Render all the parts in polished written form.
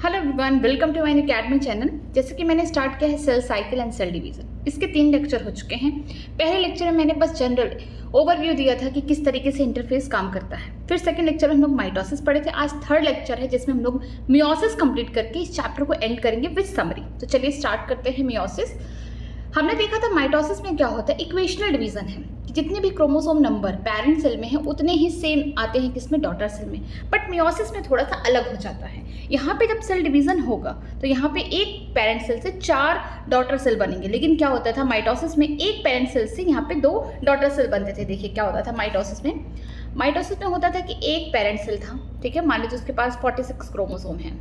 Hello everyone, welcome to my academy channel. जैसे कि मैंने स्टार्ट किया है cell cycle and cell division, इसके 3 लेक्चर हो चुके हैं। पहले लेक्चर में मैंने बस जनरल ओवरव्यू दिया था कि किस तरीके से इंटरफेस काम करता है। फिर सेकंड लेक्चर में हम लोग माइटोसिस पढ़े थे। आज थर्ड लेक्चर है जिसमें हम लोग मियोसिस कंप्लीट करके इस चैप्टर को एंड करेंगे विद समरी। तो चलिए स्टार्ट करते हैं मियोसिस। हमने देखा था माइटोसिस में क्या होता है, इक्वेशनल डिवीजन है कि जितने भी क्रोमोसोम नंबर पेरेंट सेल में है उतने ही सेम आते हैं किसमें, डॉटर सेल में। बट मियोसिस में थोड़ा सा अलग हो जाता है। यहाँ पे जब सेल डिवीजन होगा तो यहाँ पे एक पेरेंट सेल से 4 डॉटर सेल बनेंगे, लेकिन क्या होता था माइटोसिस में एक पेरेंट सेल से यहाँ पे 2 डॉटर सेल बनते थे। देखिए क्या होता था माइटोसिस में होता था कि एक पेरेंट सेल था, ठीक है, मान लीजिए उसके पास 46 क्रोमोसोम है,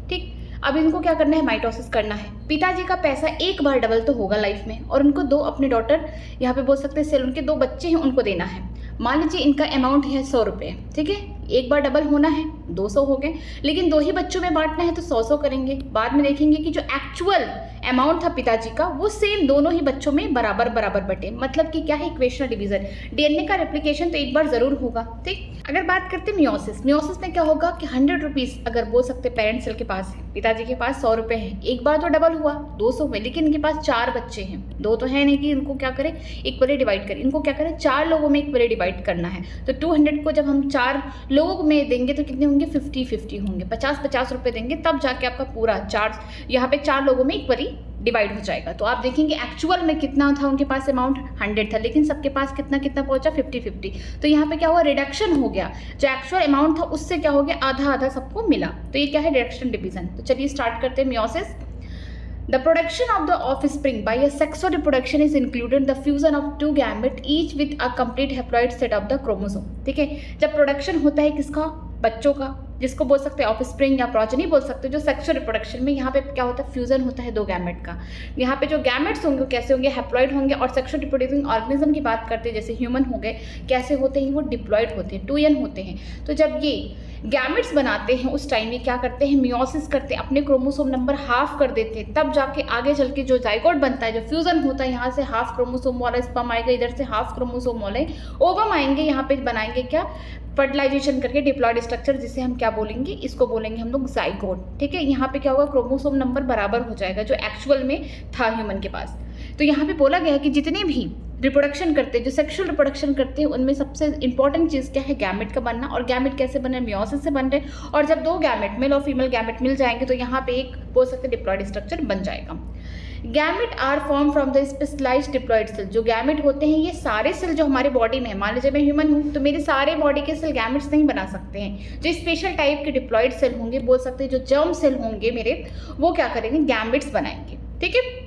ठीक। अब इनको क्या करना है, माइटोसिस करना है। पिताजी का पैसा एक बार डबल तो होगा लाइफ में, और उनको 2 अपने डॉटर, यहाँ पे बोल सकते हैं सेल, उनके 2 बच्चे हैं, उनको देना है। मान लीजिए इनका अमाउंट है 100 रुपये, ठीक है, एक बार डबल होना है 200 हो गए, लेकिन 2 ही बच्चों में बांटना है तो 100 करेंगे। बाद में देखेंगे कि जो एक्चुअल अमाउंट था पिताजी का वो सेम दोनों ही बच्चों में बराबर बराबर बटे। मतलब कि क्या है, इक्वेशनल डिवीजन। डीएनए का रेप्लिकेशन तो एक बार जरूर होगा, ठीक। अगर बात करते हैं मियोसिस में क्या होगा कि 100 रुपीज़ अगर बोल सकते पेरेंट सेल के पास है, पिताजी के पास 100 रुपये है, एक बार तो डबल हुआ 200 में, लेकिन इनके पास 4 बच्चे हैं, 2 तो है नहीं कि इनको क्या करें इक्वली डिवाइड करें, इनको क्या करें 4 लोगों में इक्वली डिवाइड करना है। तो 200 को जब हम 4 लोगों में देंगे तो कितने होंगे, 50-50 होंगे, 50-50 रुपये देंगे, तब जाके आपका पूरा 4 यहाँ पे 4 लोगों में इक्वली डिवाइड हो जाएगा। तो आप देखेंगे एक्चुअल में कितना था उनके पास अमाउंट 100 था, लेकिन सबके पास कितना कितना पहुंचा 50-50। तो यहाँ पे क्या हुआ, रिडक्शन हो गया, जो एक्चुअल अमाउंट था उससे क्या हो गया, आधा आधा सबको मिला। तो ये क्या है, रिडक्शन डिवीजन। तो चलिए स्टार्ट करते हैं meiosis. The production of the offspring by a sexual reproduction is included the fusion of 2 gametes each with a complete haploid set of the chromosome। ठीक है, जब प्रोडक्शन होता है किसका, बच्चों का, जिसको बोल सकते हैं ऑफस्प्रिंग या प्रोजेनी बोल सकते हैं, जो सेक्सुअल रिप्रोडक्शन में यहाँ पे क्या होता है, फ्यूजन होता है 2 गैमेट का। यहाँ पे जो गैमेट्स होंगे वो कैसे होंगे, हैप्लॉइड होंगे। और सेक्सुअल रिप्रोड्यूसिंग ऑर्गेनिज्म की बात करते हैं जैसे ह्यूमन हो गए, कैसे होते हैं वो डिप्लॉइड होते हैं, 2n होते हैं। तो जब ये गैमेट्स बनाते हैं उस टाइम में क्या करते हैं, मियोसिस करते हैं, अपने क्रोमोसोम नंबर हाफ कर देते हैं, तब जाके आगे चल के जो जाइगोट बनता है, जो फ्यूजन होता है, यहाँ से हाफ क्रोमोसोम वाला स्पर्म आएगा, इधर से हाफ क्रोमोसोम वाले ओवम आएंगे, यहाँ पे बनाएंगे क्या, फर्टिलाइजेशन करके डिप्लॉइड स्ट्रक्चर, जिसे हम क्या बोलेंगे, इसको बोलेंगे हम लोग जाइगोट, ठीक है। यहाँ पे क्या होगा, क्रोमोसोम नंबर बराबर हो जाएगा जो एक्चुअल में था ह्यूमन के पास। तो यहाँ पे बोला गया है कि जितने भी रिप्रोडक्शन करते हैं, जो सेक्सुअल रिप्रोडक्शन करते हैं, उनमें सबसे इंपॉर्टेंट चीज़ क्या है, गैमेट का बनना। और गैमेट कैसे बने, मियोसिस से बन रहे हैं। और जब 2 गैमेट, मेल और फीमेल गैमेट मिल जाएंगे तो यहाँ पे एक बोल सकते डिप्लॉइड स्ट्रक्चर बन जाएगा। Gamete are form from the specialised diploid cell. जो गैमेट होते हैं ये सारे सेल जो हमारे बॉडी में है, मान लीजिए मैं ह्यूमन हूँ तो मेरे सारे बॉडी के सेल गैमेट्स नहीं बना सकते हैं। जो स्पेशल टाइप के डिप्लॉइड सेल होंगे, बोल सकते हैं जो जर्म सेल होंगे मेरे, वो क्या करेंगे, गैमेट्स बनाएंगे, ठीक है।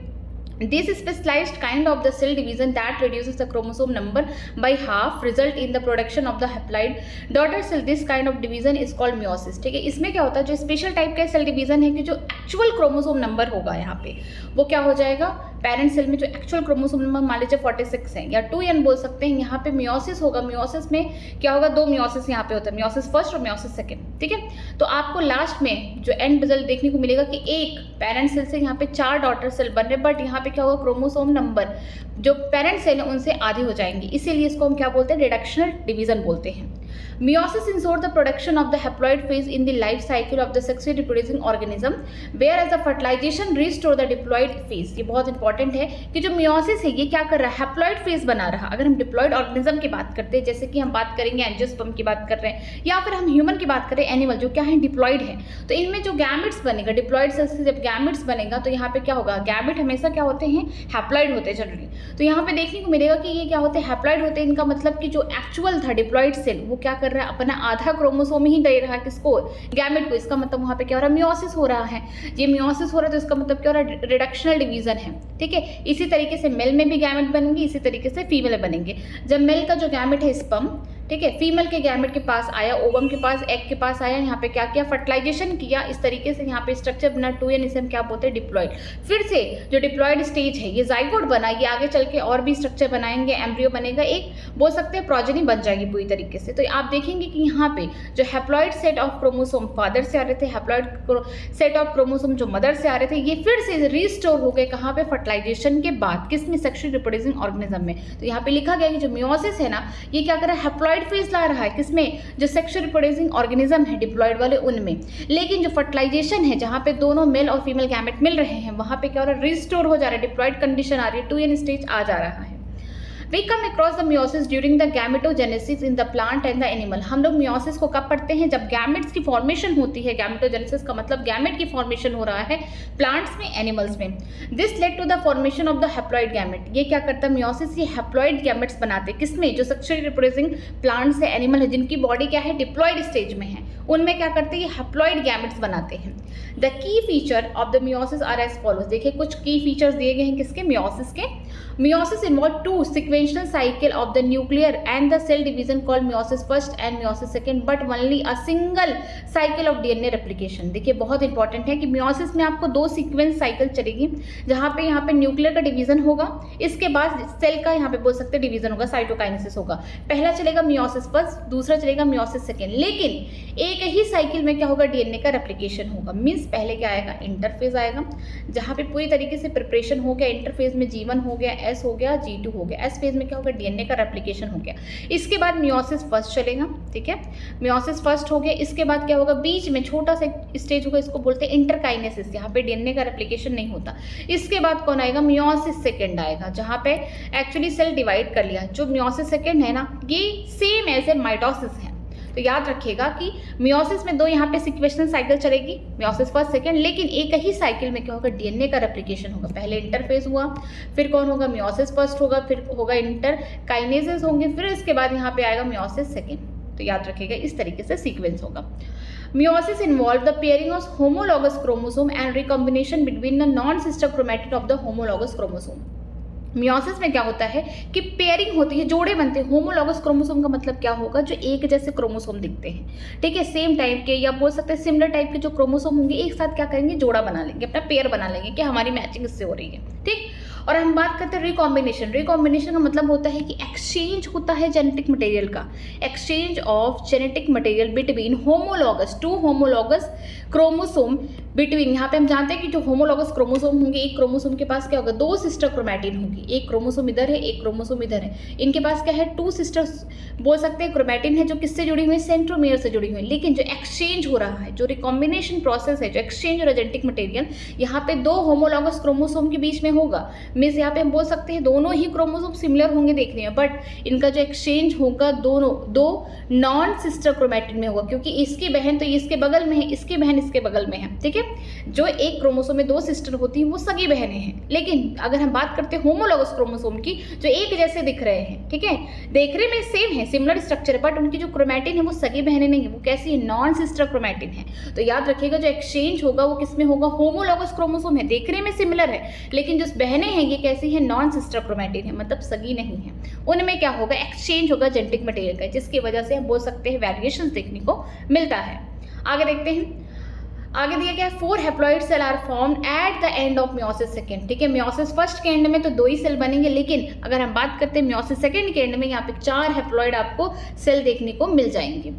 This specialized kind of the cell division that reduces the chromosome number by half result in the production of the haploid daughter cell. This kind of division is called meiosis। ठीक है, इसमें क्या होता है, जो स्पेशल टाइप का cell division है कि जो एक्चुअल क्रोमोसोम नंबर होगा यहाँ पे वो क्या हो जाएगा, पेरेंट सेल में जो एक्चुअल क्रोमोसोम नंबर मान लीजिए 46 है या 2n बोल सकते हैं, यहाँ पे मियोसिस होगा। मियोसिस में क्या होगा, 2 मियोसिस यहाँ पे होता है, मियोसिस फर्स्ट और मियोसिस सेकेंड, ठीक है। तो आपको लास्ट में जो एंड रिजल्ट देखने को मिलेगा कि एक पेरेंट सेल से यहाँ पे 4 डॉटर सेल बन रहे, बट यहाँ पे क्या होगा, क्रोमोसोम नंबर जो पेरेंट सेल है उनसे आधे हो जाएंगे, इसीलिए इसको हम क्या बोलते हैं, रिडक्शनल डिवीजन बोलते हैं। Meiosis ensures the production of the haploid phase in the life cycle of the sexually reproducing organism, whereas the fertilization restore the diploid phase। ये बहुत इंपॉर्टेंट है कि जो मियोसिस है ये क्या कर रहा है, हैप्लॉइड फेज बना रहा। अगर हम डिप्लॉइड ऑर्गेनिज्म की बात करते हैं, जैसे कि हम बात करेंगे एंजियोस्पर्म की बात कर रहे हैं, या फिर हम ह्यूमन की बात करें, एनिमल जो क्या है डिप्लॉइड है, तो इनमें जो गैमेट्स बनेगा, डिप्लॉइड सेल से जब गैमेट्स बनेगा तो यहाँ पे क्या होगा, गैमेट हमेशा क्या होते हैं, हैप्लॉइड होते हैं जनरली। तो यहाँ पे देखने को मिलेगा कि ये क्या होते हैं, हैप्लॉइड होते हैं। इनका मतलब कि जो एक्चुअल था डिप्लॉइड सेल वो क्या कर रहा है, अपना आधा क्रोमोसोम ही दे रहा है किसको, गैमेट को। इसका मतलब वहाँ पे क्या हो रहा है, मियोसिस हो रहा है। ये मियोसिस हो रहा है तो इसका मतलब क्या हो रहा है, रिडक्शनल डिवीजन है, ठीक है। इसी तरीके से मेल में भी गैमेट बनेंगे, इसी तरीके से फीमेल में बनेंगे। जब मेल का जो गैमेट है स्पर्म, ठीक है, फीमेल के गैमेट के पास आया, ओवम के पास, एग के पास आया, यहाँ पे क्या किया, फर्टिलाइजेशन किया, इस तरीके से यहाँ पे स्ट्रक्चर बना 2n, इसे हम क्या बोलते हैं, डिप्लॉइड। फिर से जो डिप्लॉइड स्टेज है ये जाइगोट बना, ये आगे चल के और भी स्ट्रक्चर बनाएंगे, एम्ब्रियो बनेगा, एक बोल सकते हैं प्रोजेनी बन जाएगी पूरी तरीके से। तो आप देखेंगे कि यहाँ पे जो haploid set of chromosome father से आ रहे थे, हैप्लॉइड सेट ऑफ क्रोमोसोम जो मदर से आ रहे थे, ये फिर से रीस्टोर हो गए कहाँ पे, फर्टिलाइजेशन के बाद, किसमें, सेक्सुअली रिप्रोड्यूसिंग ऑर्गेनिज्म में। तो यहाँ पे लिखा गया कि जो मियोसिस है ना, ये क्या कर रहा है, हैप्लॉइड डिप्लॉयड फेज ला रहा है, किसमें, जो सेक्सुअल रिप्रोड्यूसिंग ऑर्गेनिज्म है डिप्लॉयड वाले उनमें। लेकिन जो फर्टिलाइजेशन है, जहाँ पे दोनों मेल और फीमेल गैमेट मिल रहे हैं, वहाँ पे क्या हो रहा है, रिस्टोर हो जा रहा है, डिप्लॉयड कंडीशन आ रही है, 2n स्टेज आ जा रहा है। We come across the meiosis during the gametogenesis in the plant and the animal। हम लोग meiosis को कब पढ़ते हैं, जब गैमेट्स की फॉर्मेशन होती है। गैमेटोजेनेसिस का मतलब गैमेट की फॉर्मेशन हो रहा है प्लांट्स में, एनिमल्स में। This led to the formation of the haploid gamete. ये क्या करता है meiosis, ये हैप्लॉइड गैमेट्स बनाते हैं, किसमें, जो सेक्सुअली रिप्रोड्यूसिंग प्लांट्स है, एनिमल है, जिनकी बॉडी क्या है, डिप्लॉयड स्टेज में है, उनमें क्या करते हैं, ये हैप्लॉइड गैमेट्स बनाते हैं। The key feature of the meiosis are as follows. देखिए कुछ की फीचर्स दिए गए हैं किसके, meiosis के। meiosis involve two sequential cycle of the nuclear and the cell division called meiosis first and meiosis second, but only a single cycle of DNA replication। देखिए बहुत इंपॉर्टेंट है कि meiosis में आपको 2 सीक्वेंस साइकिल चलेगी, जहाँ पे यहाँ पे न्यूक्लियर का डिवीजन होगा, इसके बाद सेल का यहाँ पे बोल सकते हैं डिवीजन होगा, साइटोकाइनेसिस होगा। पहला चलेगा meiosis फर्स्ट, दूसरा चलेगा meiosis सेकेंड, लेकिन एक ही साइकिल में क्या होगा, डीएनए का रेप्लिकेशन होगा। मीन्स पहले क्या आएगा, इंटरफेज आएगा, जहाँ पे पूरी तरीके से प्रिपरेशन हो गया, इंटरफेज में G1 हो गया, S हो गया, G2 हो गया, S फेज में क्या होगा, डीएनए का रेप्लिकेशन हो गया। इसके बाद meiosis फर्स्ट चलेगा, ठीक है, meiosis फर्स्ट हो गया। इसके बाद क्या होगा, बीच में छोटा सा स्टेज होगा, इसको बोलते हैं इंटरकाइनेसिस, यहाँ पे डीएनए का रेप्लिकेशन नहीं होता। इसके बाद कौन आएगा, meiosis सेकेंड आएगा, जहाँ पे एक्चुअली सेल डिवाइड कर लिया। जो meiosis सेकेंड है ना, ये सेम एज ए माइटोसिस है, तो याद रखिएगा कि meiosis में 2 यहाँ पे सिक्वेशनल साइकिल चलेगी, meiosis फर्स्ट सेकेंड, लेकिन एक ही साइकिल में क्या होगा, डीएनए का रेप्लिकेशन होगा। पहले इंटरफेज हुआ, फिर कौन होगा, meiosis फर्स्ट होगा, फिर होगा इंटरकाइनेसिस होंगे, फिर इसके बाद यहाँ पे आएगा meiosis सेकेंड। तो याद रखिएगा इस तरीके से सीक्वेंस होगा। meiosis involve the pairing of homologous chromosome and recombination between the non-sister chromatid of the homologous chromosome। meiosis में क्या होता है कि पेयरिंग होती है, जोड़े बनते हैं। होमोलॉगस क्रोमोसोम का मतलब क्या होगा, जो एक जैसे क्रोमोसोम दिखते हैं, ठीक है, सेम टाइप के, या बोल सकते हैं सिमिलर टाइप के जो क्रोमोसोम होंगे, एक साथ क्या करेंगे, जोड़ा बना लेंगे, अपना पेयर बना लेंगे कि हमारी मैचिंग इससे हो रही है, ठीक। और हम बात करते हैं रिकॉम्बिनेशन। रिकॉम्बिनेशन का मतलब होता है कि एक्सचेंज होता है जेनेटिक मटेरियल का, exchange of genetic material between homologous, 2 homologous chromosome between. यहाँ पे हम जानते हैं कि जो होमोलॉगस क्रोमोसोम होंगे, एक क्रोमोसोम के पास क्या होगा, 2 सिस्टर क्रोमैटिन होगी, एक क्रोमोसोम इधर है, एक क्रोमोसोम इधर है। इनके पास क्या है, 2 सिस्टर्स बोल सकते हैं क्रोमैटिन है, जो किससे जुड़ी हुई है, सेंट्रोमियर से जुड़ी हुई है। लेकिन जो एक्सचेंज हो रहा है, जो रिकॉम्बिनेशन प्रोसेस है, जो एक्सचेंज हो रहा है जेनेटिक मटेरियल, यहाँ पे 2 होमोलॉगस क्रोमोसोम के बीच में होगा। मीन्स यहाँ पे हम बोल सकते हैं दोनों ही क्रोमोसोम सिमिलर होंगे देखने में, बट इनका जो एक्सचेंज होगा दोनों 2 नॉन सिस्टर क्रोमैटिन में होगा, क्योंकि इसकी बहन तो इसके बगल में है, इसकी बहन इसके बगल में है, ठीक है। जो एक क्रोमोसोम में 2 सिस्टर होती हैं वो सगी बहनें हैं। लेकिन अगर हम बात करते हैं होमोलॉगस क्रोमोसोम की, जो एक जैसे दिख रहे हैं, ठीक है, देखने में सेम है, सिमिलर स्ट्रक्चर है, बट उनकी जो क्रोमैटिन है वो सगी बहनें नहीं है, वो कैसी है, नॉन सिस्टर क्रोमैटिन है। तो याद रखिएगा जो एक्सचेंज होगा वो किसमें होगा, होमोलॉगस क्रोमोसोम है, देखने में सिमिलर है, लेकिन जो बहनें हैं ये कैसी है, नॉन सिस्टर क्रोमैटिन है, मतलब सगी नहीं है। उनमें क्या होगा, एक्सचेंज होगा जेनेटिक मटेरियल का, जिसकी वजह से हम बोल सकते हैं वेरिएशंस देखने को मिलता है। आगे देखते हैं, आगे दिया गया 4 haploid cell are formed at the end of meiosis second, ठीक है। meiosis फर्स्ट के एंड में तो 2 ही सेल बनेंगे, लेकिन अगर हम बात करते हैं meiosis सेकेंड के एंड में, यहाँ पे 4 हैप्लॉइड आपको सेल देखने को मिल जाएंगे।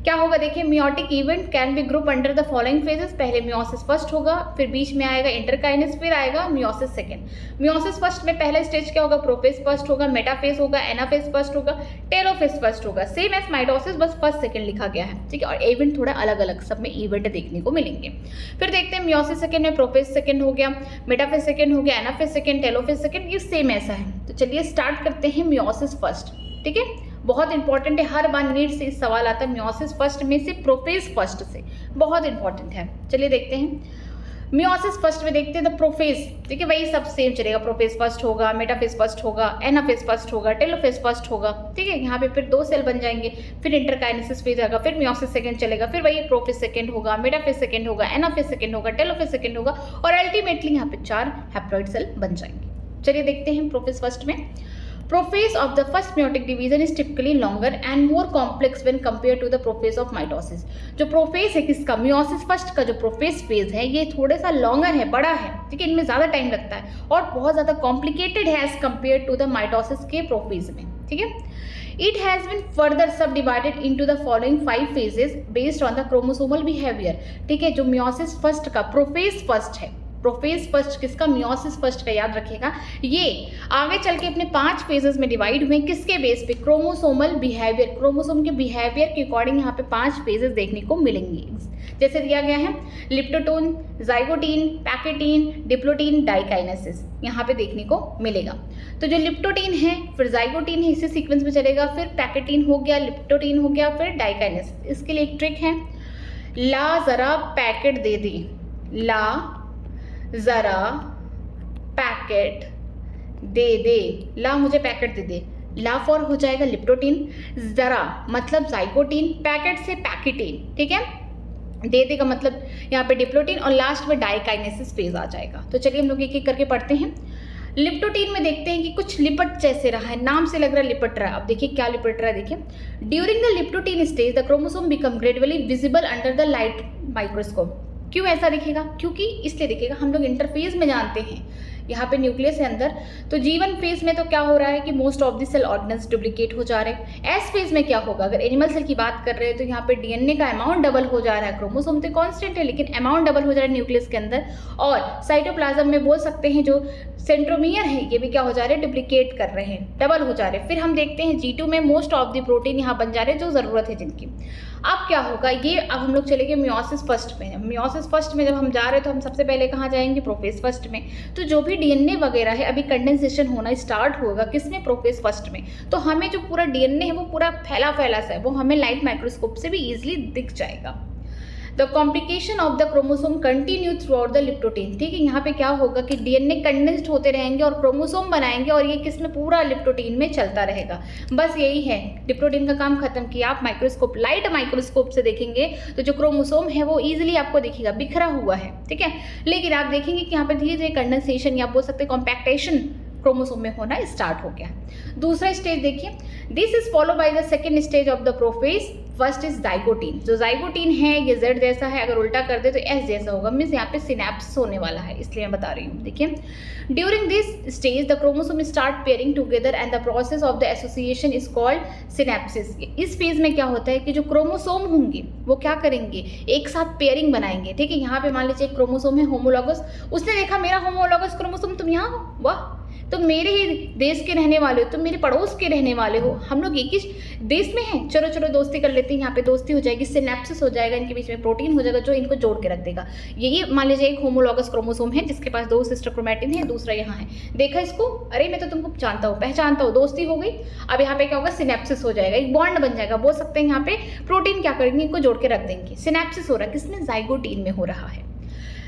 क्या होगा, देखिए, meiotic event can be group under the following phases. पहले meiosis फर्स्ट होगा, फिर बीच में आएगा इंटरकाइनेस, फिर आएगा meiosis सेकेंड। meiosis फर्स्ट में पहला स्टेज क्या होगा, प्रोफेज फर्स्ट होगा, मेटाफेज होगा, एनाफेज फर्स्ट होगा, टेलोफेज फर्स्ट होगा, सेम एज माइटोसिस, बस फर्स्ट सेकेंड लिखा गया है, ठीक है। और इवेंट थोड़ा अलग अलग सब में इवेंट देखने को मिलेंगे। फिर देखते हैं meiosis सेकेंड में प्रोफेज सेकेंड हो गया, मेटाफेज सेकेंड हो गया, एनाफेज सेकेंड, टेलोफेज सेकेंड, ये सेम ऐसा है। तो चलिए स्टार्ट करते हैं meiosis फर्स्ट, ठीक है। बहुत इंपॉर्टेंट है, हर बार नीट से इस सवाल आता है meiosis फर्स्ट में से, प्रोफेज फर्स्ट से, बहुत इंपॉर्टेंट है। चलिए देखते हैं meiosis फर्स्ट में, देखते हैं द प्रोफेज, ठीक है, वही सब सेम चलेगा, प्रोफेज फर्स्ट होगा, मेटाफेज फर्स्ट होगा, एनाफेज फर्स्ट होगा, टेलोफेज फर्स्ट होगा, ठीक है। यहाँ पे फिर 2 सेल बन जाएंगे, फिर इंटरकाइनेसिस फेज आएगा, फिर meiosis सेकेंड चलेगा, फिर वही प्रोफेज सेकेंड होगा, मेटाफेज सेकेंड होगा, एनाफेज सेकेंड होगा, टेलोफेज सेकेंड होगा, और अल्टीमेटली यहाँ पे 4 हैप्लॉइड सेल बन जाएंगे। चलिए देखते हैं प्रोफेज फर्स्ट में। Prophase of the first meiotic division is typically longer and more complex when compared to the prophase of mitosis। जो प्रोफेज है किसका, meiosis फर्स्ट का जो प्रोफेज फेज है, ये थोड़ा सा लॉन्गर है, बड़ा है, ठीक है, इनमें ज़्यादा टाइम लगता है और बहुत ज़्यादा कॉम्प्लिकेटेड है as compare to the mitosis के प्रोफेज में, ठीक है। It has been further subdivided into the following 5 phases based on the chromosomal behavior, ठीक है। जो meiosis फर्स्ट का प्रोफेज फर्स्ट है, प्रोफेज फर्स्ट किसका, मियोसिस फर्स्ट का, याद रखिएगा। ये आगे चल के अपने 5 फेजेस में डिवाइड हुए, किसके बेस पे, क्रोमोसोमल बिहेवियर, क्रोमोसोम के बिहेवियर के अकॉर्डिंग यहाँ पे 5 फेजेस देखने को मिलेंगे। जैसे दिया गया है लिप्टोटोन, जाइगोटीन, पैकेटीन, डिप्लोटीन, डाइकाइनेसिस, यहाँ पे देखने को मिलेगा। तो जो लिप्टोटीन है, फिर जाइगोटीन है, इसी सीक्वेंस में चलेगा, फिर पैकेटीन हो गया, लिप्टोटीन हो गया, फिर डाइकाइनेसिस। इसके लिए एक ट्रिक है, ला जरा पैकेट दे दी, ला जरा पैकेट दे दे, ला मुझे packet they they, La for हो जाएगा लिप्टोटीन, जरा मतलब जाइगोटीन, पैकेट से पैकेटीन, ठीक है, दे दे का मतलब यहाँ पे डिप्लोटीन, और लास्ट में डाइकाइनेसिस फेज आ जाएगा। तो चलिए हम लोग एक एक करके पढ़ते हैं। लिप्टोटीन में देखते हैं कि कुछ लिपट जैसे रहा है, नाम से लग रहा है लिपट रहा है। अब देखिए क्या लिपट रहा है, देखिए, during the leptotene stage the chromosome become gradually visible under the light microscope. क्यों ऐसा दिखेगा, क्योंकि इसलिए दिखेगा, हम लोग इंटरफेज में जानते हैं यहाँ पे न्यूक्लियस है अंदर, तो G1 फेज में तो क्या हो रहा है कि most of the cell organelles duplicate हो जा रहे हैं। एस फेज में क्या होगा, अगर एनिमल सेल की बात कर रहे हैं तो यहाँ पे डीएनए का अमाउंट डबल हो जा रहा है, क्रोमोसोम तो कांस्टेंट है लेकिन अमाउंट डबल हो जा रहा है न्यूक्लियस के अंदर, और साइटोप्लाज्म में बोल सकते हैं जो सेंट्रोमियर है ये भी क्या हो जा रहे हैं, डुप्लीकेट कर रहे हैं, डबल हो जा रहे हैं। फिर हम देखते हैं G2 में मोस्ट ऑफ द प्रोटीन यहाँ बन जा रहे हैं जो ज़रूरत है जिनकी। अब क्या होगा, ये अब हम लोग चलेंगे मियोसिस फर्स्ट में। मियोसिस फर्स्ट में जब हम जा रहे हैं तो हम सबसे पहले कहाँ जाएंगे, प्रोफेज फर्स्ट में। तो जो भी डीएनए वगैरह है अभी कंडेंसेशन होना स्टार्ट होगा किसमें, प्रोफेज फर्स्ट में। तो हमें जो पूरा डीएनए है वो पूरा फैला सा है, वो हमें लाइट माइक्रोस्कोप से भी ईजिली दिख जाएगा। The complication of the chromosome continue through out the leptotene, ठीक है, यहाँ पे क्या होगा कि डीएनए कंडेंस्ड होते रहेंगे और क्रोमोसोम बनाएंगे, और ये किस में, पूरा लिप्टोटीन में चलता रहेगा। बस यही है, लिप्टोटीन का काम खत्म किया। आप माइक्रोस्कोप, लाइट माइक्रोस्कोप से देखेंगे तो जो क्रोमोसोम है वो ईजिली आपको दिखेगा, बिखरा हुआ है, ठीक है, लेकिन आप देखेंगे कि यहाँ पे धीरे धीरे कंडेंसेशन या बोल सकते हैं कॉम्पैक्टेशन क्रोमोसोम में होना स्टार्ट हो गया। दूसरा स्टेज देखिए, this is follow by the second stage of the prophase first is zygotene. जो जाइगोटीन है ये जेड जैसा है, अगर उल्टा कर दे तो एस जैसा होगा, मीन्स यहाँ पे सिनेप्सिस होने वाला है, इसलिए मैं बता रही हूँ। देखिए, during this stage the chromosome start pairing together and the process of the association is called synapses. इस फेज में क्या होता है कि जो क्रोमोसोम होंगे वो क्या करेंगे, एक साथ पेयरिंग बनाएंगे, ठीक है। यहाँ पे मान लीजिए एक क्रोमोसोम है होमोलॉगस, उसने देखा मेरा होमोलॉगस क्रोमोसोम तुम यहाँ हो, वाह, तुम मेरे ही देश के रहने वाले हो, तुम मेरे पड़ोस के रहने वाले हो, हम लोग एक ही देश में हैं, चलो चलो दोस्ती कर लेते हैं। यहाँ पे दोस्ती हो जाएगी, सिनेप्सिस हो जाएगा, इनके बीच में प्रोटीन हो जाएगा जो इनको जोड़ के रख देगा। यही मान लीजिए एक होमोलॉगस क्रोमोसोम है जिसके पास 2 सिस्टर क्रोमैटिन है, दूसरा यहाँ है, देखा इसको, अरे मैं तो तुमको जानता हूँ, पहचानता हूँ, दोस्ती हो गई। अब यहाँ पे क्या होगा, सिनेप्सिस हो जाएगा, एक बॉन्ड बन जाएगा, बोल सकते हैं यहाँ पे प्रोटीन क्या करेंगे, इनको जोड़ के रख देंगे। सिनेप्सिस हो रहा है, किसमें, जाइगोटीन में हो रहा है।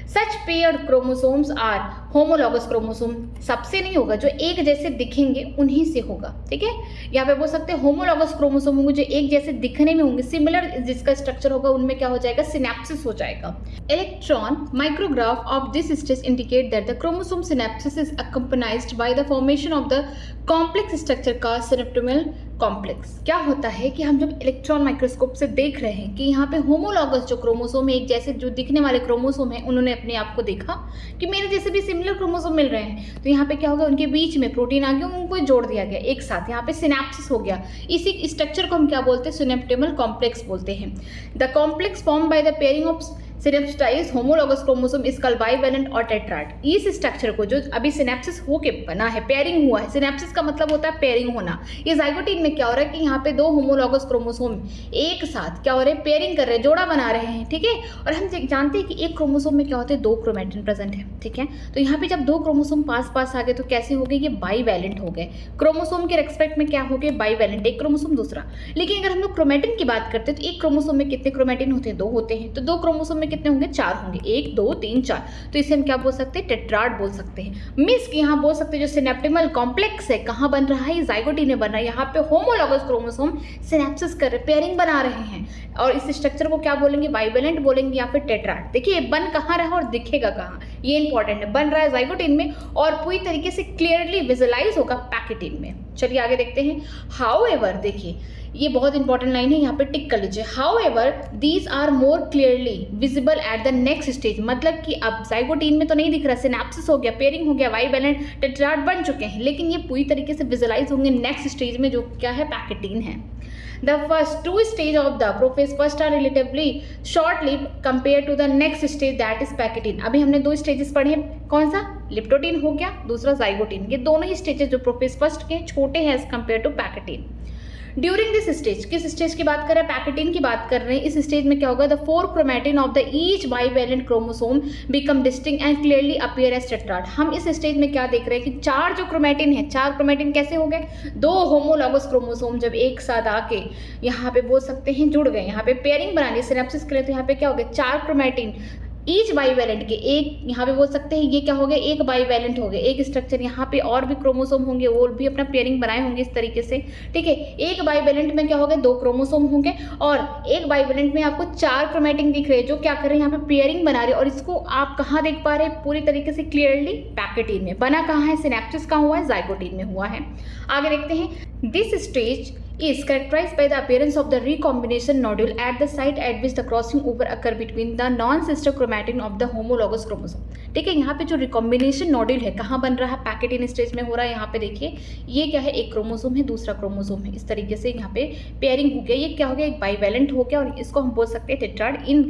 Such paired chromosomes are homologous chromosome, सबसे नहीं होगा, जो एक जैसे दिखेंगे उन्हीं से होगा, ठीक है। यहाँ पे बोल सकते हैं होमोलॉगस क्रोमोसोम होंगे जो एक जैसे दिखने में होंगे, सिमिलर जिसका स्ट्रक्चर होगा, उनमें क्या हो जाएगा, सिनेप्सिस हो जाएगा। Electron micrograph of this stage indicate that the chromosome synapsis is accompanied by the formation of the complex structure का सिनेप्टोमल कॉम्प्लेक्स। क्या होता है कि हम जब इलेक्ट्रॉन माइक्रोस्कोप से देख रहे हैं कि यहाँ पे होमोलॉगस जो क्रोमोसोम है, एक जैसे जो दिखने वाले क्रोमोसोम है, उन्होंने अपने आप को देखा कि मेरे जैसे भी सिमिलर क्रोमोसोम मिल रहे हैं, तो यहाँ पे क्या होगा, उनके बीच में प्रोटीन आ गया, उनको जोड़ दिया गया एक साथ, यहाँ पे सिनेप्सिस हो गया। इसी स्ट्रक्चर को हम क्या बोलते हैं, सिनेप्टोमल कॉम्प्लेक्स बोलते हैं। The complex form by the pairing of synaptized homologous chromosome is called bivalent और टेट्राड। इस स्ट्रक्चर को जो अभी सिनेप्सिस होके बना है, पेयरिंग हुआ है, सिनेप्सिस का मतलब होता है पेयरिंग होना। ये जाइगोटीन में क्या हो रहा है कि यहाँ पे 2 होमोलॉगस क्रोमोसोम एक साथ क्या हो रहे हैं, पेयरिंग कर रहे हैं, जोड़ा बना रहे हैं, ठीक है। और हम जानते हैं कि एक क्रोमोसोम में क्या होते हैं, 2 क्रोमैटिन प्रेजेंट है, ठीक है। तो यहाँ पे जब 2 क्रोमोसोम पास आ गए तो कैसे हो गए, ये बाईवैलेंट हो गए। क्रोमोसोम के रेस्पेक्ट में क्या हो गए, बाईवैलेंट, एक क्रोमोसोम दूसरा। लेकिन अगर हम लोग क्रोमैटिन की बात करते हैं तो एक क्रोमोसोम में कितने क्रोमैटिन होते हैं, 2 होते हैं, तो 2 क्रोमोसोम में कितने होंगे, 4 होंगे, 1 2 3 4। तो इसे हम क्या बोल सकते हैं, टेट्राड बोल सकते हैं। मिस यहाँ बोल सकते हैं जो सिनेप्टिमल कॉम्प्लेक्स है कहाँ बन रहा है, जाइगोटीन में बन रहा है। यहाँ पे होमोलॉगस क्रोमोसोम सिनेप्सिस कर रहे, पेयरिंग बना रहे हैं, और इस स्ट्रक्चर को क्या बोलेंगे, बाइवेलेंट बोलेंगे या फिर टेट्राड। देखिए बन कहाँ रहा और दिखेगा कहाँ, ये इंपॉर्टेंट है। बन रहा है जाइगोटीन में और पूरी तरीके से क्लियरली विजुअलाइज होगा पैकेटीन में। चलिए आगे देखते हैं। हाउएवर देखिए ये बहुत इंपॉर्टेंट लाइन है, यहाँ पे टिक कर लीजिए। However these are more clearly visible at the next stage, मतलब कि अब जाइगोटीन में तो नहीं दिख रहा, सिनेप्सिस हो गया, पेयरिंग हो गया, बाइवैलेंट टेट्राड बन चुके हैं, लेकिन ये पूरी तरीके से विजुअलाइज होंगे नेक्स्ट स्टेज में, जो क्या है, पैकेटीन है। The first two stage of the prophase first are relatively short-lived compared to the next stage that is pachytene. अभी हमने दो स्टेजेस पढ़े हैं, कौन सा, लिप्टोटीन हो गया, दूसरा जाइगोटीन। ये दोनों ही स्टेजेस जो प्रोफेज फर्स्ट के छोटे हैं as compare to pachytene. During this stage, किस स्टेज की बात कर रहे हैं, पैकेटीन की बात कर रहे हैं। इस स्टेज में क्या होगा, the 4 chromatin of the each bivalent chromosome become distinct and clearly appear as tetrad. हम इस स्टेज में क्या देख रहे हैं कि 4 जो क्रोमैटिन है, 4 क्रोमैटिन कैसे हो गए, 2 होमोलॉगस क्रोमोसोम जब एक साथ आके यहाँ पे बोल सकते हैं जुड़ गए, यहाँ पे पेयरिंग बनानी सिनेप्सिस के लिए, तो यहाँ पे क्या हो गया, 4 क्रोमैटिन ईच बाइवैलेंट के, एक यहाँ पे बोल सकते हैं ये क्या हो गया, एक बाइवैलेंट हो गया, एक स्ट्रक्चर, यहाँ पे और भी क्रोमोसोम होंगे, वो भी अपना पेयरिंग बनाए होंगे इस तरीके से, ठीक है। एक बाइवैलेंट में क्या होगा, 2 क्रोमोसोम होंगे, और एक बाइवैलेंट में आपको 4 क्रोमैटिन दिख रहे हैं जो क्या कर रहे हैं, यहाँ पे पेयरिंग बना रहे हैं। और इसको आप कहाँ देख पा रहे हैं, पूरी तरीके से क्लियरली पैकेटीन में। बना कहाँ है, सिनेप्सिस कहाँ हुआ है, जाइगोटीन में हुआ है। आगे देखते हैं, this stage is characterized by the appearance of the recombination nodule at the site at which the crossing over occur between the non-sister chromatin of the homologous chromosome। ठीक है, यहाँ पे जो रिकॉम्बिनेशन नोड्यूल है कहाँ बन रहा है, पैकेटीन स्टेज में हो रहा है। यहाँ पे देखिए ये क्या है, एक क्रोमोसोम है, दूसरा क्रोमोसोम है, इस तरीके से यहाँ पे पेयरिंग हो गया। ये क्या हो गया, एक बाइवैलेंट हो गया, और इसको हम बोल सकते हैं टेट्राड। इन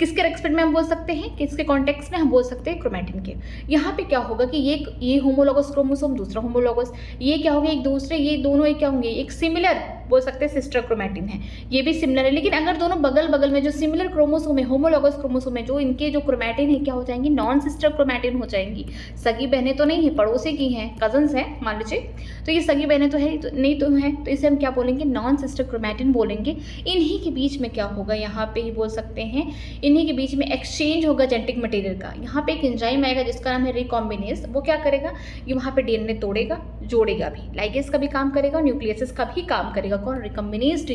किसके रेस्पेक्ट में हम बोल सकते हैं, किसके कॉन्टेक्स्ट में हम बोल सकते हैं, क्रोमैटिन के। यहाँ पे क्या होगा कि ये होमोलॉगस क्रोमोसोम, दूसरा होमोलॉगस, ये क्या होगा, एक दूसरे, ये दोनों एक क्या होंगे, एक सिमिलर बोल सकते हैं सिस्टर क्रोमैटिन है, ये भी सिमिलर है। लेकिन अगर दोनों बगल बगल में जो सिमिलर क्रोमोसोम है, होमोलॉगस क्रोमोसोम है, जो इनके जो क्रोमैटिन है क्या हो जाएंगी, नॉन सिस्टर क्रोमैटिन हो जाएंगी। सगी बहनें तो नहीं है, पड़ोसी की हैं, कजन्स हैं मान लीजिए, तो ये सगी बहनें तो है नहीं तो है, तो इसे हम क्या बोलेंगे, नॉन सिस्टर क्रोमैटिन बोलेंगे। इन्हीं के बीच में क्या होगा, यहाँ पे ही बोल सकते हैं, इन्हीं के बीच में एक्सचेंज होगा जेनेटिक मटेरियल का। यहाँ पे एक एंजाइम आएगा जिसका नाम है रिकॉम्बिनेज। वो क्या करेगा, ये वहाँ पे डीएनए तोड़ेगा, जोड़ेगा भी, लाइगेज का भी काम करेगा, न्यूक्लियस का भी काम करेगा। कौन, रिकॉम्बिनेज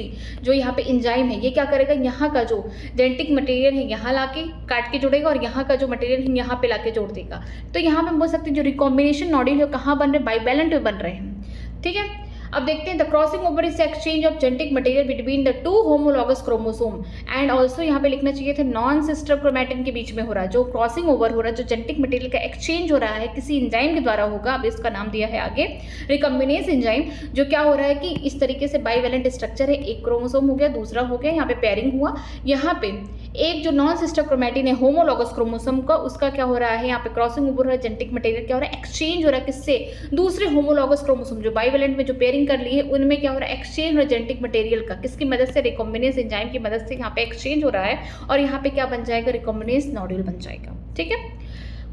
जो यहाँ पे एंजाइम है, ये क्या करेगा, यहाँ का जो जेनेटिक मटेरियल है यहाँ लाके काट के जोड़ेगा, और यहाँ का जो मटेरियल है यहाँ पे लाके जोड़ देगा। तो यहाँ पे हम बोल सकते हैं जो रिकॉम्बिनेशन नोड्यूल है कहाँ बन रहे हैं, बाइवैलेंट में बन रहे हैं, ठीक है। अब देखते हैं, the crossing over is exchange of genetic material between the 2 homologous chromosome and also यहाँ पे लिखना चाहिए था नॉन सिस्टर क्रोमैटिन के बीच में हो रहा है। जो क्रॉसिंग ओवर हो रहा है, जो जेनेटिक मटेरियल का एक्सचेंज हो रहा है, किसी एंजाइम के द्वारा होगा। अब इसका नाम दिया है आगे रिकॉम्बिनेज एंजाइम। जो क्या हो रहा है कि इस तरीके से बाइवैलेंट स्ट्रक्चर है, एक क्रोमोसोम हो गया, दूसरा हो गया, यहाँ पे पेयरिंग हुआ। यहाँ पे एक जो नॉन सिस्टर क्रोमैटिन है होमोलॉगस क्रोमोसोम का, उसका क्या हो रहा है, यहाँ पे क्रॉसिंग ओवर हो रहा है, जेनेटिक मटेरियल क्या हो रहा है, एक्सचेंज हो रहा है, किससे, दूसरे होमोलॉगस क्रोमोसोम जो बाइवैलेंट में जो पेयरिंग कर ली है उनमें क्या हो रहा है, एक्सचेंज हो रहा है जेनेटिक मटेरियल का, किसकी मदद से, रिकॉम्बिनेज एंजाइम की मदद से यहाँ पे एक्सचेंज हो रहा है, और यहाँ पे क्या बन जाएगा, रिकॉम्बिनेज नोड्यूल बन जाएगा, ठीक है।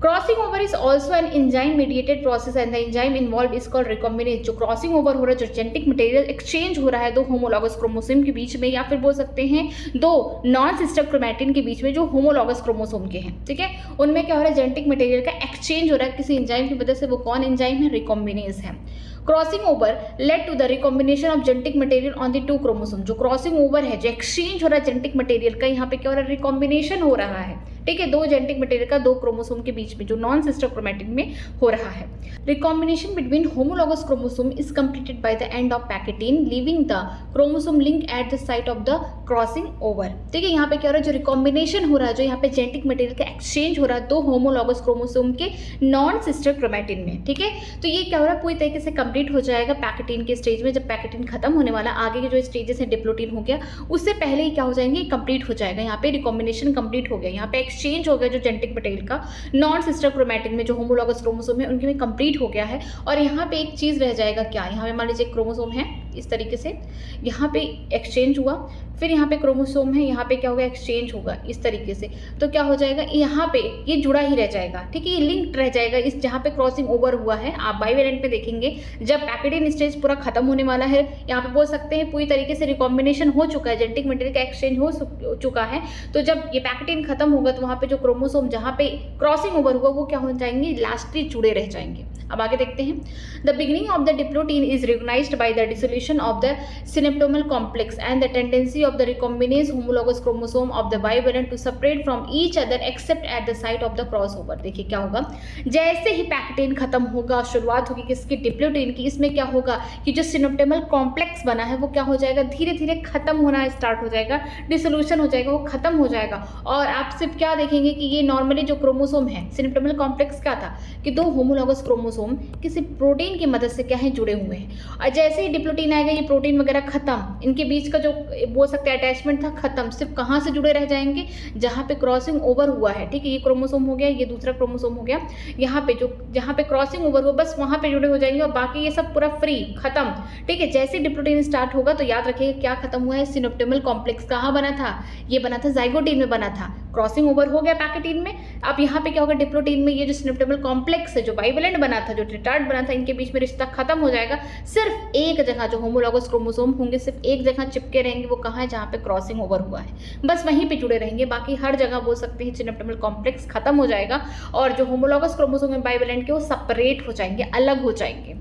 Crossing over is also an enzyme mediated process and the enzyme involve is called recombinase. जो क्रॉसिंग ओवर हो रहा है, जो जेनेटिक मटेरियल एक्सचेंज हो रहा है 2 होमोलॉगस क्रोमोसोम के बीच में, या फिर बोल सकते हैं 2 नॉन सिस्टर क्रोमैटिन के बीच में जो होमोलॉगस क्रोमोसोम के हैं, ठीक है, उनमें क्या हो रहा है, जेनेटिक मटेरियल का एक्सचेंज हो रहा है किसी एंजाइम की वजह से। वो कौन एंजाइम है, रिकॉम्बिनेज है। Crossing over led to the recombination of genetic material on the 2 chromosome. जो क्रॉसिंग ओवर है, जो एक्सचेंज हो रहा है जेनेटिक मटेरियल का, यहाँ पे क्या हो रहा है, रिकॉम्बिनेशन हो रहा है, ठीक है, 2 जेनेटिक मटेरियल का 2 क्रोमोसोम के बीच में जो नॉन सिस्टर क्रोमैटिन में हो रहा है। Recombination between homologous chromosome is completed by the end of pachytene leaving the chromosome link eight the site of the crossing over, ठीक है। यहाँ पे क्या हो रहा है, जो रिकॉम्बिनेशन हो रहा है, जो यहाँ पे जेनेटिक मटेरियल का एक्सचेंज हो रहा है 2 होमोलॉगस क्रोमोसोम के नॉन सिस्टर क्रोमैटिन में, ठीक है। तो ये क्या हो रहा है, पूरी तरीके से कंप्लीट हो जाएगा पैकेटीन के स्टेज में। जब पैकेटीन खत्म होने वाला, आगे के जो स्टेजेस है, डिप्लोटीन हो गया, उससे पहले ही क्या हो जाएंगे, कंप्लीट हो जाएगा। यहाँ पे रिकॉम्बिनेशन कंप्लीट हो गया, यहाँ पे एक्सचेंज हो गया जो जेनेटिक मटेरियल का नॉन सिस्टर क्रोमैटिन में जो होमोलॉगस क्रोमोसोम है उनके में कंप्लीट हो गया है। और यहाँ पे एक चीज़ रह जाएगा, क्या, यहाँ पे मान लीजिए एक क्रोमोसोम है इस तरीके से, यहाँ पे एक्सचेंज हुआ, फिर यहाँ पे क्रोमोसोम है, यहाँ पे क्या होगा, एक्सचेंज होगा इस तरीके से, तो क्या हो जाएगा, यहाँ पे ये जुड़ा ही रह जाएगा, ठीक है, ये लिंक रह जाएगा इस जहाँ पे क्रॉसिंग ओवर हुआ है। आप बाइवैलेंट पे देखेंगे, जब पैकेटीन स्टेज पूरा खत्म होने वाला है, यहाँ पे बोल सकते हैं पूरी तरीके से रिकॉम्बिनेशन हो चुका है, जेनेटिक मटेरियल का एक्सचेंज हो चुका है। तो जब ये पैकेटीन खत्म होगा तो वहाँ पे जो क्रोमोसोम जहाँ पे क्रॉसिंग ओवर हुआ वो क्या हो जाएंगे, लास्टली जुड़े रह जाएंगे। अब आगे देखते हैं, the beginning of the diplotene is recognized by the dissolution of the synaptonemal complex and the tendency of the recombinase homologous chromosome of the bivalent to separate from each other except at the site of the crossover. देखिए क्या होगा, जैसे ही pectin खत्म होगा, शुरुआत होगी किसकी, diplotene की, इसमें क्या होगा कि जो सिनेप्टोमल कॉम्प्लेक्स बना है वो क्या हो जाएगा, धीरे धीरे खत्म होना स्टार्ट हो जाएगा, डिसोल्यूशन हो जाएगा, वो खत्म हो जाएगा। और आप सिर्फ क्या देखेंगे कि ये नॉर्मली जो क्रोमोसोम है, सिनेप्टोमल कॉम्प्लेक्स क्या था कि दो होमोलॉगस क्रोमोसोम किसी प्रोटीन की मदद से क्या है जुड़े हुए हैं, और जैसे ही डिप्लोटीन आएगा ये प्रोटीन वगैरह खत्म, इनके बीच का जो बोल सकते हैं अटैचमेंट था खत्म, सिर्फ कहाँ से जुड़े रह जाएंगे, जहाँ पे क्रॉसिंग ओवर हुआ है, ठीक है, ये क्रोमोसोम हो गया, ये दूसरा क्रोमोसोम हो गया, यहाँ पे जो जहाँ पे क्रॉसिंग ओवर हुआ बस वहाँ पे जुड़े हो जाएंगे, और बाकी ये सब पूरा फ्री खत्म, ठीक है। जैसे डिप्लोटीन स्टार्ट होगा तो याद रखिएगा क्या खत्म हुआ है, सिनेप्टोमल कॉम्प्लेक्स कहाँ बना था, ये बना था जाइगोटीन में बना था, क्रॉसिंग ओवर हो गया पैकेटीन में। अब यहाँ पे क्या होगा, डिप्लोटीन में ये जो सिनेप्टोमल कॉम्प्लेक्स है, जो बाइवेलेंट बना था, जो रिटार्ड बना था, इनके बीच में रिश्ता खत्म हो जाएगा, सिर्फ एक जगह जो होमोलॉगस क्रोमोसोम होंगे सिर्फ एक जगह चिपके रहेंगे, वो कहाँ है, जहाँ पे क्रॉसिंग ओवर हुआ है, बस वहीं पे जुड़े रहेंगे, बाकी हर जगह बोल सकते हैं सिनेप्टोमल कॉम्प्लेक्स खत्म हो जाएगा, और जो होमोलॉगस क्रोमोसोम है बाइवेलेंट के वो सेपरेट हो जाएंगे, अलग हो जाएंगे।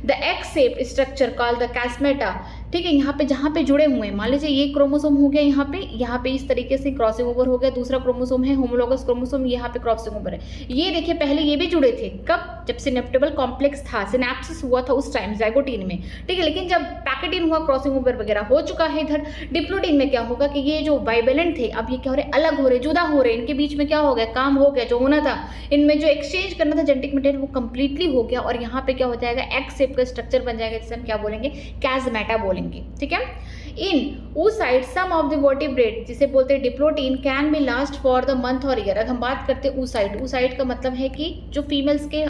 The x shape structure called the कैस्मेटा, ठीक है, यहाँ पे जहाँ पे जुड़े हुए हैं, मान लीजिए ये क्रोमोसोम हो गया, यहाँ पे इस तरीके से क्रॉसिंग ओवर हो गया, दूसरा क्रोमोसोम है होमोलॉगस क्रोमोसोम, यहाँ पे क्रॉसिंग ओवर है, ये देखिए पहले ये भी जुड़े थे, कब, जब सिनेप्टोमल कॉम्प्लेक्स था, सिनेप्सिस हुआ था उस टाइम जाइगोटीन में, ठीक है, लेकिन जब पैकेटीन हुआ, क्रॉसिंग ओवर वगैरह हो चुका है, इधर डिप्लोटीन में क्या होगा कि ये जो बाइवेलेंट थे अब ये क्या हो रहे, अलग हो रहे, जुदा हो रहे, इनके बीच में क्या हो गया, काम हो गया, जो होना था, इनमें जो एक्सचेंज करना था जेनेटिक मटेरियल वो कंप्लीटली हो गया, और यहाँ पे क्या हो जाएगा, एक्स शेप का स्ट्रक्चर बन जाएगा, जिसे हम क्या बोलेंगे, कैज़मेटा बोलेंगे, ठीक है। In oocyte some of the vertebrate, जिसे बोलते हैं diplotene, can be last for the month और ईयर। अगर हम बात करते हैं oocyte, oocyte का मतलब है कि जो फीमेल्स के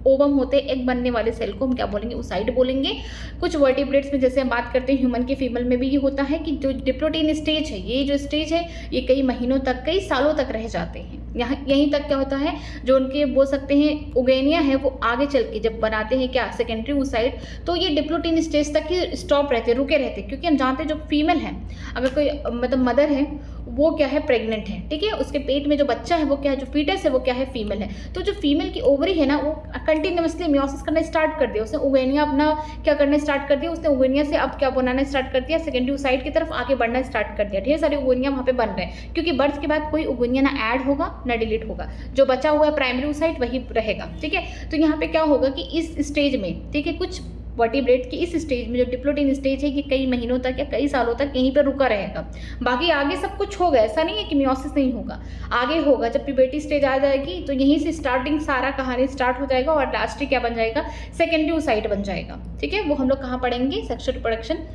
ओवम होते हैं, एक बनने वाले सेल को हम क्या बोलेंगे, oocyte बोलेंगे। कुछ वर्टिब्रेट्स में जैसे हम बात करते हैं ह्यूमन के फीमेल में भी ये होता है कि जो डिप्लोटीन स्टेज है, ये जो स्टेज है ये कई महीनों तक, कई सालों तक रह जाते हैं, यहाँ यहीं तक क्या होता है, जो उनके बोल सकते हैं ओगेनिया है वो आगे चल के जब बनाते हैं क्या, सेकेंडरी oocyte, तो ये डिप्लोटीन स्टेज तक ही स्टॉप रहते, रुके रहते, क्योंकि हम जानते हैं जो फीमेल है, अगर कोई मतलब मदर है वो क्या है, प्रेग्नेंट है, ठीक है, उसके पेट में जो बच्चा है वो क्या है, जो फीटस है वो क्या है, फीमेल है, तो जो फीमेल की ओवरी है ना वो कंटिन्यूसली मियोसिस करना स्टार्ट कर दिया, उसने ओवेनिया अपना क्या करना स्टार्ट कर दिया, उसने ओवेनिया से अब क्या बनाना स्टार्ट कर दिया, सेकेंडरी oocyte की तरफ आगे बढ़ना स्टार्ट कर दिया, ढेर सारे ओवेनिया वहाँ पे बन रहे हैं, क्योंकि बर्थ के बाद कोई ओवेनिया ना ऐड होगा ना डिलीट होगा, जो बचा हुआ है प्राइमरी oocyte वही रहेगा, ठीक है। तो यहाँ पे क्या होगा कि इस स्टेज में, ठीक है, कुछ वर्टिब्रेट की इस स्टेज में जो डिप्लोटीन स्टेज है कि कई महीनों तक या कई सालों तक यहीं पर रुका रहेगा, बाकी आगे सब कुछ होगा, ऐसा नहीं है कि मियोसिस नहीं होगा, आगे होगा, जब प्यूबर्टी स्टेज आ जाएगी तो यहीं से स्टार्टिंग सारा कहानी स्टार्ट हो जाएगा, और लास्ट क्या बन जाएगा, सेकेंडरी oocyte बन जाएगा, ठीक है। वो हम लोग कहाँ पढ़ेंगे, सेक्सुअल रिप्रोडक्शन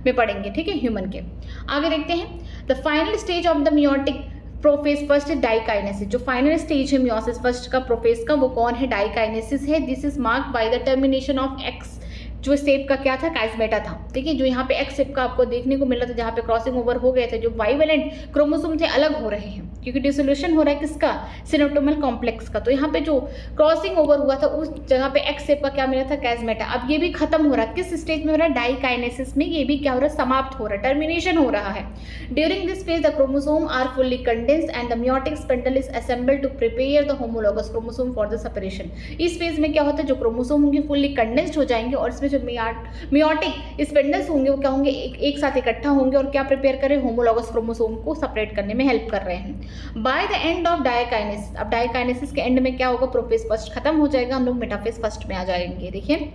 में पढ़ेंगे, ठीक है, ह्यूमन के। आगे देखते हैं, the final stage of the meiotic prophase first है डाइकाइनेसिस, जो फाइनल स्टेज है मियोसिस फर्स्ट का प्रोफेज का वो कौन है, डाइकाइनेसिस है। This is marked by the termination of x, जो शेप का क्या था, कैज़मेटा था, ठीक है, जो यहाँ पे एक्स शेप का आपको देखने को मिल रहा था, जहाँ पे क्रॉसिंग ओवर हो गए थे, जो बाइवेलेंट क्रोमोसोम थे अलग हो रहे हैं, क्योंकि डिसोल्यूशन हो रहा है किसका, सिनेप्टोमल कॉम्प्लेक्स का, तो यहाँ पे जो क्रॉसिंग ओवर हुआ था उस जगह पे एक्स शेप का क्या मिला था, कैज़मेटा। अब ये भी खत्म हो रहा है, किस स्टेज में हो रहा है, डाइकाइनेसिस में, ये भी क्या हो रहा है, समाप्त हो रहा है, टर्मिनेशन हो रहा है। During this phase the chromosome are fully condensed and the meiotic spindle is assembled to prepare the homologous chromosome for the separation. इस फेज में क्या होता है, जो क्रोमोसोम होंगे फुल्ली कंडेंस्ड हो जाएंगे, और इसमें जो मियोटिक स्पिंडल्स होंगे वो क्या होंगे, एक साथ इकट्ठा होंगे, और क्या प्रिपेयर कर रहे हैं, होमोलॉगस क्रोमोसोम को सेपरेट करने में हेल्प कर रहे हैं। Bye the end of diakinesis, अब डाइकाइनेसिस के एंड में क्या होगा, प्रोफेज फर्स्ट खत्म हो जाएगा, हम लोग मेटाफेज फर्स्ट में आ जाएंगे। देखिए,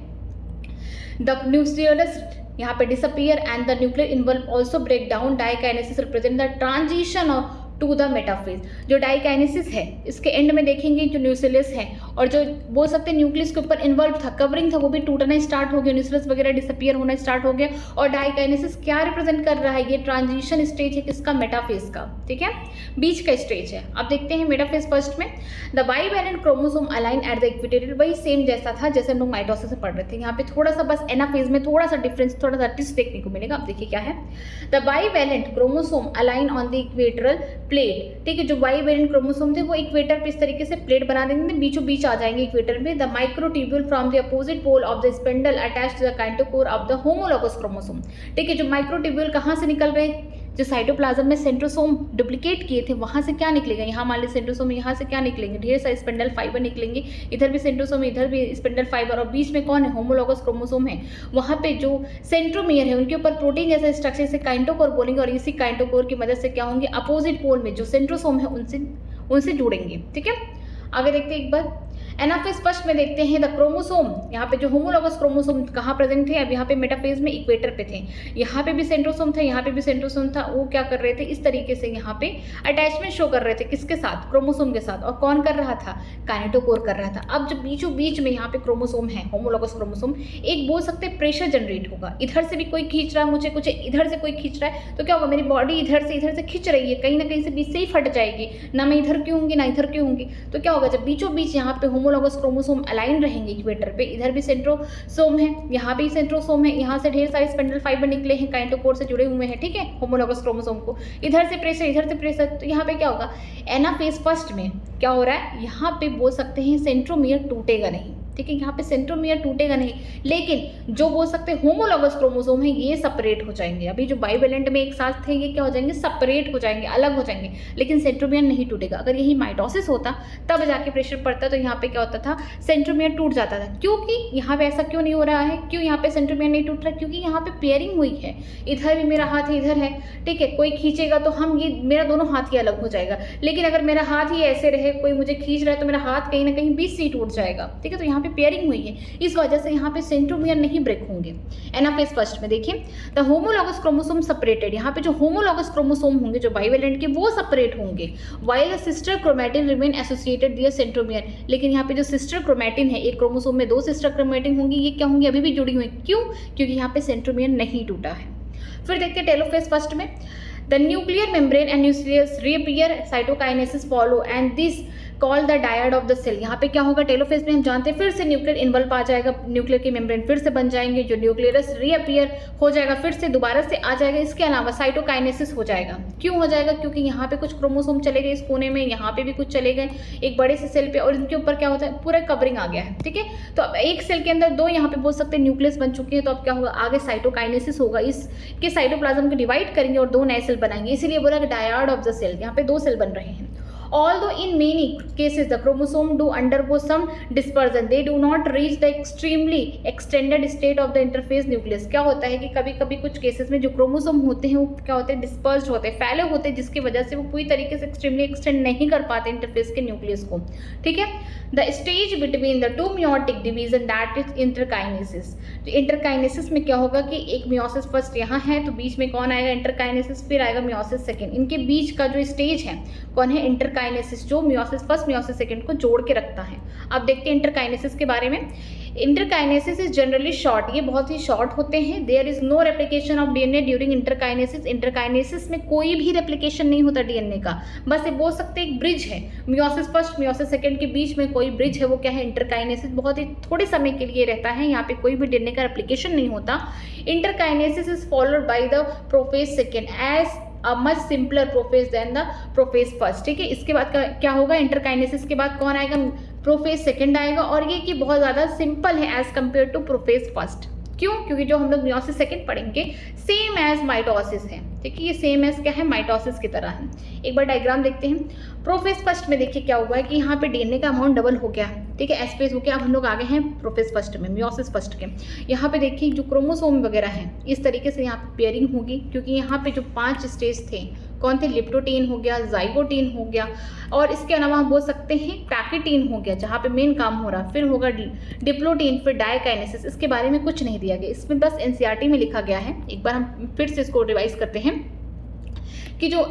द न्यूक्लियस यहाँ पे disappear and the nuclear envelope also break down. Diakinesis represent the transition of to the metaphase. जो डाइकाइनेसिस है इसके एंड में देखेंगे जो न्यूक्लियस है, और जो बोल सकते हैं न्यूक्लियस के ऊपर इन्वॉल्व था, कवरिंग था, वो भी टूटना स्टार्ट हो गया, न्यूक्लियस वगैरह डिसअपियर होना स्टार्ट हो गया। और डाइकाइनेसिस क्या रिप्रेजेंट कर रहा है, ये ट्रांजिशन स्टेज है किसका, मेटाफेज का, ठीक है, बीच का स्टेज है। अब देखते हैं मेटाफेज फर्स्ट में, the bivalent chromosome align at the equatorial, वही सेम जैसा था जैसे हम लोग माइटोसिस से पढ़ रहे थे, यहाँ पे थोड़ा सा बस एनाफेज में थोड़ा सा डिफरेंस, थोड़ा सा ट्विस्ट देखने को मिलेगा। अब देखिए क्या है, the bivalent chromosome align on the equatorial plate, ठीक है, जो बाइवेलेंट क्रोमोसोम थे वो इक्वेटर पे इस तरीके से प्लेट बना देंगे, बीचों बीच आ जाएंगे इक्वेटर में। The microtubule from the opposite pole of the spindle attached to the kinetochore of the homologous chromosome, ठीक है, जो माइक्रोट्यूब्यूल कहाँ से निकल रहे हैं, जो साइटोप्लाज्म में सेंट्रोसोम डुप्लीकेट किए थे वहाँ से क्या निकलेगा, यहाँ मान लीजिए सेंट्रोसोम, यहाँ से क्या निकलेंगे, ढेर सारे स्पिंडल फाइबर निकलेंगे, इधर भी सेंट्रोसोम, इधर भी स्पिंडल फाइबर, और बीच में कौन है, होमोलॉगस क्रोमोसोम है। वहाँ पे जो सेंट्रोमियर है उनके ऊपर प्रोटीन जैसा स्ट्रक्चर से काइंटोकोर बोलेंगे, और इसी काइंटोकोर की मदद से क्या होंगे, अपोजिट पोल में जो सेंट्रोसोम है उनसे जुड़ेंगे। ठीक है, आगे देखते हैं एक बार। एनाफेज फर्स्ट में देखते हैं द क्रोमोसोम, यहाँ पे जो होमोलॉगस क्रोमोसोम कहाँ प्रेजेंट थे, अब यहाँ पे मेटाफेज में इक्वेटर पे थे, यहाँ पे भी सेंट्रोसोम था, यहाँ पे भी सेंट्रोसोम था, वो क्या कर रहे थे, इस तरीके से यहाँ पे अटैचमेंट शो कर रहे थे, किसके साथ, क्रोमोसोम के साथ, और कौन कर रहा था, काइनेटोकोर कर रहा था। अब जब बीचों बीच में यहाँ पे क्रोमोसोम है, होमोलॉगस क्रोमोसोम, एक बोल सकते हैं प्रेशर जनरेट होगा, इधर से भी कोई खींच रहा है मुझे, कुछ इधर से कोई खींच रहा है, तो क्या होगा, मेरी बॉडी इधर से खींच रही है, कहीं ना कहीं से बीच से ही फट जाएगी, ना मैं इधर क्यों होंगी ना इधर क्यों होंगी। तो क्या होगा, जब बीचों बीच यहाँ पे होमोलॉगस क्रोमोसोम अलाइन रहेंगे इक्वेटर पे, इधर भी सेंट्रोसोम है, यहाँ भी सेंट्रोसोम है, यहाँ से ढेर सारे स्पिंडल फाइबर निकले हैं, काइंटोकोर से जुड़े हुए हैं। ठीक है, होमोलॉगस क्रोमोसोम को इधर से प्रेशर, तो यहाँ पे क्या होगा, एनाफेज फर्स्ट में क्या हो रहा है, यहाँ पे बोल सकते हैं सेंट्रोमियर टूटेगा नहीं। ठीक है, यहाँ पे सेंट्रोमियर टूटेगा नहीं, लेकिन जो बोल सकते हैं होमोलॉगस क्रोमोसोम है ये सेपरेट हो जाएंगे। अभी जो बाइवेलेंट में एक साथ थे ये क्या हो जाएंगे, सेपरेट हो जाएंगे, अलग हो जाएंगे, लेकिन सेंट्रोमियर नहीं टूटेगा। अगर यही माइटोसिस होता तब जाके प्रेशर पड़ता तो यहाँ पे क्या होता था, सेंट्रोमियर टूट जाता था। क्योंकि यहाँ पे ऐसा क्यों नहीं हो रहा है, क्यों यहाँ पे सेंट्रोमियर नहीं टूट रहा, क्योंकि यहाँ पे पेयरिंग हुई है, इधर भी मेरा हाथ इधर है। ठीक है, कोई खींचेगा तो हम ये मेरा दोनों हाथ ही अलग हो जाएगा, लेकिन अगर मेरा हाथ ही ऐसे रहे, कोई मुझे खींच रहा है तो मेरा हाथ कहीं ना कहीं बीच से टूट जाएगा। ठीक है, तो यहाँ पे पेयरिंग हुई है, इस वजह से यहाँ पे सेंट्रोमियर नहीं ब्रेक होंगे। एनाफेज फर्स्ट में देखिए द होमोलॉगस क्रोमोसोम सेपरेटेड, यहाँ पे जो होमोलॉगस क्रोमोसोम होंगे जो बाइवेलेंट के वो सेपरेट होंगे, while the sister chromatin remain associated their centromere. लेकिन यहाँ पे जो सिस्टर क्रोमैटिन है, एक क्रोमोसोम में 2 सिस्टर क्रोमैटिन होंगी, ये क्या होंगी, अभी भी जुड़ी हुई। क्यों, क्योंकि यहाँ पे सेंट्रोमियर नहीं टूटा है। फिर देखते हैं टेलोफेज फर्स्ट में the nuclear membrane and nucleus reappear, cytokinesis follow and this call the dyad of the cell. यहाँ पे क्या होगा, टेलोफेज में हम जानते हैं फिर से न्यूक्लियर इन्वल्व आ जाएगा, न्यूक्लियर के मेम्ब्रेन फिर से बन जाएंगे, जो न्यूक्लियस रीअपीयर हो जाएगा, फिर से दोबारा से आ जाएगा। इसके अलावा साइटोकाइनेसिस हो जाएगा। क्यों हो जाएगा, क्योंकि यहाँ पे कुछ क्रोमोसोम चले गए इस कोने में, यहाँ पे भी कुछ चले गए एक बड़े से सेल पे, और इनके ऊपर क्या होता है, पूरा कवरिंग आ गया है। ठीक है, तो अब एक सेल के अंदर 2 यहाँ पे बोल सकते हैं न्यूक्लियस बन चुके हैं, तो अब क्या होगा, आगे साइटोकाइनेसिस होगा, इसके साइटोप्लाज्म को डिवाइड करेंगे और 2 नए सेल बनाएंगे, इसीलिए बोला डायड ऑफ द सेल। यहाँ पे 2 सेल बन रहे हैं। Although in many cases the chromosome do undergo some dispersion, they do not reach the extremely extended state of the interphase nucleus। क्या होता है कि कभी कभी कुछ केसेस में जो क्रोमोसोम होते हैं वो क्या होते हैं, डिस्पर्स्ड होते हैं, फैले होते हैं, जिसकी वजह से वो पूरी तरीके से एक्सट्रीमली एक्सटेंड नहीं कर पाते इंटरफेस के न्यूक्लियस को। ठीक है, the stage between the 2 meiotic division that is interkinesis. तो इंटरकाइनेसिस में क्या होगा कि एक मियोसिस फर्स्ट यहाँ है, तो बीच में कौन आएगा, इंटरकाइनेसिस, फिर आएगा मियोसिस सेकेंड। इनके बीच का जो स्टेज है कौन है, इंटरकाइनेसिस, जो मियोसिस फर्स्ट मियोसिस सेकेंड को जोड़ के रखता है। अब देखते हैं इंटरकाइनेसिस के बारे में। इंटरकाइनेसिस इज जनरली शॉर्ट, ये बहुत ही शॉर्ट होते हैं। There is no replication of DNA during interkinesis. Interkinesis में कोई भी रेप्लिकेशन नहीं होता डीएनए का, बस ये बोल सकते हैं एक ब्रिज है, मियोसिस फर्स्ट मियोसिस सेकेंड के बीच में कोई ब्रिज है, वो क्या है, इंटरकाइनेसिस। बहुत ही थोड़े समय के लिए रहता है, यहाँ पे कोई भी डीएनए का रेप्लिकेशन नहीं होता। Interkinesis is followed by the prophase second as a much simpler prophase than the prophase first. ठीक है, इसके बाद क्या होगा, इंटरकाइनेसिस के बाद कौन आएगा, प्रोफेज सेकेंड आएगा, और ये कि बहुत ज़्यादा सिंपल है as compare to prophase first. क्यों, क्योंकि जो हम लोग मियोसिस सेकेंड पढ़ेंगे सेम एज माइटोसिस है। ठीक है, ये सेम एज क्या है, माइटोसिस की तरह है। एक बार डायग्राम देखते हैं। प्रोफेज फर्स्ट में देखिए क्या हुआ है कि यहाँ पे डीएनए का अमाउंट डबल हो गया। ठीक है, एस्पेस हो गया। अब हम लोग आगे हैं प्रोफेज फर्स्ट में, मियोसिस फर्स्ट के। यहाँ पे देखिए जो क्रोमोसोम वगैरह हैं इस तरीके से यहाँ पे पेयरिंग होगी, क्योंकि यहाँ पे जो 5 स्टेज थे कौन थे, लिप्टोटीन हो गया, जाइगोटीन हो गया, और इसके अलावा हम बोल सकते हैं पैकेटीन हो गया जहाँ पे मेन काम हो रहा, फिर होगा डिप्लोटीन, फिर डायकाइनेसिस। इसके बारे में कुछ नहीं दिया गया, इसमें बस एनसीईआरटी में लिखा गया है। एक बार हम फिर से इसको रिवाइज करते हैं कि जो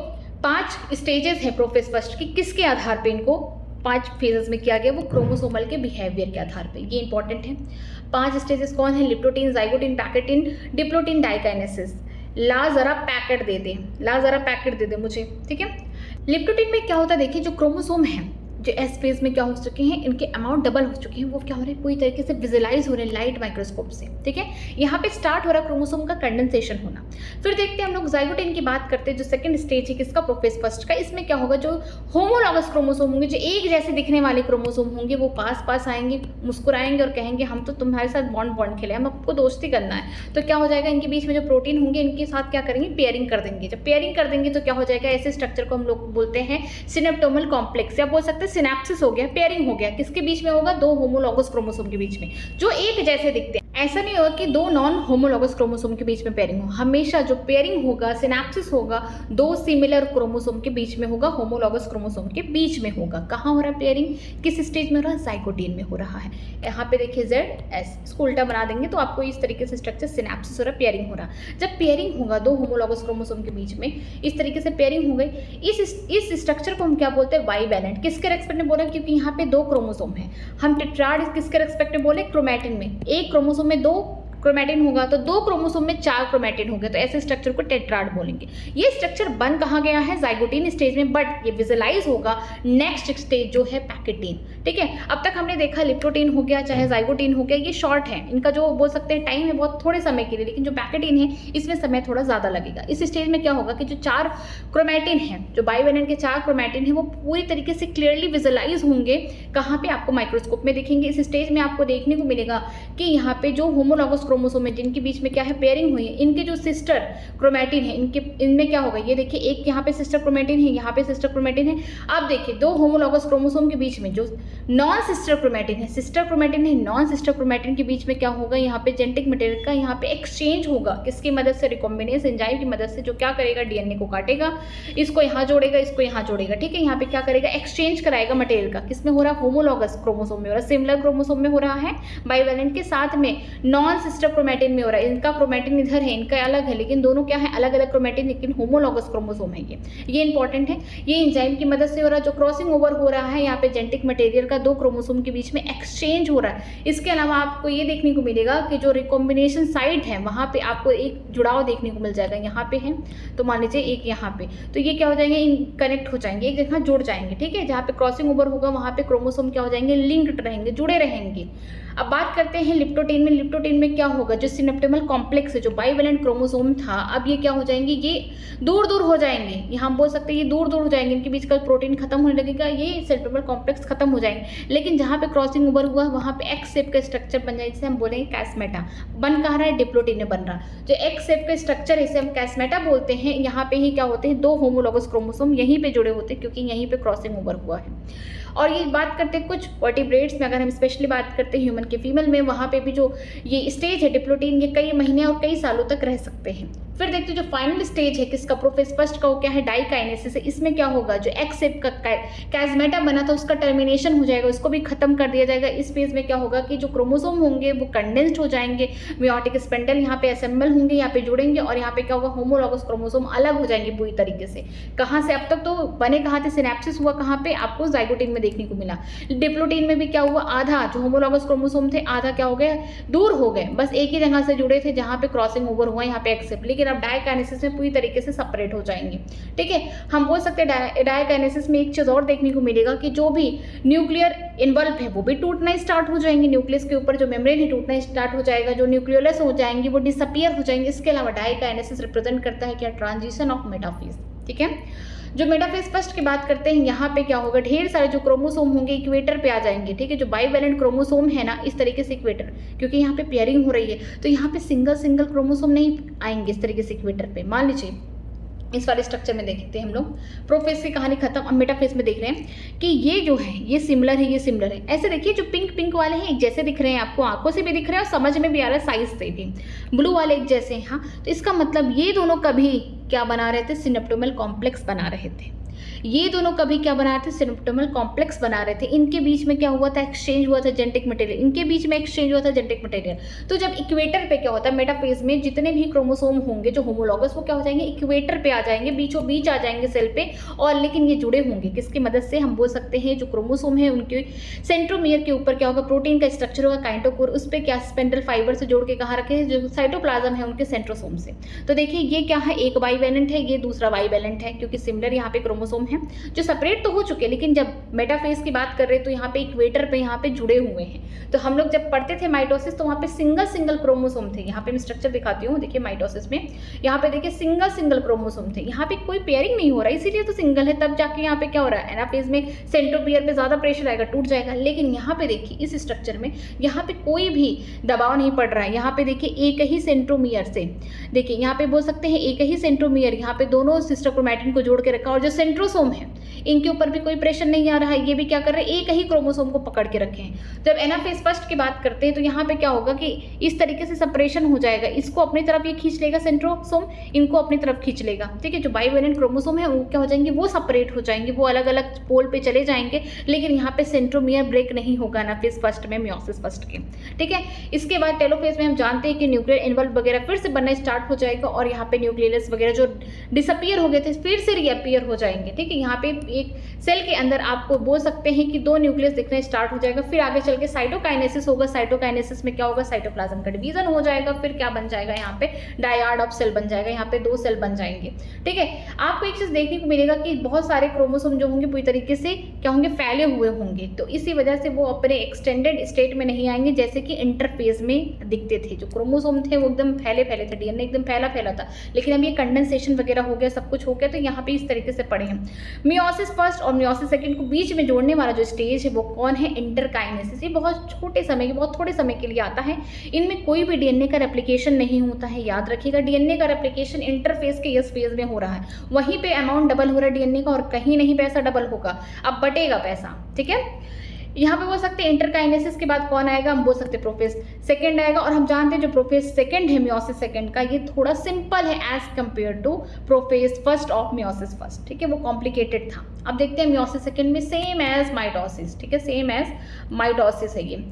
5 स्टेजेस हैं प्रोफेज फर्स्ट की, किसके आधार पे इनको 5 फेजेस में किया गया, वो क्रोमोसोमल के बिहेवियर के आधार पे। ये इंपॉर्टेंट है। 5 स्टेजेस कौन है, leptotene, zygotene, pachytene, diplotene, diakinesis. ला जरा पैकेट दे दे, ला जरा पैकेट दे दे मुझे। ठीक है, लिप्टोटीन में क्या होता है, देखिए जो क्रोमोसोम है, जो एस फेज में क्या हो चुके हैं, इनके अमाउंट डबल हो चुके हैं, वो क्या हो रहे हैं, पूरी तरीके से विजुलाइज हो रहे हैं लाइट माइक्रोस्कोप से। ठीक है, यहाँ पे स्टार्ट हो रहा है क्रोमोसोम का कंडेंसेशन होना। फिर देखते हैं हम लोग जाइगोटिन की बात करते हैं, जो सेकंड स्टेज है किसका, प्रोफेज फर्स्ट का। इसमें क्या होगा, जो होमोलॉगस क्रोमोसोम होंगे, जो एक जैसे दिखने वाले क्रोमोसोम होंगे, वो पास पास आएंगे, मुस्कुराएंगे और कहेंगे हम तो तुम्हारे साथ बॉन्ड खेले, हम आपको दोस्ती करना है। तो क्या हो जाएगा, इनके बीच में जो प्रोटीन होंगे इनके साथ क्या करेंगे, पेयरिंग कर देंगे। जब पेयरिंग कर देंगे तो क्या हो जाएगा, ऐसे स्ट्रक्चर को हम लोग बोलते हैं सिनेप्टोमल कॉम्प्लेक्स, या बोल सकते हैं सिनेप्सिस हो गया, पेयरिंग हो गया। किसके बीच में होगा, दो होमोलॉगस क्रोमोसोम के बीच में, जो एक जैसे दिखते हैं। ऐसा नहीं होगा कि दो नॉन होमोलॉगस क्रोमोसोम के बीच में पेयरिंग हो, हमेशा जो पेयरिंग होगा, सिनेप्सिस होगा, दो सिमिलर क्रोमोसोम के बीच में होगा, होमोलॉगस क्रोमोसोम के बीच में होगा। कहाँ हो रहा है पेयरिंग, किस स्टेज में हो रहा है, जाइगोटिन में हो रहा है। यहाँ पे देखिए ZS, इसको उल्टा बना देंगे तो आपको इस तरीके से स्ट्रक्चर सिनेप्सिस हो रहा है, पेयरिंग हो रहा है। जब पेयरिंग होगा दो होमोलॉगस क्रोमोसोम के बीच में, इस तरीके से पेयरिंग हो गई, इस स्ट्रक्चर को हम क्या बोलते हैं, बाइवैलेंट। किसके रेस्पेक्ट में बोले, क्योंकि यहाँ पे दो क्रोमोसोम है। हम टेट्राड किसके रेस्पेक्ट में बोले, क्रोमैटिन में। एक क्रोमोसोम में दो क्रोमैटिन होगा तो दो क्रोमोसोम में चार क्रोमैटिन होंगे, तो ऐसे स्ट्रक्चर को टेट्राड बोलेंगे। ये स्ट्रक्चर बन कहाँ गया है, जाइगोटिन स्टेज में, बट ये विजुलाइज होगा नेक्स्ट स्टेज जो है पैकेटिन। ठीक है, अब तक हमने देखा लिप्टोटिन हो गया चाहे जाइगोटिन हो गया, ये शॉर्ट है, इनका जो बोल सकते हैं टाइम है बहुत थोड़े समय के लिए, लेकिन जो पैकेटिन है इसमें समय थोड़ा ज़्यादा लगेगा। इस स्टेज में क्या होगा कि जो चार क्रोमैटिन है, जो बाइवैलेंट के चार क्रोमैटिन है, वो पूरी तरीके से क्लियरली विजुलाइज होंगे। कहाँ पे, आपको माइक्रोस्कोप में दिखेंगे। इस स्टेज में आपको देखने को मिलेगा कि यहाँ पे जो होमोलॉगस क्रोमोसोम है, जिनके बीच में क्या है, पेयरिंग हुई है, इनके जो सिस्टर क्रोमैटिन है, इनमें क्या होगा, ये देखिए एक यहाँ पे सिस्टर क्रोमैटिन है, यहाँ पे सिस्टर क्रोमैटिन है। अब देखिए दो होमोलॉगस क्रोमोसोम के बीच में जो नॉन सिस्टर क्रोमैटिन है, सिस्टर क्रोमैटिन है, नॉन सिस्टर क्रोमैटिन के बीच में क्या होगा, यहाँ पे जेनेटिक मटेरियल का यहाँ पे एक्सचेंज होगा। किसकी मदद से, रिकॉम्बिनेस एंजाइम की मदद से, जो क्या करेगा, डीएनए को काटेगा, इसको यहाँ जोड़ेगा, इसको यहाँ जोड़ेगा। ठीक है, यहाँ पे क्या करेगा, एक्सचेंज कराएगा मटेरियल का। किसमें हो रहा है, होमोलॉगस क्रोमोसोम में हो रहा है, सिमिलर क्रोमोसोम में हो रहा है, बाइवैलेंट के साथ में नॉन सिस्टर क्रोमैटिन में हो रहा है। इनका क्रोमैटिन इधर है, इनका अलग है, लेकिन दोनों क्या है, अलग अलग क्रोमैटिन, लेकिन होमोलॉगस क्रोमोसोम है। ये इंपॉर्टेंट है। ये एंजाइम की मदद से हो रहा है। जो क्रॉसिंग ओवर हो रहा है, यहाँ पे जेनेटिक मटेरियल का दो क्रोमोसोम के बीच में एक्सचेंज हो रहा है। इसके अलावा आपको ये देखने को मिलेगा कि जो रिकॉम्बिनेशन साइट है, वहाँ पे आपको एक जुड़ाव देखने को मिल जाएगा। यहाँ पे है तो मान लीजिए एक यहाँ पे, तो ये क्या हो जाएंगे, कनेक्ट हो जाएंगे, एक जगह जुड़ जाएंगे। ठीक है, जहाँ पे क्रॉसिंग ओवर होगा वहाँ पे क्रोमोसोम क्या हो जाएंगे, लिंक्ड रहेंगे, जुड़े रहेंगे। अब बात करते हैं लिप्टोटिन में। लिप्टोटिन में क्या होगा, जो सिनेप्टोमल कॉम्प्लेक्स है, जो बाइवैलेंट क्रोमोसोम था, अब ये क्या हो जाएंगे, ये दूर दूर हो जाएंगे। ये हम बोल सकते हैं ये दूर दूर हो जाएंगे, इनके बीच का प्रोटीन खत्म होने लगेगा, ये सिनेप्टोमल कॉम्प्लेक्स खत्म हो जाएंगे। लेकिन जहाँ पे क्रॉसिंग ओवर हुआ वहाँ पे एक्स शेप का स्ट्रक्चर बन जाए, जिसे हम बोलेंगे कैस्मेटा। बन कहाँ रहा है, डिप्लोटिन में बन रहा। जो एक्स शेप का स्ट्रक्चर है इसे हम कैस्मेटा बोलते हैं। यहाँ पे ही क्या होते हैं, दो होमोलॉगस क्रोमोसोम यहीं पे जुड़े होते हैं, क्योंकि यहीं पे क्रॉसिंग ओवर हुआ है। और ये बात करते हैं कुछ वर्टिब्रेट्स में, अगर हम स्पेशली बात करते हैं ह्यूमन के फीमेल में, वहाँ पे भी जो ये स्टेज है डिप्लोटिन, ये कई महीने और कई सालों तक रह सकते हैं। फिर देखते हैं जो फाइनल स्टेज है किसका, प्रोफेज फर्स्ट का, वो क्या है, डाइकाइनेसिस है। इसमें क्या होगा, जो एक्स शेप का कैस्मेटा बना था उसका टर्मिनेशन हो जाएगा, उसको भी खत्म कर दिया जाएगा। इस फेज में क्या होगा कि जो क्रोमोसोम होंगे वो कंडेंस्ड हो जाएंगे, मियोटिक स्पेंडल यहाँ पे असेंबल होंगे, यहाँ पे जुड़ेंगे, और यहाँ पे क्या होगा, होमोलॉगस क्रोमोसोम अलग हो जाएंगे पूरी तरीके से। कहाँ से, अब तक तो बने कहाँ थे, सिनेप्सिस हुआ कहाँ पे, आपको जाइगोटिन में देखने को मिला। डिप्लोटिन में भी क्या हुआ, आधा जो होमोलॉगस क्रोमोसोम थे आधा क्या हो गया, दूर हो गए, बस एक ही जगह से जुड़े थे जहाँ पे क्रॉसिंग ओवर हुआ, यहाँ पे एक्सेप्ट। लेकिन अब डाइकाइनेसिस में पूरी तरीके से सेपरेट हो जाएंगे। ठीक है, हम बोल सकते हैं डाइकाइनेसिस में एक चीज़ और देखने को मिलेगा कि जो भी न्यूक्लियर इन्वॉल्व है वो भी टूटना स्टार्ट हो जाएंगे, न्यूक्लियस के ऊपर जो मेम्ब्रेन है टूटना स्टार्ट हो जाएगा, जो न्यूक्लियोलस हो जाएंगी वो डिसअपियर हो जाएंगे। इसके अलावा डाइकाइनेसिस रिप्रेजेंट करता है क्या, ट्रांजिशन ऑफ मेटाफेज। ठीक है, जो मेटाफेज फर्स्ट की बात करते हैं, यहाँ पे क्या होगा, ढेर सारे जो क्रोमोसोम होंगे इक्वेटर पे आ जाएंगे। ठीक है, जो बाइवैलेंट क्रोमोसोम है ना, इस तरीके से इक्वेटर, क्योंकि यहाँ पे पेयरिंग हो रही है तो यहाँ पे सिंगल सिंगल क्रोमोसोम नहीं आएंगे इस तरीके से इक्वेटर पे। मान लीजिए इस वाले स्ट्रक्चर में देखते हैं हम लोग, प्रोफेज की कहानी खत्म। अब मेटाफेज में देख रहे हैं कि ये जो है ये सिमिलर है, ये सिमिलर है। ऐसे देखिए जो पिंक पिंक वाले हैं एक जैसे दिख रहे हैं, आपको आंखों से भी दिख रहे हैं और समझ में भी आ रहा है साइज से भी। ब्लू वाले एक जैसे हैं, हाँ, तो इसका मतलब ये दोनों कभी क्या बना रहे थे, सिनेप्टोमल कॉम्प्लेक्स बना रहे थे। ये दोनों कभी क्या बना रहे थे, सिनेप्टोमल कॉम्प्लेक्स बना रहे थे। इनके बीच में क्या हुआ था, एक्सचेंज हुआ था जेनेटिक मटेरियल, इनके बीच में एक्सचेंज हुआ था जेनेटिक मटेरियल। तो जब इक्वेटर पे क्या होता है, मेटाफेज में जितने भी क्रोमोसोम होंगे जो होमोलॉगस, वो क्या हो जाएंगे, इक्वेटर पे आ जाएंगे, बीचों बीच आ जाएंगे सेल पे। और लेकिन ये जुड़े होंगे किसकी मदद से, हम बोल सकते हैं जो क्रोमोसोम है उनके सेंट्रोमियर के ऊपर क्या होगा, प्रोटीन का स्ट्रक्चर होगा, काइटोकोर, उस पर क्या स्पेंडल फाइबर से जोड़ के कहाँ रखे हैं, जो साइटोप्लाज्म है उनके सेंट्रोसोम से। तो देखिए ये क्या है, एक बाइवैलेंट है, ये दूसरा बाइवैलेंट है, क्योंकि सिमिलर यहाँ पे क्रोमोसोम है। हैं जो सेपरेट तो हो चुके हैं, लेकिन जब मेटाफेज की बात कर रहे हैं तो यहाँ पे इक्वेटर पे यहाँ पे जुड़े हुए हैं। तो हम लोग जब पढ़ते थे माइटोसिस तो वहाँ पे सिंगल सिंगल क्रोमोसोम थे। यहाँ पे मैं स्ट्रक्चर दिखाती हूँ, देखिए माइटोसिस में यहाँ पे देखिए सिंगल सिंगल क्रोमोसोम थे, यहाँ पे कोई पेयरिंग नहीं हो रहा, इसीलिए तो सिंगल है। तब जाके यहाँ पे क्या हो रहा है, एनाफेज में सेंट्रोमियर पे ज़्यादा प्रेशर आएगा, टूट जाएगा। लेकिन यहाँ पे देखिए इस स्ट्रक्चर में यहाँ पे कोई भी दबाव नहीं पड़ रहा है। यहाँ पे देखिए एक ही सेंट्रोमियर से, देखिए यहाँ पे बोल सकते हैं एक ही सेंट्रोमियर, यहाँ पे दोनों सिस्टर क्रोमैटिन को जोड़ के रखा, और जो सेंट्रोसोम है इनके ऊपर भी कोई प्रेशर नहीं आ रहा है, ये भी क्या कर रहे हैं, एक ही क्रोमोसोम को पकड़ के रखे हैं। जब एनाफेज फर्स्ट की बात करते हैं तो यहाँ पे क्या होगा कि इस तरीके से सेपरेशन हो जाएगा, इसको अपनी तरफ ये खींच लेगा सेंट्रोसोम, इनको अपनी तरफ खींच लेगा, ठीक है। जो बाइवेलेंट क्रोमोसोम है वो क्या हो जाएंगे, वो सेपरेट हो जाएंगे, वो अलग अलग पोल पे चले जाएंगे, लेकिन यहाँ पे सेंट्रोमियर ब्रेक नहीं होगा एनाफेज फर्स्ट में, मियोसिस फर्स्ट के, ठीक है। इसके बाद टेलोफेज में हम जानते हैं कि न्यूक्लियर इन्वॉल्व वगैरह फिर से बनना स्टार्ट हो जाएगा, और यहाँ पे न्यूक्लियस वगैरह जो डिसअपियर हो गए थे फिर से रीअपियर हो जाएंगे, ठीक है। यहाँ पे एक सेल के अंदर आपको बोल सकते हैं कि 2 न्यूक्लियस दिखना स्टार्ट हो जाएगा, फिर आगे चल के साइटोकाइनेसिस होगा, साइटोकाइनेसिस में क्या होगा, साइटोप्लाज्म का डिवीजन हो जाएगा, फिर क्या बन जाएगा, यहाँ पे डायड ऑफ सेल बन जाएगा, यहाँ पे 2 सेल बन जाएंगे, ठीक है। आपको एक चीज देखने को मिलेगा कि बहुत सारे क्रोमोसोम जो होंगे पूरी तरीके से क्या होंगे, फैले हुए होंगे, तो इसी वजह से वो अपने एक्सटेंडेड स्टेट में नहीं आएंगे जैसे कि इंटरफेज में दिखते थे। जो क्रोमोसोम थे वो एकदम फैले फैले थे, डीएनए एकदम फैला फैला था, लेकिन अब ये कंडेंसेशन वगैरह हो गया, सब कुछ हो गया, तो यहाँ पे इस तरीके से पड़े हैं। मियोसिस फर्स्ट और मियोसिस सेकंड को बीच में जोड़ने वाला जो स्टेज है वो कौन है, इंटरकाइनेसिस। ये बहुत छोटे समय, बहुत थोड़े समय के लिए आता है, इनमें कोई भी डीएनए का रेप्लिकेशन नहीं होता है। याद रखिएगा, डीएनए का रेप्लिकेशन इंटरफेज के इस फेज में हो रहा है, वहीं पे अमाउंट डबल हो रहा है डीएनए का, और कहीं नहीं पैसा डबल होगा, अब बटेगा पैसा, ठीक है। यहाँ पे बोल सकते हैं इंटरकाइनेसिस के बाद कौन आएगा, हम बोल सकते हैं प्रोफेज सेकंड आएगा, और हम जानते हैं जो प्रोफेज सेकंड है मियोसिस सेकंड का, ये थोड़ा सिंपल है as compare to prophase first of meiosis first, ठीक है। वो कॉम्प्लिकेटेड था। अब देखते हैं मियोसिस सेकंड में सेम एज माइटोसिस, ठीक है, सेम एज माइटोसिस है ये।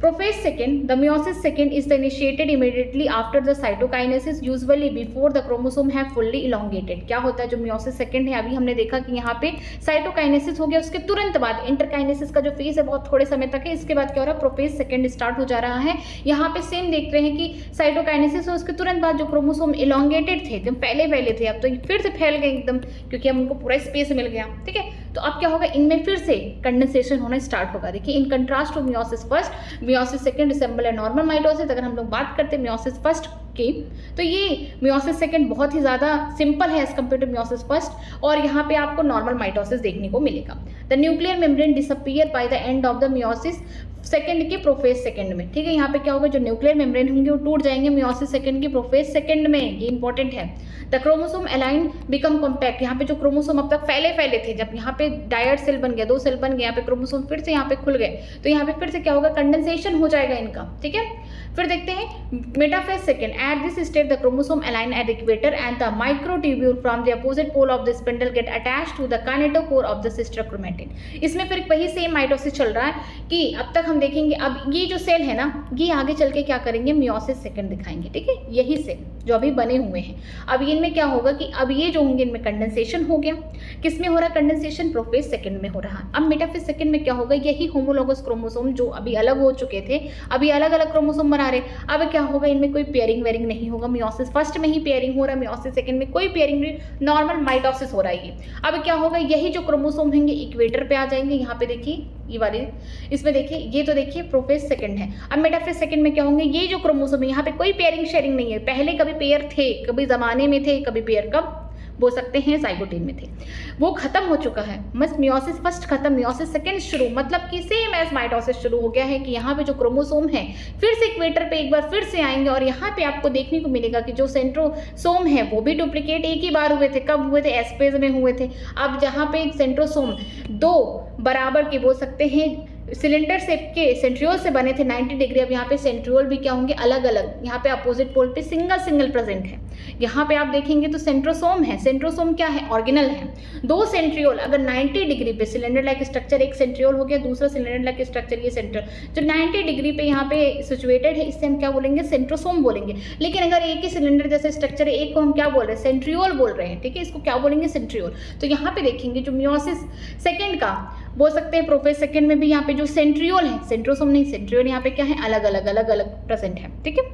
Prophase second, the meiosis second is initiated immediately after the cytokinesis, usually before the chromosome have fully elongated। क्या होता है जो meiosis second है, अभी हमने देखा कि यहाँ पे cytokinesis हो गया, उसके तुरंत बाद interkinesis का जो फेज है बहुत थोड़े समय तक है, इसके बाद क्या हो रहा है, प्रोफेज सेकंड स्टार्ट हो जा रहा है। यहाँ पे सेम देख रहे हैं कि cytokinesis हो, उसके तुरंत बाद जो क्रोमोसोम elongated थे, एकदम फैले थे, अब तो फिर से फैल गए एकदम, क्योंकि अब उनको पूरा स्पेस मिल गया, ठीक है। तो अब क्या होगा, इनमें फिर से कंडेंसेशन होना स्टार्ट होगा। देखिए in contrast to meiosis first, meiosis second resemble है नॉर्मल माइटोसिस। अगर हम लोग बात करते हैं मियोसिस फर्स्ट की, तो ये मियोसिस सेकंड बहुत ही ज़्यादा सिंपल है as compare to meiosis first, और यहाँ पे आपको नॉर्मल माइटोसिस देखने को मिलेगा। The nuclear membrane disappear by the end of the meiosis second के प्रोफेज सेकंड में, ठीक है। यहाँ पे क्या होगा, जो न्यूक्लियर मेम्ब्रेन होंगे वो टूट जाएंगे मियोसिस सेकंड के प्रोफेज सेकंड में, ये इंपॉर्टेंट है। The chromosome align become compact, यहाँ पे जो क्रोमोसोम अब तक फैले थे, जब यहाँ पे डायड सेल बन गया, 2 सेल बन गए, यहाँ पे क्रोमोसोम फिर से यहाँ पे खुल गए, तो यहाँ पे फिर से क्या होगा, कंडेंसेशन हो जाएगा इनका, ठीक है। फिर देखते हैं metaphase second, at this stage the chromosome align at equator and the microtubule from the opposite pole of the spindle get attached to the kinetochore of the sister chromatin. इसमें फिर वही सेम माइटोसिस चल रहा है कि अब तक हम देखेंगे, अब ये जो सेल है ना, ये आगे चल के क्या करेंगे, मियोसिस सेकंड दिखाएंगे, ठीक है। यही सेल जो अभी बने हुए हैं, अब इनमें क्या होगा कि अब ये जो होंगे इनमें कंडेंसेशन हो गया। किस में हो रहा है कंडेंसेशन, प्रोफेज सेकंड में हो रहा है। अब मेटाफेज सेकंड में क्या होगा, यही होमोलोगस क्रोमोसोम जो अभी अलग हो चुके थे, अभी अलग अलग क्रोमोसोम बना रहे, अब क्या होगा, इनमें कोई पेयरिंग वेयरिंग नहीं होगा। मियोसिस फर्स्ट में ही पेयरिंग हो रहा है, मियोसिस सेकंड में कोई पेयरिंग नहीं, नॉर्मल माइटोसिस हो रहा है ये। अब क्या होगा, यही जो क्रोमोसोम होंगे इक्वेटर पे आ जाएंगे, यहाँ पे देखिए ये वाले, इसमें देखिए ये तो देखिए प्रोफेज सेकंड है। अब मेटाफेज सेकंड में क्या होंगे, ये जो क्रोमोसोम है यहाँ पे कोई पेयरिंग शेयरिंग नहीं है, पहले कभी पेयर थे, कभी जमाने में थे, कभी पेयर कब बोल सकते हैं साइगोटेन में थे, वो खत्म हो चुका है। बस मियोसिस फर्स्ट खत्म, मियोसिस सेकंड शुरू, मतलब कि सेम एज माइटोसिस शुरू हो गया है कि यहाँ पे जो क्रोमोसोम है फिर से इक्वेटर पे एक बार फिर से आएंगे, और यहाँ पे आपको देखने को मिलेगा कि जो सेंट्रोसोम है वो भी डुप्लीकेट एक ही बार हुए थे। कब हुए थे, एस फेज में हुए थे। अब जहाँ पे सेंट्रोसोम 2 बराबर के बोल सकते हैं सिलेंडर शेप के सेंट्रियोल से बने थे 90 डिग्री, अब यहाँ पे सेंट्रियोल भी क्या होंगे, अलग अलग, यहाँ पे अपोजिट पोल पे सिंगल प्रेजेंट है। यहाँ पे आप देखेंगे तो सेंट्रोसोम है, सेंट्रोसोम क्या है, ऑर्गेनल है। 2 सेंट्रियोल अगर 90 डिग्री पे सिलेंडर लाइक स्ट्रक्चर, एक सेंट्रियोल हो गया, दूसरा सिलेंडर लाइक स्ट्रक्चर, ये सेंटर जो 90 डिग्री पे यहाँ पे सिचुएटेड है, इससे हम क्या बोलेंगे, सेंट्रोसोम बोलेंगे। लेकिन अगर एक ही सिलेंडर जैसे स्ट्रक्चर है, एक को हम क्या बोल रहे हैं, सेंट्रियोल बोल रहे हैं, ठीक है, इसको क्या बोलेंगे, सेंट्रियोल। तो यहाँ पे देखेंगे जो मियोसिस सेकंड का बोल सकते हैं प्रोफेज सेकंड में भी यहाँ पे जो सेंट्रियोल है, सेंट्रोसोम नहीं, सेंट्रियोल यहाँ पे क्या है, अलग अलग प्रेजेंट है, ठीक है।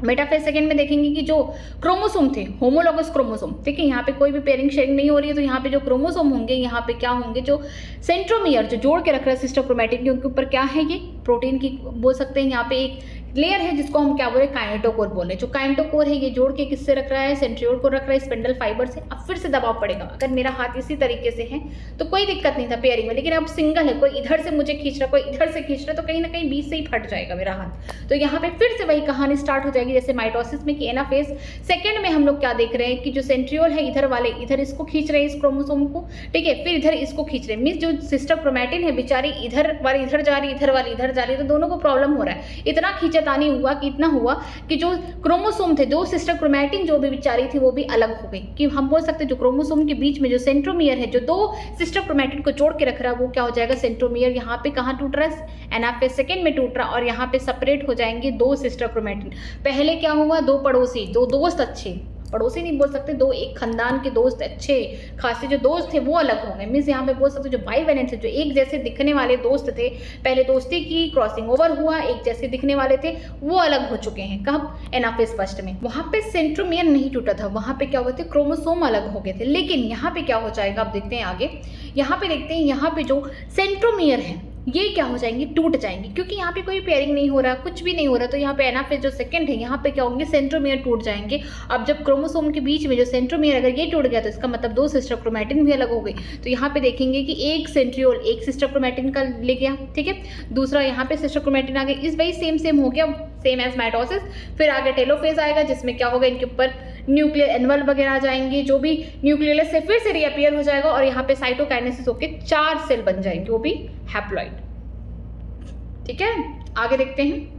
मेटाफेज सेकंड में देखेंगे कि जो क्रोमोसोम थे, होमोलॉगस क्रोमोसोम, ठीक है, यहाँ पे कोई भी पेयरिंग शेयरिंग नहीं हो रही है, तो यहाँ पे जो क्रोमोसोम होंगे, यहाँ पे क्या होंगे, जो सेंट्रोमियर जो जोड़ के रख रहा है सिस्टर क्रोमैटिन के, उनके ऊपर क्या है, ये प्रोटीन की बोल सकते हैं, यहाँ पे एक लेयर है जिसको हम क्या बोल रहे हैं, काइनेटोकोर बोल रहे हैं। जो काइनेटोकोर है ये जोड़ के किससे रख रहा है, सेंट्रियोल को रख रहा है, स्पिंडल फाइबर से। अब फिर से दबाव पड़ेगा, अगर मेरा हाथ इसी तरीके से है तो कोई दिक्कत नहीं था पेयरिंग में, लेकिन अब सिंगल है, कोई इधर से मुझे खींच रहा, कोई इधर से खींच रहा, तो कहीं ना कहीं बीच से ही फट जाएगा मेरा हाथ। तो यहाँ पे फिर से वही कहानी स्टार्ट हो जाएगी जैसे माइटोसिस में कि एनाफेज सेकेंड में हम लोग क्या देख रहे हैं कि जो सेंट्रियोल है इधर वाले इधर इसको खींच रहे हैं, इस क्रोमोसोम को, ठीक है, फिर इधर इसको खींच रहे हैं, मीन्स जो सिस्टर क्रोमैटिन है बेचारी इधर वाली इधर जा रही, इधर वाली इधर जा रही, तो दोनों को प्रॉब्लम हो रहा है। इतना खींचतानी हुआ कि इतना हुआ कि जो क्रोमोसोम थे, दो सिस्टर क्रोमैटिन जो भी बेचारी थी वो भी अलग हो गई, कि हम बोल सकते हैं जो क्रोमोसोम के बीच में जो सेंट्रोमियर है, जो दो सिस्टर क्रोमैटिन को जोड़ के रख रहा है, वो क्या हो जाएगा, सेंट्रोमियर। यहाँ पे कहाँ टूट रहा है, एनाफेज सेकेंड में टूट रहा, और यहाँ पे सेपरेट हो जाएंगे दो सिस्टर क्रोमैटिन। पहले क्या हुआ, दो पड़ोसी, दो दोस्त, अच्छे पड़ोसी नहीं बोल सकते, दो एक खानदान के दोस्त अच्छे खासे जो दोस्त थे वो अलग हो गए, मीन्स यहाँ पे बोल सकते जो बाइवेलेंट थे, जो एक जैसे दिखने वाले दोस्त थे, पहले दोस्ती की क्रॉसिंग ओवर हुआ, एक जैसे दिखने वाले थे वो अलग हो चुके हैं। कब, एनाफेज फर्स्ट में। वहाँ पे सेंट्रोमियर नहीं टूटा था, वहाँ पे क्या हुए थे, क्रोमोसोम अलग हो गए थे। लेकिन यहाँ पे क्या हो जाएगा, अब देखते हैं आगे, यहाँ पे देखते हैं, यहाँ पे जो सेंट्रोमियर है ये क्या हो जाएंगे, टूट जाएंगे, क्योंकि यहाँ पे कोई पेयरिंग नहीं हो रहा, कुछ भी नहीं हो रहा, तो यहाँ पे एनाफेज जो सेकंड है यहाँ पे क्या होंगे, सेंट्रोमियर टूट जाएंगे। अब जब क्रोमोसोम के बीच में जो सेंट्रोमियर अगर ये टूट गया तो इसका मतलब दो सिस्टर क्रोमैटिन भी अलग हो गई। तो यहाँ पे देखेंगे कि एक सेंट्रियोल एक सिस्टर क्रोमैटिन का ले गया, ठीक है, दूसरा यहाँ पे सिस्टर क्रोमैटिन आ गया, इस वही सेम हो गया, सेम एज माइटोसिस। फिर आगे टेलोफेज आएगा जिसमें क्या होगा, इनके ऊपर न्यूक्लियर एनवल वगैरह आ जाएंगे, जो भी न्यूक्लियस से फिर से रीअपियर हो जाएगा, और यहाँ पे साइटोकाइनेसिस होकर 4 सेल बन जाएंगे, वो भी हैप्लॉइड। ठीक है, आगे देखते हैं।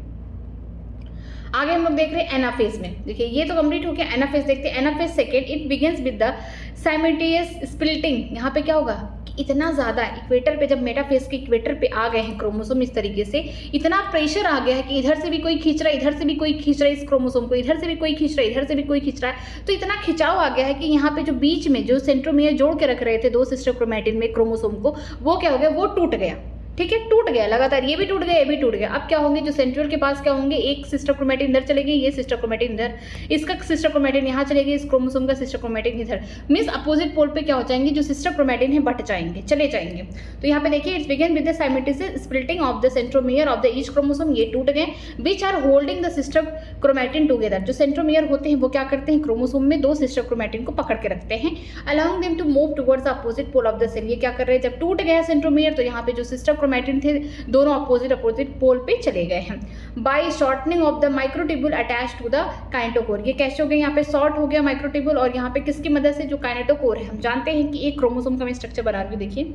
आगे हम लोग देख रहे हैं एनाफेज में, देखिए ये तो कंप्लीट हो गया। एनाफेज देखते हैं, anaphase second, it begins with the simultaneous splitting. यहाँ पे क्या होगा कि इतना ज़्यादा इक्वेटर पे, जब मेटाफेज के इक्वेटर पे आ गए हैं क्रोमोसोम इस तरीके से, इतना प्रेशर आ गया है कि इधर से भी कोई खींच रहा है, इधर से भी कोई खींच रहा है इस क्रोमोसोम को, इधर से भी कोई खींच रहा है, इधर से भी कोई खींच रहा है, तो इतना खिंचाव आ गया है कि यहाँ पे जो बीच में जो सेंट्रोमियर जोड़ के रख रहे थे दो सिस्टर क्रोमैटिन में क्रोमोसोम को, वो क्या हो गया, वो टूट गया। ठीक है, टूट गया लगातार, ये भी टूट गया, ये भी टूट गया। अब क्या होंगे, जो सेंट्रियोल के पास क्या होंगे, एक सिस्टर क्रोमैटिन इधर चलेगी, ये सिस्टर क्रोमैटिन इधर, इसका सिस्टर क्रोमैटिन यहाँ चलेगी, इस क्रोमोसोम का सिस्टर क्रोमैटिन इधर, मींस अपोजिट पोल पे क्या हो जाएंगे, जो सिस्टर क्रोमैटिन है बट जाएंगे, चले जाएंगे। तो यहाँ पे देखिए, it's begin with the simultaneous splitting of the centromere of the each chromosome, ये टूट गए, which are holding the sister chromatin together. जो सेंट्रोमियर होते हैं वो क्या करते हैं, क्रोमोसोम में दो सिस्टर क्रोमैटिन को पकड़ के रखते हैं, allowing them to move towards the opposite pole of the cell. ये क्या कर रहे हैं, जब टूट गया सेंट्रोमियर तो यहाँ पे जो सिस्टर क्रोमैटिन थे दोनों अपोजिट पोल पे चले गए हैं। By shortening of the microtubule attach to the kinetochore, ये कैसे हो गया, यहाँ पे शॉर्ट हो गया माइक्रोट्यूब्यूल, और यहाँ पे किसकी मदद से, जो काइनेटोकोर है। हम जानते हैं कि एक क्रोमोसोम का मैं स्ट्रक्चर बना रही हूँ, देखिए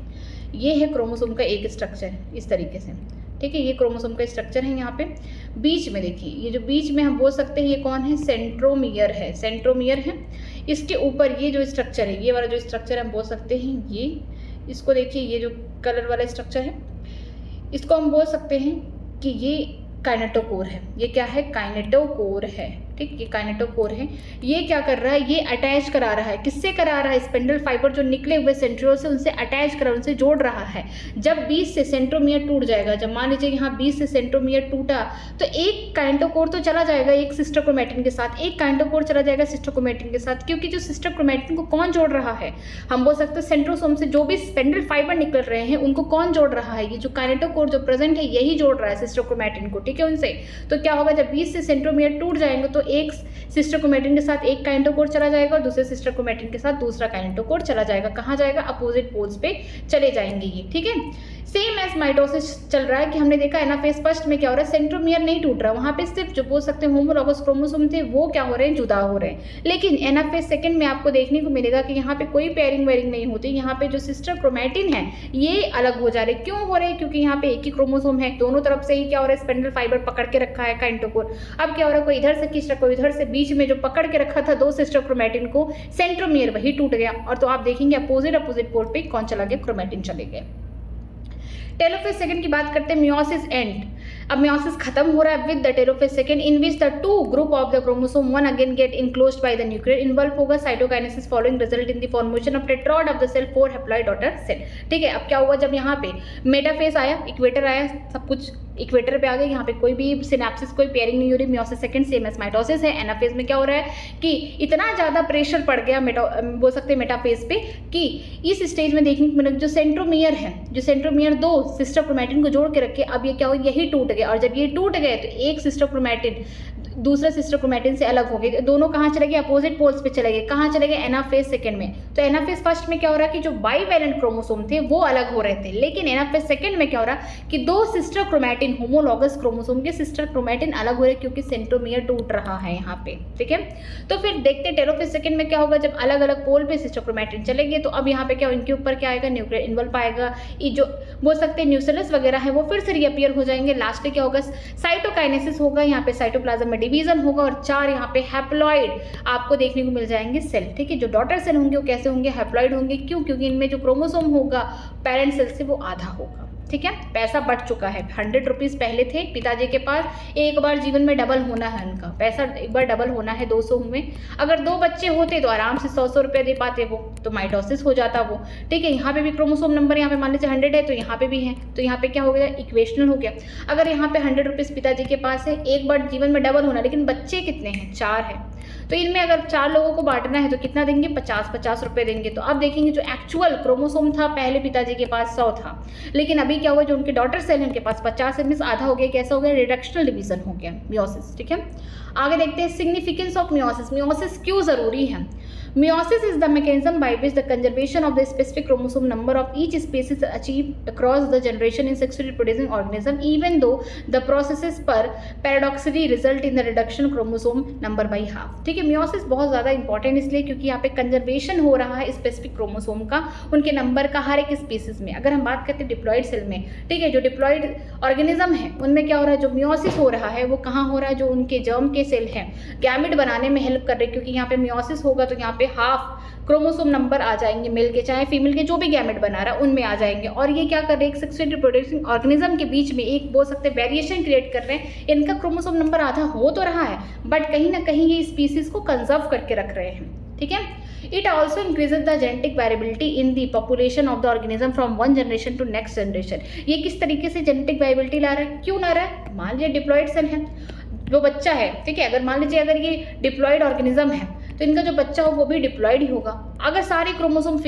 ये है क्रोमोसोम का एक स्ट्रक्चर इस तरीके से, ठीक है, ये क्रोमोसोम का स्ट्रक्चर है। यहाँ पे बीच में देखिए, ये जो बीच में हम बोल सकते हैं ये कौन है, सेंट्रोमियर है, सेंट्रोमियर है। इसके ऊपर ये जो स्ट्रक्चर है, ये वाला जो स्ट्रक्चर हम बोल सकते हैं, ये इसको देखिए, ये जो कलर वाला स्ट्रक्चर है इसको हम बोल सकते हैं कि ये काइनेटोकोर है। ये क्या है, काइनेटोकोर है, ठीक, ये काइनेटोकोर है। ये क्या कर रहा है, ये अटैच करा रहा है, किससे करा रहा है, स्पिंडल फाइबर जो निकले हुए सेंट्रियोल से उनसे अटैच करा, उनसे जोड़ रहा है। जब बीच से सेंट्रोमियर टूट जाएगा, जब मान लीजिए यहाँ बीच से सेंट्रोमियर टूटा तो एक काइनेटोकोर तो चला जाएगा एक सिस्टर क्रोमैटिन के साथ, एक काइनेटोकोर चला जाएगा सिस्टर क्रोमैटिन के साथ, क्योंकि जो सिस्टर क्रोमैटिन को कौन जोड़ रहा है, हम बोल सकते हैं सेंट्रोसोम से जो भी स्पिंडल फाइबर निकल रहे हैं उनको कौन जोड़ रहा है, ये जो काइनेटोकोर जो प्रेजेंट है यही जोड़ रहा है सिस्टर क्रोमैटिन को, ठीक है, उनसे। तो क्या होगा, जब बीच से सेंट्रोमियर टूट जाएंगे तो एक सिस्टर क्रोमैटिन के साथ एक काइनेटोकोर चला जाएगा और दूसरे सिस्टर क्रोमैटिन के साथ दूसरा काइनेटोकोर चला जाएगा। कहाँ जाएगा, अपोजिट पोल्स पे चले जाएंगे ये, ठीक है। सेम एज माइटोसिस चल रहा है कि हमने देखा एनाफेज फर्स्ट में क्या हो रहा है, सेंट्रोमियर नहीं टूट रहा, वहाँ पे सिर्फ जो बोल सकते हैं होमोलॉगस क्रोमोसोम थे वो क्या हो रहे हैं, जुदा हो रहे हैं। लेकिन एनाफेज सेकंड में आपको देखने को मिलेगा कि यहाँ पे कोई पेयरिंग वेयरिंग नहीं होती, यहाँ पे जो सिस्टर क्रोमैटिन है ये अलग हो जा रहे। क्यों हो रहे हैं, क्योंकि यहाँ पे एक ही क्रोमोसोम है, दोनों तरफ से ही क्या हो रहा है, स्पिंडल फाइबर पकड़ के रखा है काइनेटोकोर। अब क्या हो रहा है, कोई इधर से खींच रहा, कोई इधर से, बीच में जो पकड़ के रखा था दो सिस्टर क्रोमैटिन को, सेंट्रोमियर वही टूट गया। और तो आप देखेंगे अपोजिट पोल पे कौन चला गया, क्रोमैटिन चले गए। टेलोफेज सेकंड की बात करते हैं, मियोसिस एंड। अब मियोसिस खत्म हो रहा है with the telophase second, in which the two group of the chromosome one again get enclosed by the nuclear, involve होगा cytokinesis following result in the formation of tetrad of the cell 4 haploid daughter cell. ठीक है, अब क्या हुआ, जब यहाँ पे metaphase आया, इक्वेटर आया, सब कुछ इक्वेटर पे आ गए, यहाँ पे कोई भी सिनेप्सिस कोई पेयरिंग नहीं हो रही, meiosis second same as mitosis है। एनाफेज में क्या हो रहा है कि इतना ज़्यादा प्रेशर पड़ गया बोल सकते हैं मेटाफेज पे कि इस स्टेज में देखने को मिला जो सेंट्रोमियर है, जो सेंट्रोमियर दो सिस्टर क्रोमैटिन को जोड़ के रखे, अब ये क्या हो, यही टूट गया, और जब ये टूट गए तो एक सिस्टर क्रोमैटिन दूसरे सिस्टर क्रोमैटिन से अलग हो गए, दोनों कहाँ चले गए, अपोजिट पोल्स पे चले गए, कहाँ चले गए, एनाफेज सेकंड में। तो एनाफेज फर्स्ट में क्या हो रहा है कि जो बाईवैलेंट क्रोमोसोम थे वो अलग हो रहे थे, लेकिन एनाफेज सेकंड में क्या हो रहा है कि दो सिस्टर क्रोमैटिन होमोलॉगस क्रोमोसोम के सिस्टर क्रोमैटिन अलग हो रहे क्योंकि सेंट्रोमियर टूट रहा है यहाँ पे, ठीक है। तो फिर देखते हैं टेलोफेज सेकंड में क्या होगा, जब अलग अलग पोल पे सिस्टर क्रोमैटिन चलेंगे तो अब यहाँ पे क्या इनके ऊपर क्या आएगा, न्यूक्लियर इन्वल्व आएगा, ये जो बोल सकते हैं न्यूक्लियस वगैरह है वो फिर से रीअपियर हो जाएंगे। लास्ट में क्या होगा, साइटोकाइनेसिस होगा, यहाँ पे साइटोप्लाज्म में डिवीजन होगा, और 4 यहाँ पे हैप्लॉइड आपको देखने को मिल जाएंगे सेल, ठीक है। जो डॉटर सेल होंगे वो कैसे होंगे, हैप्लॉइड होंगे, क्यों, क्योंकि इनमें जो क्रोमोसोम होगा पेरेंट सेल से वो आधा होगा, ठीक है। पैसा बढ़ चुका है, 100 रुपीज़ पहले थे पिताजी के पास, एक बार जीवन में डबल होना है उनका पैसा, एक बार डबल होना है 200 में। अगर 2 बच्चे होते तो आराम से 100 रुपये दे पाते वो, तो माइटोसिस हो जाता वो, ठीक है। यहाँ पे भी क्रोमोसोम नंबर यहाँ पे मान लीजिए 100 है तो यहाँ पे भी है, तो यहाँ पे क्या हो गया, इक्वेशनल हो गया। अगर यहाँ पे 100 रुपीज़ पिताजी के पास है, एक बार जीवन में डबल होना, लेकिन बच्चे कितने हैं, 4 है, तो इनमें अगर 4 लोगों को बांटना है तो कितना देंगे, 50 रुपये देंगे। तो अब देखेंगे जो एक्चुअल क्रोमोसोम था पहले पिताजी के पास 100 था, लेकिन अभी क्या हुआ, जो उनके डॉटर सेल है उनके पास 50 है, मींस आधा हो गया, कैसा हो गया, रिडक्शनल डिवीजन हो गया, मियोसिस, ठीक है। आगे देखते हैं सिग्निफिकेंस ऑफ मियोसिस, मियोसिस क्यों जरूरी है। Meiosis is the mechanism by which the conservation of the specific chromosome number of each species is achieved across the generation in sexually reproducing organism, even though the processes per paradoxically result in the reduction chromosome number by half। ठीक है, meiosis बहुत ज़्यादा important इसलिए क्योंकि यहाँ पे conservation हो रहा है स्पेसिफिक क्रोमोसोम का, उनके नंबर का हर एक स्पीसीज में। अगर हम बात करते हैं डिप्लॉइड सेल में, ठीक है, जो डिप्लॉइड ऑर्गेनिज्म है उनमें क्या हो रहा है, जो मियोसिस हो रहा है वो कहाँ हो रहा है, जो उनके जर्म के सेल हैं गैमिट बनाने में हेल्प कर रहे हैं, क्योंकि यहाँ पे मियोसिस होगा तो यहाँ पे हाफ क्रोमोसोम नंबर आ जाएंगे मेल के चाहे फीमेल के, जो भी गैमेट बना रहा है उनमें आ जाएंगे। और ये क्या कर रहे हैं, एक सेक्सुअली रिप्रोडक्टिंग ऑर्गेनिज्म के बीच में एक बोल सकते हैं वेरिएशन क्रिएट कर रहे हैं। इनका क्रोमोसोम नंबर आधा हो तो रहा है, बट कहीं ना कहीं ये स्पीसीज को कंजर्व करके रख रहे हैं, ठीक है। It also increases the genetic variability in the population of the organism from one generation to next generation। ये किस तरीके से जेनेटिक वेरिएबिलिटी ला रहा है, क्यों ला रहा है, मान लीजिए डिप्लॉइड सेल है, जो बच्चा है, ठीक है, अगर मान लीजिए अगर ये डिप्लॉइड ऑर्गेनिज्म है तो इनका जो बच्चा हो वो भी डिप्लॉइड ही होगा। अगर सारे क्रोमोसोम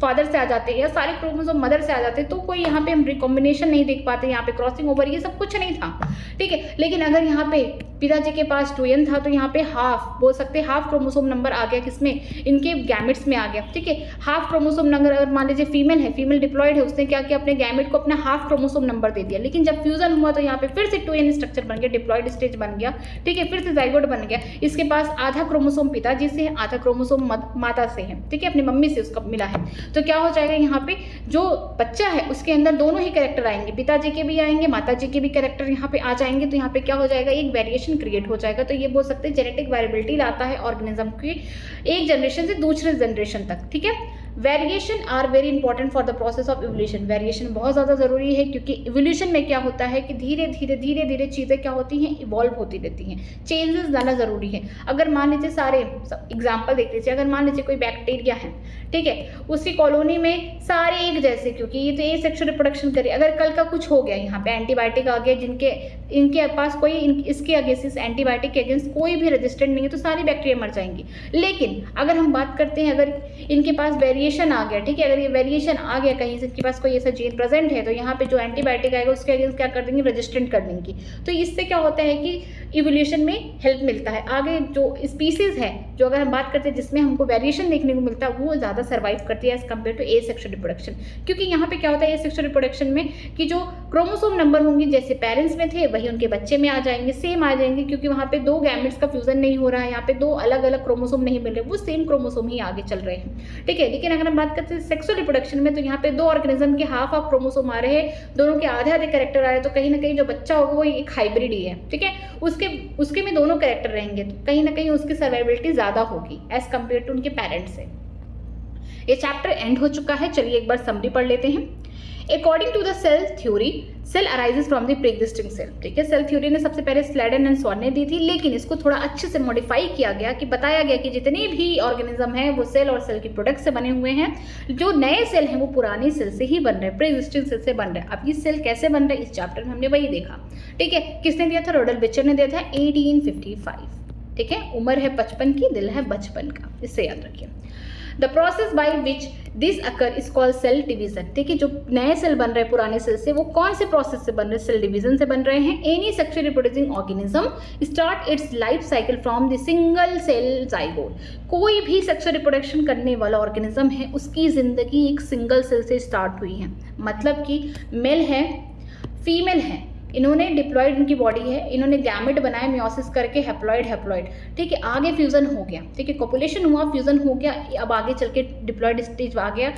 फादर से आ जाते हैं या सारे क्रोमोसोम मदर से आ जाते हैं तो कोई यहाँ पे हम रिकॉम्बिनेशन नहीं देख पाते, यहाँ पे क्रॉसिंग ओवर ये सब कुछ नहीं था, ठीक है। लेकिन अगर यहाँ पे पिताजी के पास 2n था तो यहाँ पे हाफ बोल सकते हैं, हाफ क्रोमोसोम नंबर आ गया, किसमें, इनके गैमेट्स में आ गया, ठीक है। हाफ क्रोमोसोम नंबर, अगर मान लीजिए फीमेल है, फीमेल डिप्लॉइड है, उसने क्या किया, अपने गैमेट को अपना हाफ क्रोमोसोम नंबर दे दिया, लेकिन जब फ्यूजन हुआ तो यहाँ पे फिर से 2n स्ट्रक्चर बन गया, डिप्लॉइड स्टेज बन गया, ठीक है, फिर से जाइगोट बन गया। इसके पास आधा क्रोमोसोम पिताजी से है, आधा क्रोमोसोम माता से है, ठीक है, अपनी मम्मी से उसका मिला है। तो क्या हो जाएगा, यहाँ पे जो बच्चा है उसके अंदर दोनों ही कैरेक्टर आएंगे, पिताजी के भी आएंगे, माताजी के भी कैरेक्टर यहाँ पे आ जाएंगे। तो यहाँ पे क्या हो जाएगा, एक वेरिएशन क्रिएट हो जाएगा। तो ये बोल सकते हैं जेनेटिक वेरिएबिलिटी लाता है ऑर्गेनिज्म की एक जनरेशन से दूसरे जनरेशन तक, ठीक है। Variation are very important for the process of evolution. Variation बहुत ज़्यादा ज़रूरी है क्योंकि इवोल्यूशन में क्या होता है कि धीरे धीरे चीज़ें क्या होती हैं, इवॉल्व होती रहती हैं, चेंजेस लाना ज़रूरी है। अगर मान लीजिए सारे एग्जाम्पल देख लीजिए, अगर मान लीजिए कोई बैक्टीरिया है, ठीक है, उसकी कॉलोनी में सारे एक जैसे, क्योंकि ये तो ये सेक्सुअल रिप्रोडक्शन करे, अगर कल का कुछ हो गया, यहाँ पे एंटीबायोटिक आ गया, इनके पास कोई इसके अगेंस्ट एंटीबायोटिक के अगेंस्ट कोई भी रजिस्टेंट नहीं है, तो सारी बैक्टीरिया मर जाएंगी। लेकिन अगर हम बात करते हैं, अगर इनके पास वेरिएशन आ गया, ठीक है, अगर ये वेरिएशन आ गया कहीं से, इनके पास कोई ऐसा जीन प्रेजेंट है, तो यहाँ पे जो एंटीबायोटिक आएगा उसके अगेंस्ट क्या कर देंगे, रजिस्टेंट कर देंगे। तो इससे क्या होता है कि इवोल्यूशन में हेल्प मिलता है। आगे जो स्पीसीज है, जो अगर हम बात करते हैं जिसमें हमको वेरिएशन देखने को मिलता है, वो ज़्यादा सर्वाइव करती है as compare to asexual reproduction. क्योंकि यहाँ पे क्या होता है ए सेक्सुअल रिप्रोडक्शन में कि जो क्रोमोसोम नंबर होंगे जैसे पेरेंट्स में थे वही उनके बच्चे में आ जाएंगे, सेम आ जाएंगे, क्योंकि वहाँ पे 2 गैमेट्स का फ्यूजन नहीं हो रहा है, यहाँ पे 2 अलग अलग क्रोमोसोम नहीं मिल रहे, वो सेम क्रोमोसोम ही आगे चल रहे हैं, ठीक है। लेकिन अगर हम बात करते हैं सेक्सुअल रिप्रोडक्शन में, तो यहाँ पे 2 ऑर्गेनिज्म के हाफ क्रोमोसोम आ रहे हैं, दोनों के आधे आधे कैरेक्टर आ रहे हैं, तो कहीं ना कहीं जो बच्चा होगा वो एक हाइब्रिड ही है, ठीक है। उसके में दोनों कैरेक्टर रहेंगे, तो कहीं ना कहीं उसकी सर्वाइबिलिटी ज़्यादा होगी एज कम्पेयर टू उनके पेरेंट्स से। ये चैप्टर एंड हो चुका है, चलिए एक बार समरी पढ़ लेते हैं। According to the cell theory, cell arises from the pre existing cell. ठीक है, सेल थ्योरी ने सबसे पहले स्लेडन एंड स्वान ने दी थी, लेकिन इसको थोड़ा अच्छे से मॉडिफाई किया गया कि बताया गया कि जितने भी ऑर्गेनिज्म हैं वो सेल और सेल के प्रोडक्ट से बने हुए हैं। जो नए सेल हैं वो पुरानी सेल से ही बन रहे हैं, प्री एग्जिस्टिंग सेल से बन रहे हैं। अब ये सेल कैसे बन रहे हैं इस चैप्टर में हमने वही देखा। ठीक है, किसने दिया था? रोडल बिचर ने दिया था 1855। ठीक है, उम्र है 55 की, दिल है बचपन का, इससे याद रखिए। The process by which this occur is called cell division. ठीक है, जो नए सेल बन रहे हैं पुराने सेल से, वो कौन से प्रोसेस से बन रहे हैं? सेल डिवीजन से बन रहे हैं। Any sexually reproducing organism start its life cycle from the single cell zygote. कोई भी सेक्सुअल रिप्रोडक्शन करने वाला ऑर्गेनिज्म है, उसकी जिंदगी एक सिंगल सेल से स्टार्ट हुई है। मतलब कि मेल है, फीमेल है, इन्होंने डिप्लॉइड इनकी बॉडी है, इन्होंने गैमेट बनाए मियोसिस करके, हैप्लॉइड। ठीक है, आगे फ्यूजन हो गया। ठीक है, कॉपुलेशन हुआ, फ्यूजन हो गया, अब आगे चल के डिप्लॉइड स्टेज आ गया,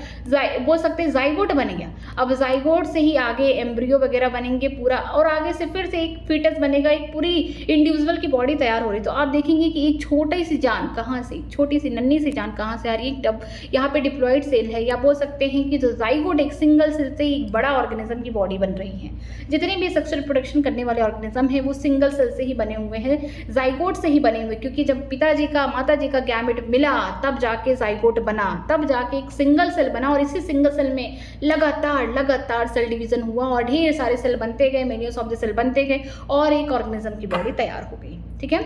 बोल सकते हैं जाइगोट बन गया। अब जाइगोट से ही आगे एम्ब्रियो वगैरह बनेंगे पूरा, और आगे से फिर से एक फीटस बनेगा, एक पूरी इंडिविजुअल की बॉडी तैयार हो रही। तो आप देखेंगे कि एक छोटी सी जान कहाँ से, छोटी सी नन्ही सी जान कहाँ से आ रही है? तब यहाँ पे डिप्लॉइड सेल है, या बोल सकते हैं कि जो जाइगोट एक सिंगल सेल से एक बड़ा ऑर्गेनिज्म की बॉडी बन रही है। जितने भी सेक्सुअल प्रोडक्शन करने वाले ऑर्गेनिज्म है वो सिंगल सेल से ही बने हुए हैं, जाइगोट से ही बने हुए, क्योंकि जब पिताजी का माताजी का गैमेट मिला तब जाके जाइगोट बना, तब जाके एक सिंगल सेल बना, और इसी सिंगल सेल में लगातार सेल डिवीजन हुआ और ढेर सारे सेल बनते गए, मेनियस ऑफ द सेल बनते गए और एक ऑर्गेनिज्म की बॉडी तैयार हो गई। ठीक है,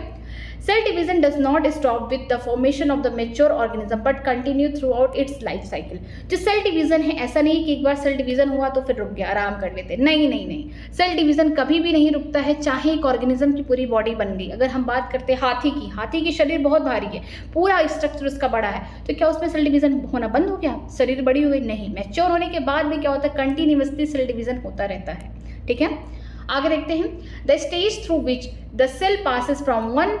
cell division does not stop with the formation of the mature organism but continue throughout its life cycle. जो सेल डिवीजन है, ऐसा नहीं कि एक बार सेल डिवीजन हुआ तो फिर रुक गया, आराम कर लेते, नहीं। सेल डिवीजन कभी भी नहीं रुकता है, चाहे एक ऑर्गेनिज्म की पूरी बॉडी बन गई। अगर हम बात करते हैं हाथी की शरीर बहुत भारी है, पूरा स्ट्रक्चर उसका बड़ा है, तो क्या उसमें सेल डिवीजन होना बंद हो गया? शरीर बड़ी हो गई? नहीं, मैच्योर होने के बाद भी क्या होता है? कंटिन्यूअसली सेल डिवीजन होता रहता है। ठीक है, आगे देखते हैं। The stage through which the cell passes from one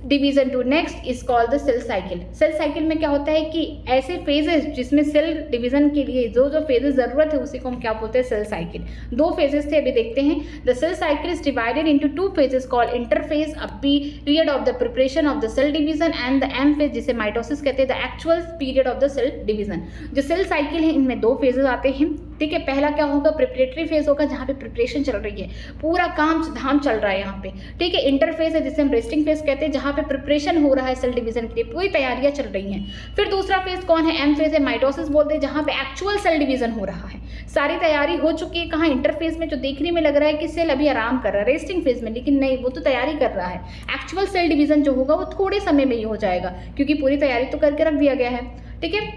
division to next is called the cell cycle. Cell cycle में क्या होता है कि ऐसे फेजेस जिसमें सेल डिवीजन के लिए जो फेजेस जरूरत है उसी को हम क्या बोलते हैं? Cell cycle. 2 फेजेस थे, अभी देखते हैं। The cell cycle is divided into 2 phases called interphase, a period of the preparation of the cell division, and the M phase जिसे माइटोसिस कहते हैं, the actual period of the cell division. जो cell cycle है इनमें 2 phases आते हैं। ठीक है, पहला क्या होगा? प्रिपरेटरी फेज होगा, जहाँ पे प्रिपरेशन चल रही है, पूरा काम धाम चल रहा है यहाँ पे। ठीक है, इंटरफेज है जिसे हम रेस्टिंग फेज कहते हैं, जहाँ पे प्रिपरेशन हो रहा है सेल डिवीजन के लिए, पूरी तैयारियां चल रही हैं। फिर दूसरा फेज कौन है? एम फेज है, माइटोसिस बोलते हैं, जहाँ पे एक्चुअल सेल डिवीजन हो रहा है। सारी तैयारी हो चुकी है। कहाँ? इंटरफेज में, जो देखने में लग रहा है कि सेल अभी आराम कर रहा है, रेस्टिंग फेज में, लेकिन नहीं, वो तो तैयारी कर रहा है। एक्चुअल सेल डिवीजन जो होगा वो थोड़े समय में ही हो जाएगा, क्योंकि पूरी तैयारी तो करके रख दिया गया है। ठीक है,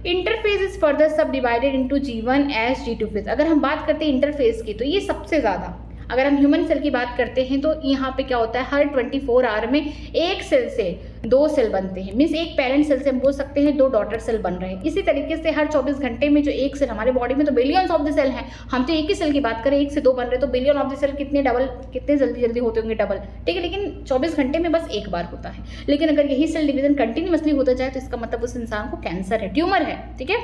इंटरफेज इज फर्दर सब divided into G1 S G2 phase. अगर हम बात करते हैं इंटरफेज की, तो ये सबसे ज़्यादा, अगर हम ह्यूमन सेल की बात करते हैं तो यहाँ पे क्या होता है? हर 24 आवर में एक सेल से 2 सेल बनते हैं। मीन्स एक पेरेंट सेल से हम बोल सकते हैं 2 डॉटर सेल बन रहे हैं। इसी तरीके से हर 24 घंटे में जो एक सेल, हमारे बॉडी में तो बिलियंस ऑफ द सेल हैं, हम तो एक ही सेल की बात करें, 1 से 2 बन रहे, तो बिलियन ऑफ द सेल कितने जल्दी होते होंगे? डबल। ठीक है, लेकिन 24 घंटे में बस एक बार होता है। लेकिन अगर यही सेल डिवीजन कंटिन्यूअसली होता जाए तो इसका मतलब उस इंसान को कैंसर है, ट्यूमर है। ठीक है,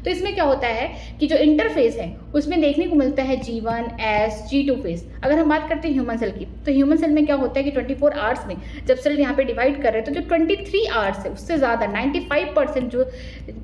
तो इसमें क्या होता है कि जो इंटरफेज है उसमें देखने को मिलता है G1 S G2 फेज। अगर हम बात करते हैं ह्यूमन सेल की, तो ह्यूमन सेल में क्या होता है कि 24 आवर्स में जब सेल यहाँ पे डिवाइड कर रहे हैं, तो जो 23 आवर्स है उससे ज़्यादा 95% जो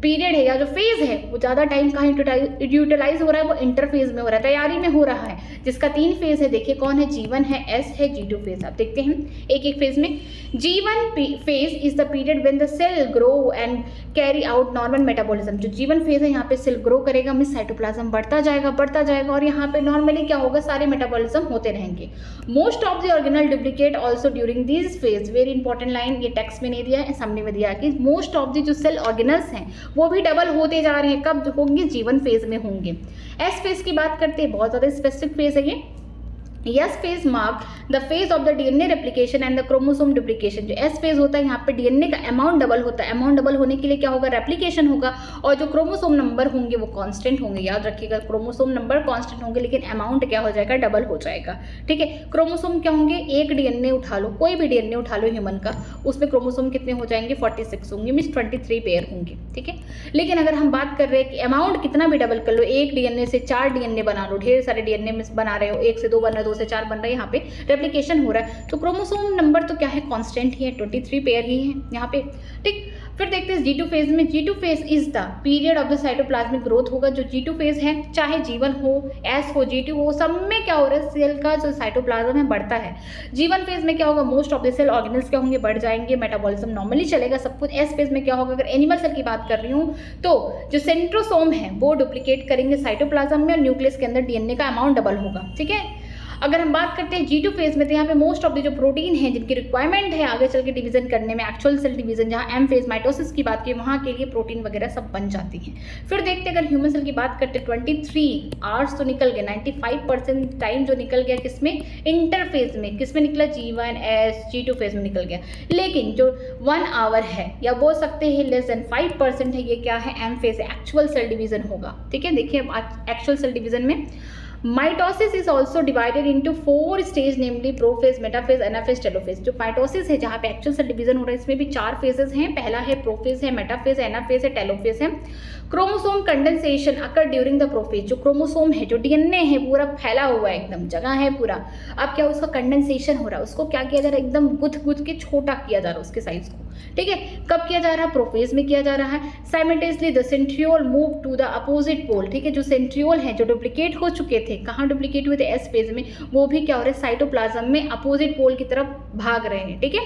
पीरियड है या जो फेज है वो ज़्यादा टाइम कहाँ यूटिलाइज हो रहा है? वो इंटरफेज में हो रहा है, तैयारी में हो रहा है, जिसका 3 फेज है। देखिए कौन है? G1 है, S है, G2 फेज। आप देखते हैं एक फेज में। G1 phase is the period when the cell grow and carry out normal metabolism. जो G1 फेज है यहाँ पे सेल ग्रो करेगा, मींस साइटोप्लाज्म बढ़ता जाएगा और यहाँ पे नॉर्मली क्या होगा? सारे मेटाबॉलिज्म होते रहेंगे। Most of the organelle duplicate also during this phase. Very important line, ये टेक्स्ट में नहीं दिया है, सामने में दिया है कि मोस्ट ऑफ द जो सेल ऑर्गेनल्स हैं वो भी डबल होते जा रहे हैं। कब होंगे? G1 फेज में होंगे। एस फेज की बात करते हैं, बहुत ज़्यादा स्पेसिफिक फेज है ये। S phase mark the phase of the DNA replication and the chromosome duplication। जो S phase होता है यहाँ पे DNA का अमाउंट डबल होता है। अमाउंट डबल होने के लिए क्या होगा? रेप्लिकेशन होगा, और जो क्रोमोसोम नंबर होंगे वो कांस्टेंट होंगे। याद रखिएगा, क्रोमोसोम नंबर कांस्टेंट होंगे लेकिन अमाउंट क्या हो जाएगा? डबल हो जाएगा। ठीक है, क्रोमोसोम क्या होंगे? एक DNA उठा लो, कोई भी DNA उठा लो ह्यूमन का, उसमें क्रोमोसोम कितने हो जाएंगे? 46 होंगे, मीन्स 23 पेयर होंगे। ठीक है, लेकिन अगर हम बात कर रहे हैं कि अमाउंट कितना भी डबल कर लो, एक DNA से 4 DNA बना लो, ढेर सारे DNA में बना रहे हो, 1 से 2 बन रहे हो, 2 से 4 बन रहे हैं, यहाँ पे रेप्लिकेशन हो रहा है, तो क्रोमोसोम नंबर तो क्या है? कांस्टेंट ही है, 23 पेयर ही है यहाँ पे। ठीक, फिर देखते हैं G2 फेज में। G2 phase is the period of the cytoplasmic growth होगा। जो G2 फेज है, चाहे G1 हो, S हो, G2 हो, सब में क्या हो रहा है, सेल का जो साइटोप्लाज्म है बढ़ता है। G1 फेज में क्या होगा, most of the cell organelles क्या होंगे, बढ़ जाएंगे, मेटाबॉलिज्म नॉर्मली चलेगा सब कुछ। S फेज में क्या होगा, अगर एनिमल सेल की बात कर रही हूँ तो जो सेंट्रोसोम है वो डुप्लीकेट करेंगे साइटोप्लाज्म में और न्यूक्लियस के अंदर डीएनए का अमाउंट डबल होगा। ठीक है, अगर हम बात करते हैं G2 फेज में तो यहाँ पे मोस्ट ऑफ द जो प्रोटीन है जिनकी रिक्वायरमेंट है आगे चल के डिवीजन करने में, एक्चुअल सेल डिवीजन, जहाँ M फेज माइटोसिस की बात की, वहाँ के लिए प्रोटीन वगैरह सब बन जाती हैं। फिर देखते हैं अगर ह्यूमन सेल की बात करते हैं 23 आवर्स तो निकल गए, 95% टाइम जो निकल गया किसमें, इंटरफेज में। किसमें निकला, G1 S G2 फेज में निकल गया। लेकिन जो 1 आवर है या बोल सकते हैं लेस देन 5% है, ये क्या है, M फेज है, एक्चुअल सेल डिवीजन होगा। ठीक है, देखिए एक्चुअल सेल डिवीजन में mitosis is also divided into 4 stage, namely prophase, metaphase, anaphase, telophase. जो माइटोसिस है जहाँ पे एक्चुअल सेल डिवीजन हो रहा है, इसमें भी 4 फेजेस हैं। पहला है प्रोफेज है, मेटाफेज है, एनाफेज है, टेलोफेज है। Chromosome condensation occur during the prophase. जो क्रोमोसोम है, जो डीएनए है, पूरा फैला हुआ है, एकदम जगह है पूरा। अब क्या उसका कंडेंसेशन हो रहा है, उसको क्या किया जा रहा है, एकदम गुथ के छोटा किया जा रहा है उसके साइज को। ठीक है, कब किया जा रहा है, प्रोफेज में किया जा रहा है। Simultaneously the centriole move to the opposite pole. ठीक है, जो सेंट्रियोल है जो डुप्लीकेट हो चुके थे, कहाँ डुप्लीकेट हुए थे, एस फेज में, वो भी क्या हो रहे हैं, साइटोप्लाज्म में अपोजिट पोल की तरफ भाग रहे हैं। ठीक है,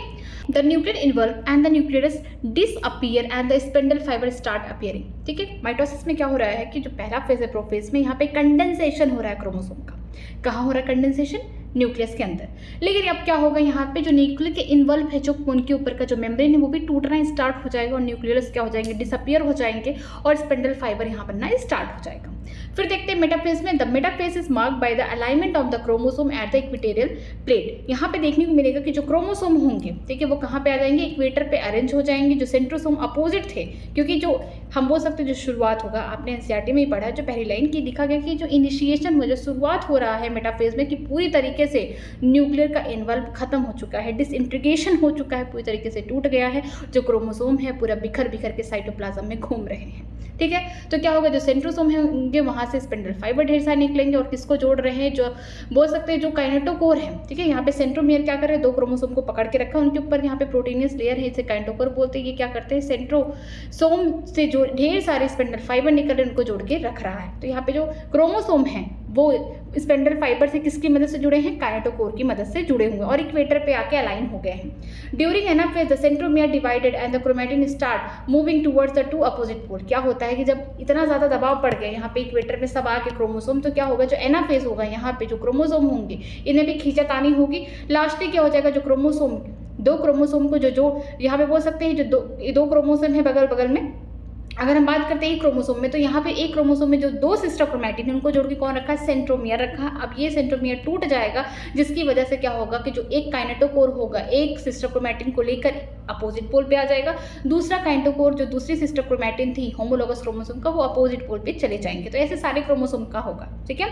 the nuclear involve and the nucleus disappear and the spindle fibre start appearing. ठीक है, माइटोसिस में क्या हो रहा है कि जो पहला फेज है प्रोफेज में, यहाँ पे कंडेंसेशन हो रहा है क्रोमोसोम का। कहाँ हो रहा है कंडेंसेशन, न्यूक्लियस के अंदर। लेकिन अब क्या होगा, यहाँ पे जो न्यूक्लियर के इन्वॉल्व है, जो उनके ऊपर का जो मेम्ब्रेन है वो भी टूटना स्टार्ट हो जाएगा और न्यूक्लियस क्या हो जाएंगे, डिसअपियर हो जाएंगे और स्पिंडल फाइबर यहाँ बनना स्टार्ट हो जाएगा। फिर देखते हैं मेटाफेज में। The metaphase is marked by the alignment of the chromosome at the equatorial plate. यहाँ पे देखने को मिलेगा कि जो क्रोमोसोम होंगे, ठीक है, वो कहाँ पे आ जाएंगे, इक्वेटर पे अरेंज हो जाएंगे। जो सेंट्रोसोम अपोजिट थे, क्योंकि जो हम बोल सकते हैं जो शुरुआत होगा, आपने एनसीईआरटी में ही पढ़ा है, जो पहली लाइन की लिखा गया कि जो इनिशिएशन हुआ, जो शुरुआत हो रहा है मेटाफेज में, कि पूरी तरीके से न्यूक्लियर का इन्वॉल्व खत्म हो चुका है, डिसइंटीग्रेशन हो चुका है, पूरी तरीके से टूट गया है। जो क्रोमोसोम है पूरा बिखर बिखर के साइटोप्लाज्म में घूम रहे हैं। ठीक है, तो क्या होगा, जो सेंट्रोसोम होंगे वहाँ से स्पिंडल फाइबर ढेर सारे निकलेंगे और किसको जोड़ रहे हैं, जो बोल सकते हैं जो काइनेटोकोर है। ठीक है, यहाँ पे सेंट्रोमियर क्या कर रहे हैं, 2 क्रोमोसोम को पकड़ के रखा, उनके ऊपर यहाँ पे प्रोटीनियस लेयर है, इसे काइनेटोकोर बोलते हैं। ये क्या करते हैं, सेंट्रोसोम से जो ढेर सारे स्पिंडल फाइबर निकल रहे हैं उनको जोड़ के रख रहा है। तो यहाँ पे जो क्रोमोसोम है वो स्पिंडल फाइबर से किसकी मदद से जुड़े हैं, काइनेटोकोर की मदद से जुड़े हुए और इक्वेटर पे आके अलाइन हो गए हैं। During anaphase the centromere divided and the chromatin start moving towards the 2 opposite pole. क्या होता है कि जब इतना ज़्यादा दबाव पड़ गया यहाँ पे इक्वेटर में सब आके क्रोमोसोम, तो क्या होगा, जो एनाफेज होगा यहाँ पे जो क्रोमोसोम होंगे इन्हें भी खींचातानी होगी। लास्टली क्या हो जाएगा, जो क्रोमोसोम 2 क्रोमोसोम को जो यहाँ पे बोल सकते हैं जो 2 क्रोमोसोम है बगल बगल में, अगर हम बात करते हैं एक क्रोमोसोम में, तो यहाँ पे एक क्रोमोसोम में जो 2 सिस्टर क्रोमैटिन है उनको जोड़ के कौन रखा है, सेंट्रोमियर रखा। अब ये सेंट्रोमियर टूट जाएगा, जिसकी वजह से क्या होगा कि जो एक काइनेटोकोर होगा, एक सिस्टर क्रोमैटिन को लेकर अपोजिट पोल पे आ जाएगा, दूसरा काइनेटोकोर जो दूसरी सिस्टर क्रोमैटिन थी होमोलोगस क्रोमोसोम का, वो अपोजिट पोल पे चले जाएंगे। तो ऐसे सारे क्रोमोसोम का होगा। ठीक है,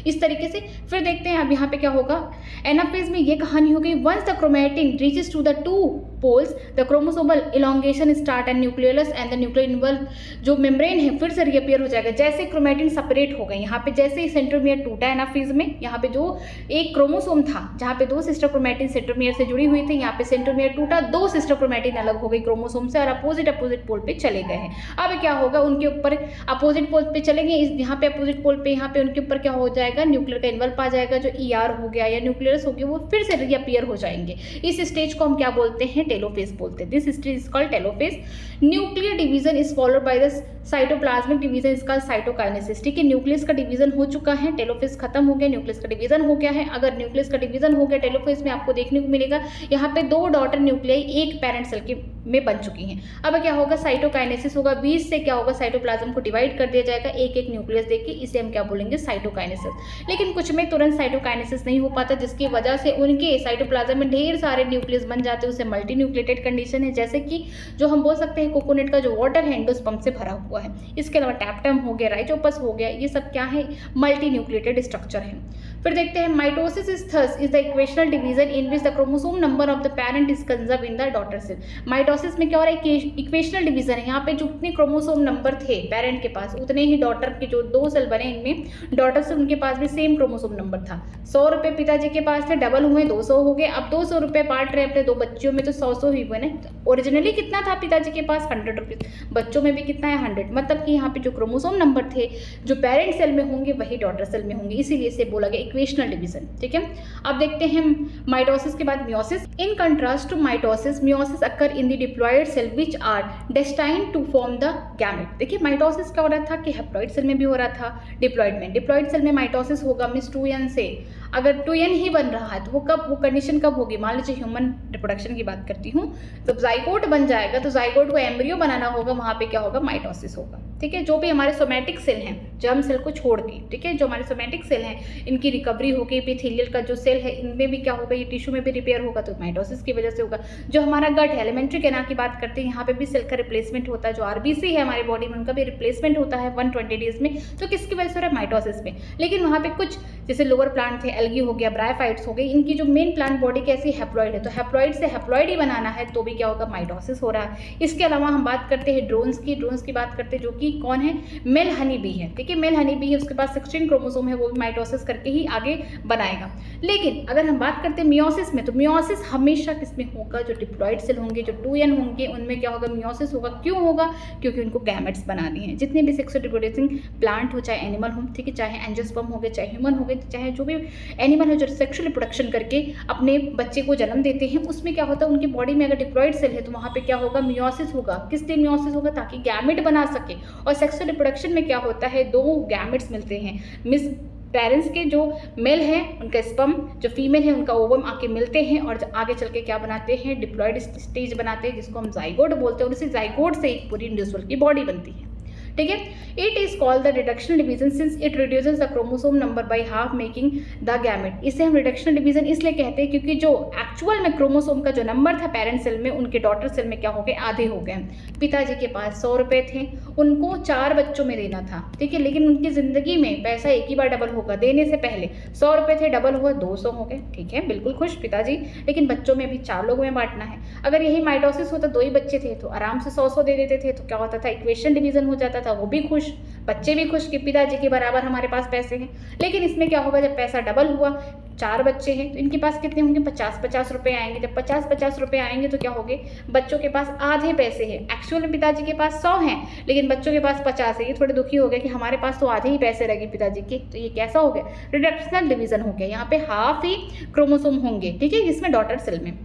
इस तरीके से। फिर देखते हैं अब यहाँ पे क्या होगा, एनाफेज में ये कहानी हो गई। Once the chromatin reaches to the 2 poles the chromosomal elongation start and nucleus and the nuclear involve जो मेम्ब्रेन है फिर से रिअपियर हो जाएगा। जैसे क्रोमैटिन सेपरेट हो गए, यहाँ पे जैसे ही सेंट्रोमियर टूटा है ना फेज में, यहाँ पे जो एक क्रोमोसोम था जहाँ पे 2 सिस्टर क्रोमैटिन सेंट्रोमियर से जुड़ी हुई थी, यहाँ पे सेंट्रोमियर टूटा, 2 सिस्टर क्रोमैटिन अलग हो गई क्रोमोसोम से और अपोजिट पोल पे चले गए हैं। अब क्या होगा, उनके ऊपर अपोजिट पोल पे चलेंगे, यहाँ पे अपोजिट पोल पे यहाँ पे उनके ऊपर क्या हो जाएगा, न्यूक्लियर का इन्वॉल्व आ जाएगा। जो ER हो गया या न्यूक्लियस हो गया वो फिर से रिअपियर हो जाएंगे। इस स्टेज को हम क्या बोलते हैं, टेलोफेज बोलते हैं। This stage is called telophase. Nuclear division is followed by the cytoplasmic division इसका साइटोकाइनेसिस। ठीक है, न्यूक्लियस का डिवीजन हो चुका है, टेलोफेज खत्म हो गया, न्यूक्लियस का डिवीजन हो गया है। अगर न्यूक्लियस का डिवीजन हो गया टेलोफेज में, आपको देखने को मिलेगा यहाँ पे 2 डॉटर न्यूक्लियाई एक पेरेंट सेल के में बन चुकी हैं। अब क्या होगा, साइटोकाइनेसिस होगा, बीच से क्या होगा, साइटोप्लाज्म को डिवाइड कर दिया जाएगा एक एक न्यूक्लियस देके, इसे हम क्या बोलेंगे, साइटोकाइनेसिस। लेकिन कुछ में तुरंत साइटोकाइनेसिस नहीं हो पाता, जिसकी वजह से उनके साइटोप्लाज्म में ढेर सारे न्यूक्लियस बन जाते हैं, उसे मल्टी न्यूक्लिएटेड कंडीशन है। जैसे कि जो हम बोल सकते हैं कोकोनट का जो वाटर है एंडोस्पर्म से भरा हुआ है। इसके अलावा टैप्टम हो गया, राइजोपस हो गया, ये सब क्या है, मल्टी न्यूक्लिएटेड स्ट्रक्चर है। फिर देखते हैं mitosis is the equational division in which the chromosome number of the parent is conserve in the daughter cell. Mitosis में क्या हो रहा है, इक्वेशनल डिवीजन है, यहाँ पे जो उतने क्रोमोसोम नंबर थे पेरेंट के पास उतने ही डॉटर के जो 2 सेल बने इनमें डॉटर से उनके पास भी सेम क्रोमोसोम नंबर था। 100 रुपये पिताजी के पास थे, डबल हुए 200 हो गए। अब 200 रुपये बांट रहे अपने 2 बच्चियों में तो 100 ही हुए ना। ओरिजिनली कितना था पिताजी के पास 100 रुपीज़, बच्चों में भी कितना है 100, मतलब कि यहाँ पे जो क्रोमोसोम नंबर थे जो पेरेंट सेल में होंगे वही डॉटर सेल में होंगे, इसीलिए इसे बोला गया इक्वेशनल डिवीजन। ठीक है, अब देखते हैं माइटोसिस के बाद meiosis. In contrast to mitosis, meiosis occur in the diploid cell which are destined to form the gamete. देखिए माइटोसिस क्या हो रहा था कि हैप्लॉइड सेल में भी हो रहा था, डिप्लॉयड सेल में माइटोसिस होगा मिस 2n से। अगर 2n ही बन रहा है तो वो कंडीशन कब होगी, मान लीजिए ह्यूमन रिप्रोडक्शन की बात करती हूँ, जब जाइगोट बन जाएगा तो जाइगोट को एम्ब्रियो बनाना होगा, वहाँ पे क्या होगा, माइटोसिस होगा। ठीक है, जो भी हमारे सोमैटिक सेल हैं, जर्म सेल को छोड़ के, ठीक है, जो हमारे सोमैटिक सेल हैं इनकी रिकवरी होगी, एपिथेलियल का जो सेल है इनमें भी क्या होगा, ये टिश्यू में भी रिपेयर होगा तो माइटोसिस की वजह से होगा। जो हमारा गट है, एलिमेंट्री कैनाल की बात करते हैं, यहाँ पे भी सेल का रिप्लेसमेंट होता है, जो आरबीसी है हमारी बॉडी में उनका भी रिप्लेसमेंट होता है 120 डेज में, तो किसकी वजह से हो रहा है, माइटोसिस में। लेकिन वहाँ पे कुछ जैसे लोअर प्लांट थे, एल्गी हो गया, ब्रायोफाइट्स हो गई, इनकी जो मेन प्लांट बॉडी कैसी हैप्लॉइड है, तो हैप्लॉइड से हैप्लॉइड ही बनाना है तो भी क्या होगा, माइटोसिस हो रहा है। इसके अलावा हम बात करते हैं ड्रोन्स की बात करते हैं, जो कि कौन है, मेल हनी बी है। ठीक है, मेल हनी बी है, उसके पास 16 क्रोमोसोम है, वो भी माइटोसिस करके ही आगे बनाएगा। लेकिन अगर हम बात करते हैं मियोसिस में, तो मियोसिस हमेशा किसमें होगा, जो डिप्लॉयड सेल होंगे, जो 2n होंगे, उनमें क्या होगा, मियोसिस होगा। क्यों होगा, क्योंकि उनको गैमेट्स बनानी है। जितने भी सेक्सुअल रिप्रोड्यूसिंग प्लांट हो, चाहे एनिमल हो, ठीक है, चाहे एंजियोस्पर्म हो गए, चाहे ह्यूमन हो गए, चाहे जो भी एनिमल है जो सेक्सुअल रिप्रोडक्शन करके अपने बच्चे को जन्म देते हैं, उसमें क्या होता है, उनकी बॉडी में अगर डिप्लॉयड सेल है तो वहाँ पे क्या होगा, मियोसिस होगा। किस लिए मियोसिस होगा, ताकि गैमेट बना सके। और सेक्सुअल रिप्रोडक्शन में क्या होता है, 2 गैमेट्स मिलते हैं, मिस पेरेंट्स के जो मेल हैं उनका स्पर्म, जो फीमेल है उनका ओवम आके मिलते हैं और आगे चल के क्या बनाते हैं, डिप्लॉयड स्टेज बनाते हैं, जिसको हम जाइगोट बोलते हैं। और उसी जाइगोट से एक पूरी इंडिविजुअल की बॉडी बनती है। ठीक है, it is called the reductional division since it reduces the chromosome number by half making the gamete. इसे हम रिडक्शनल डिवीजन इसलिए कहते हैं क्योंकि जो एक्चुअल में क्रोमोसोम का जो नंबर था पेरेंट सेल में, उनके डॉटर सेल में क्या हो गए, आधे हो गए। पिताजी के पास 100 रुपये थे, उनको 4 बच्चों में देना था। ठीक है, लेकिन उनकी ज़िंदगी में पैसा एक ही बार डबल होगा, देने से पहले 100 रुपये थे, डबल हुआ 200 हो गए। ठीक है, बिल्कुल खुश पिताजी, लेकिन बच्चों में भी 4 लोगों में बांटना है। अगर यही माइटोसिस होता, 2 ही बच्चे थे तो आराम से 100 दे देते थे, तो क्या होता था, इक्वेशन डिवीजन हो जाता था, वो भी खुश, बच्चे भी खुश कि पिताजी के बराबर हमारे पास पैसे हैं। लेकिन इसमें क्या होगा, जब पैसा डबल हुआ, 4 बच्चे हैं तो इनके पास कितने होंगे, 50-50 रुपये आएंगे। जब 50-50 रुपये आएंगे तो क्या होंगे, बच्चों के पास आधे पैसे हैं। एक्चुअल में पिताजी के पास 100 हैं लेकिन बच्चों के पास 50 है। ये थोड़े दुखी हो गए कि हमारे पास तो आधे ही पैसे रहेंगे पिताजी के। तो ये कैसा हो गया, रिडक्शनल डिवीजन हो गया। यहाँ पे हाफ ही क्रोमोसोम होंगे, ठीक है, जिसमें डॉटर सेल में।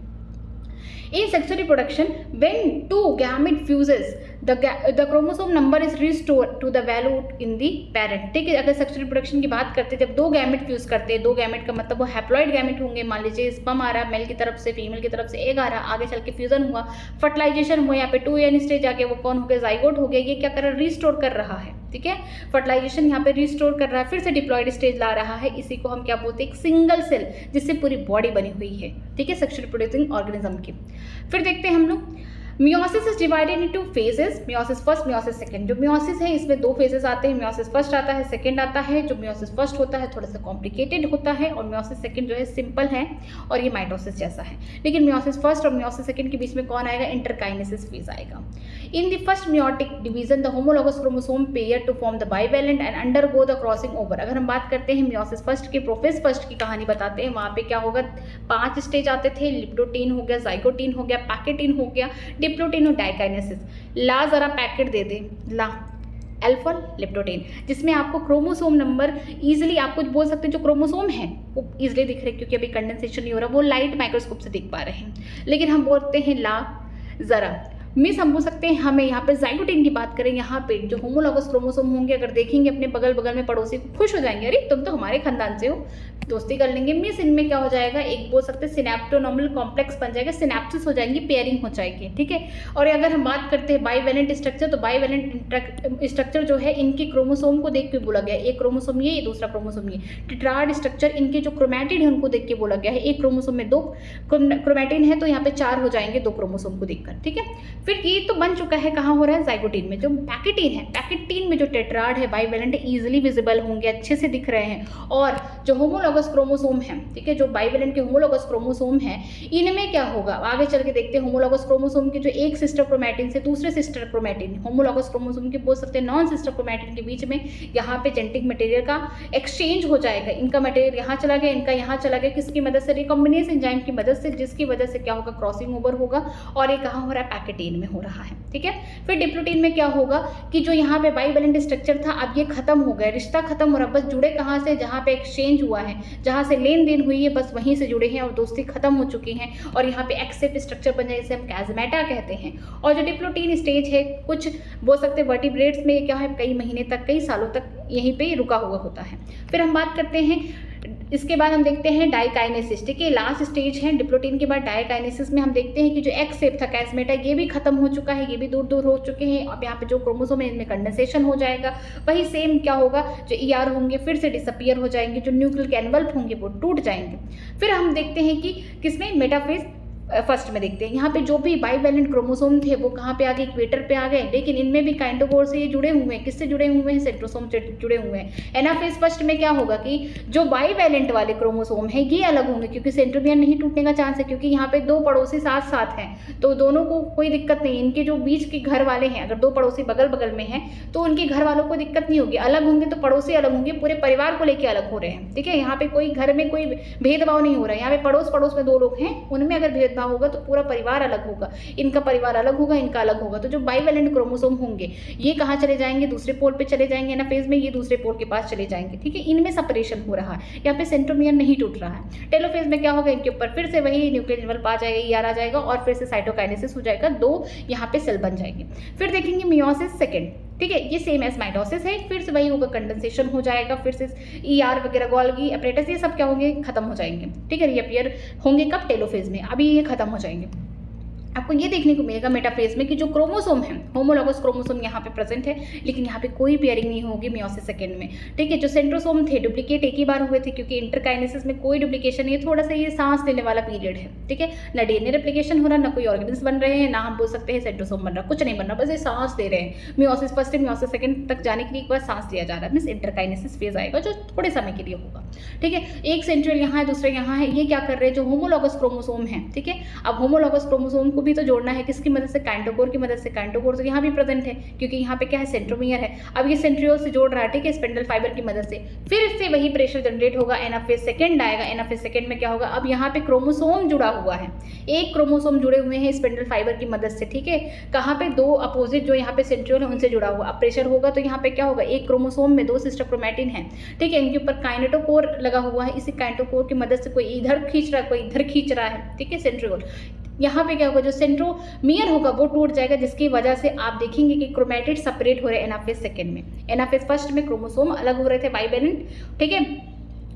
In sexual reproduction, when 2 gamete fuses, the chromosome number is restored to the value in the parent। ठीक है, अगर सेक्सुअल रिप्रोडक्शन की बात करते हैं, जब 2 गैमेट फ्यूज करते हैं, 2 गैमेट का मतलब वो हैप्लॉइड गैमेट होंगे। मान लीजिए स्पर्म आ रहा, मेल की तरफ से, फीमेल की तरफ से एग आ रहा, आगे चल के फ्यूजन हुआ, फर्टिलाइजेशन हुआ, यहाँ पे 2n स्टेज आके वो कौन हो गया, जाइगोट हो गया। ये क्या कर रहा है, रिस्टोर कर रहा है। ठीक है, फर्टिलाइजेशन यहाँ पे रिस्टोर कर रहा है, फिर से डिप्लॉयड स्टेज ला रहा है। इसी को हम क्या बोलते हैं, एक सिंगल सेल जिससे पूरी बॉडी बनी हुई है। ठीक है, सेक्सुअल रिप्रोड्यूसिंग ऑर्गेनिज्म की। फिर देखते हैं हम लोग meiosis is divided into phases, meiosis first, meiosis second. जो मियोसिस है इसमें 2 फेजेस आते हैं, मियोसिस फर्स्ट आता है, सेकंड आता है। जो मियोसिस फर्स्ट होता है थोड़ा सा कॉम्प्लिकेटेड होता है और मियोसिस सेकंड जो है सिंपल है और ये माइटोसिस जैसा है। लेकिन मियोसिस फर्स्ट और मियोसिस सेकंड के बीच में कौन आएगा, इंटरकाइनेसिस फेज आएगा। In the first meiotic division the homologous chromosome pair to form the bivalent and undergo the crossing over. अगर हम बात करते हैं मियोसिस फर्स्ट के, प्रोफेज फर्स्ट की कहानी बताते हैं, वहाँ पे क्या होगा, 5 स्टेज आते थे, लिप्टोटीन हो गया, जाइगोटीन हो गया, पैकेटीन हो गया, डिप्लोटीन और डाइकाइनेसिस। ला जरा पैकेट दे दे, ला अल्फा लिप्टोटीन, जिसमें आपको क्रोमोसोम नंबर इजीली, आपको बोल सकते हैं जो क्रोमोसोम है वो इजीली दिख रहे हैं क्योंकि अभी कंडेंसेशन नहीं हो रहा, वो लाइट माइक्रोस्कोप से दिख पा रहे हैं। लेकिन हम बोलते हैं ला जरा मिस, हम बोल सकते हैं हमें यहाँ पे जाइगोटीन की बात करें, यहाँ पे जो होमोलॉगस क्रोमोसोम होंगे, अगर देखेंगे अपने बगल बगल में पड़ोसी को, खुश हो जाएंगे, अरे तुम तो हमारे खानदान से हो, दोस्ती कर लेंगे। मिस इनमें क्या हो जाएगा, एक बोल सकते हैं सिनेप्टोनॉर्मल कॉम्प्लेक्स बन जाएगा, सिनेप्सिस हो जाएंगी, पेयरिंग हो जाएगी। ठीक है, और अगर हम बात करते हैं बाइवेलेंट स्ट्रक्चर, तो बाइवेलेंट स्ट्रक्चर जो है इनके क्रोमोसोम को देख के बोला गया है, एक क्रोमोसोम ये, दूसरा क्रोमोसोम ये। टेट्राड स्ट्रक्चर, इनके जो क्रोमैटिड है उनको देख के बोला गया है, एक क्रोमोसोम में 2 क्रोमैटिन है तो यहाँ पे 4 हो जाएंगे 2 क्रोमोसोम को देखकर। ठीक है, फिर ये तो बन चुका है, कहाँ हो रहा है, जाइगोटीन में। जो पैकेटीन है, पैकेटीन में जो टेट्राड है बाइवेलेंट ईजिली विजिबल होंगे, अच्छे से दिख रहे हैं। और जो होमोलॉगस क्रोमोसोम है, ठीक है, जो बाइवेलेंट के होमोलॉगस क्रोमोसोम है, इनमें क्या होगा आगे चल के देखते हैं। होमोलॉगस क्रोमोसोम के जो एक सिस्टर क्रोमैटिन से दूसरे सिस्टर क्रोमैटिन, होमोलॉगस क्रोमोसोम के बोल सकते हैं नॉन सिस्टर क्रोमैटिन के बीच में यहाँ पे जेनेटिक मटेरियल का एक्सचेंज हो जाएगा। इनका मटेरियल यहाँ चला गया, इनका यहाँ चला गया, किसकी मदद से, रिकॉम्बिनेज एंजाइम की मदद से, जिसकी वजह से क्या होगा, क्रॉसिंग ओवर होगा। और ये कहाँ हो रहा है, पैकेटीन में हो रहा है, ठीक है। फिर डिप्लोटीन में क्या होगा कि जो यहाँ पे बाइवेलेंट स्ट्रक्चर था, अब ये खत्म हो गया, रिश्ता खत्म हो रहा, बस जुड़े कहाँ से, जहाँ पे एक्सचेंज हुआ है, जहाँ से लेन देन हुई है, बस वहीं से जुड़े हैं और दोस्ती खत्म हो चुकी है। और यहाँ पे एक्सेप स्ट्रक्चर बन जाए, जिसे हम कैजमेटा कहते हैं। और जो डिप्लोटीन स्टेज है, कुछ बोल सकते हैं वर्टिब्रेट्स में क्या है, कई महीने तक, कई सालों तक यहीं पे रुका हुआ होता है। फिर हम बात करते हैं, इसके बाद हम देखते हैं डाइकाइनेसिस, ठीक है, लास्ट स्टेज है डिप्लोटीन के बाद डाइकाइनेसिस में हम देखते हैं कि जो एक्स शेप था कैजमेटा, ये भी खत्म हो चुका है, ये भी दूर दूर हो चुके हैं। अब यहाँ पे जो क्रोमोसोम है इनमें कंडेंसेशन हो जाएगा, वही सेम क्या होगा, जो ER होंगे फिर से डिसअपियर हो जाएंगे, जो न्यूक्लियर एनवल्प होंगे वो टूट जाएंगे। फिर हम देखते हैं कि किसमें, मेटाफेज फर्स्ट में देखते हैं, यहाँ पे जो भी बाइवेलेंट क्रोमोसोम थे वो कहाँ पे आ गए, इक्वेटर पे आ गए, लेकिन इनमें भी काइंडोकोर से ये जुड़े हुए हैं, किससे जुड़े हुए हैं, सेंट्रोसोम से जुड़े हुए हैं। एनाफेज फर्स्ट में क्या होगा कि जो बाइवेलेंट वाले क्रोमोसोम है ये अलग होंगे, क्योंकि सेंट्रोमियर नहीं टूटने का चांस है, क्योंकि यहाँ पे दो पड़ोसी साथ साथ हैं, तो दोनों को कोई दिक्कत नहीं। इनके जो बीच के घर वाले हैं, अगर दो पड़ोसी बगल बगल में हैं तो उनके घर वालों को दिक्कत नहीं होगी। अलग होंगे तो पड़ोसी अलग होंगे, पूरे परिवार को लेकर अलग हो रहे हैं, ठीक है। यहाँ पे कोई घर में कोई भेदभाव नहीं हो रहा है, यहाँ पे पड़ोस पड़ोस में दो लोग हैं, उनमें अगर भेदभाव होगा तो पूरा परिवार अलग होगा, इनका परिवार अलग होगा, इनका अलग होगा। तो जो बाइवेलेंट क्रोमोसोम होंगे ये कहाँ चले जाएंगे, दूसरे पोल पे चले जाएंगे ना, फेज में ये दूसरे पोल के पास चले जाएंगे, ठीक है। इनमें सेपरेशन हो रहा है, यहाँ पे सेंट्रोमियर नहीं टूट रहा है। टेलोफेज में क्या होगा, इनके ऊपर फिर से वही न्यूक्लियर एनवल्प आ जाएगा, ER आ जाएगा और फिर से साइटोकाइनेसिस हो जाएगा, दो यहाँ पे सेल बन जाएंगे। फिर देखेंगे मियोसिस सेकेंड, ठीक है, ये सेम एज माइटोसिस है, फिर से वही होगा, कंडेंसेशन हो जाएगा, फिर से ER वगैरह, गोल्गी अपरेटस, ये सब क्या होंगे, खत्म हो जाएंगे, ठीक है। रीअपियर होंगे कब, टेलोफेज में, अभी ये खत्म हो जाएंगे। आपको ये देखने को मिलेगा मेटाफेज में कि जो क्रोमोसोम है, होमोलॉगस क्रोमोसोम यहाँ पे प्रेजेंट है, लेकिन यहाँ पे कोई पेयरिंग नहीं होगी मियोसिस सेकेंड में, ठीक है। जो सेंट्रोसोम थे डुप्लीकेट एक ही बार हुए थे, क्योंकि इंटरकाइनेसिस में कोई डुप्लीकेशन नहीं है, थोड़ा सा ये सांस लेने वाला पीरियड है, ठीक है। ना DNA रेप्लिकेशन हो रहा, ना कोई ऑर्गेनिल्स बन रहे हैं, ना हम बोल सकते हैं सेंट्रोसोम बन रहा, कुछ नहीं बन रहा, बस ये सांस ले रहे हैं। मियोसिस फर्स्ट से मियोसिस सेकेंड तक जाने के लिए एक बार सांस लिया जा रहा है, मीन्स इंटरकाइनेसिस फेज आएगा जो थोड़े समय के लिए होगा, ठीक है। एक सेंट्रियल यहाँ है, दूसरे यहाँ है, ये क्या कर रहे हैं, जो होमोलॉगस क्रोमोसोम है, ठीक है। अब होमोलॉगस क्रोमोसोम को भी तो जोड़ना है, किसकी मदद से, काइंटोकोर की मदद से। काइंटोकोर तो यहाँ भी प्रेजेंट है, क्योंकि यहाँ पे क्या है, सेंट्रोमियर है। अब ये सेंट्रियोल से जोड़ रहा है, ठीक है, स्पेंडल फाइबर की मदद से। फिर से वही प्रेशर जनरेट होगा, एनाफेज सेकेंड आएगा। एनाफेज सेकेंड में क्या होगा, अब यहाँ पे क्रोमोसोम जुड़ा हुआ है, एक क्रोमोसोम जुड़े हुए हैं स्पेंडल फाइबर की मदद से, ठीक है। कहाँ पे, दो अपोजिट जो यहाँ पे सेंट्रियोल है उनसे जुड़ा हुआ। अब प्रेशर होगा तो यहाँ पे क्या होगा, एक क्रोमोसोम में दो सिस्टर क्रोमैटिन है, ठीक है, इनके ऊपर काइनेटोकोर लगा हुआ है, इसी काइनेटोकोर की मदद से कोई इधर खींच रहा है, कोई इधर खींच रहा है, ठीक है, सेंट्रियोल। यहाँ पे क्या होगा, जो सेंट्रोमियर होगा वो टूट जाएगा, जिसकी वजह से आप देखेंगे कि क्रोमैटिड सेपरेट हो रहे हैं एनाफेज सेकेंड में। एनाफेज फर्स्ट में क्रोमोसोम अलग हो रहे थे बाइवेलेंट, ठीक है,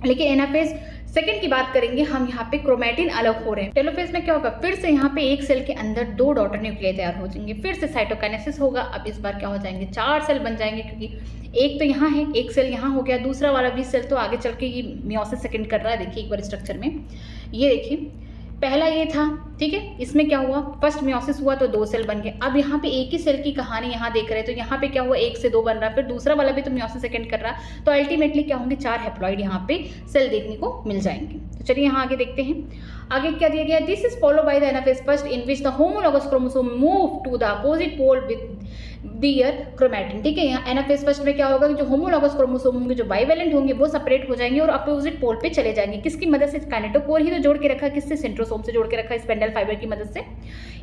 लेकिन एनाफेज सेकेंड की बात करेंगे हम, यहाँ पे क्रोमैटिन अलग हो रहे हैं। टेलोफेज में क्या होगा, फिर से यहाँ पे एक सेल के अंदर दो डॉटर न्यूक्लियाई तैयार हो जाएंगे, फिर से साइटोकाइनेसिस होगा। अब इस बार क्या हो जाएंगे, 4 सेल बन जाएंगे, क्योंकि एक तो यहाँ है, एक सेल यहाँ हो गया, दूसरा वाला भी सेल तो आगे चल के ये मियोसिस सेकेंड कर रहा है। देखिए एक बार स्ट्रक्चर में, ये देखिए पहला ये था, ठीक है, इसमें क्या हुआ, फर्स्ट मियोसिस हुआ तो 2 सेल बन गए। अब यहाँ पे एक ही सेल की कहानी यहाँ देख रहे हैं, तो यहाँ पे क्या हुआ, 1 से 2 बन रहा है, फिर दूसरा वाला भी तो मियोसिस सेकेंड कर रहा है, तो अल्टीमेटली क्या होंगे, 4 हैप्लॉइड यहाँ पे सेल देखने को मिल जाएंगे। तो चलिए यहाँ आगे देखते हैं, आगे क्या दिया गया, this is follow by the anaphase first in which the homologous chromosome move to the opposite pole with their chromatin, ठीक है। यहाँ एनाफेज फर्स्ट में क्या होगा कि जो होमोलॉगस क्रोमोसोम होंगे, जो बाइवेलेंट होंगे, वो सेपरेट हो जाएंगे और अपोजिट पोल पे चले जाएंगे। किसकी मदद से, काइनेटोकोर ही तो जोड़ के रखा, किससे, सेंट्रोसोम से जोड़ के रखा, स्पेंडल फाइबर की मदद से।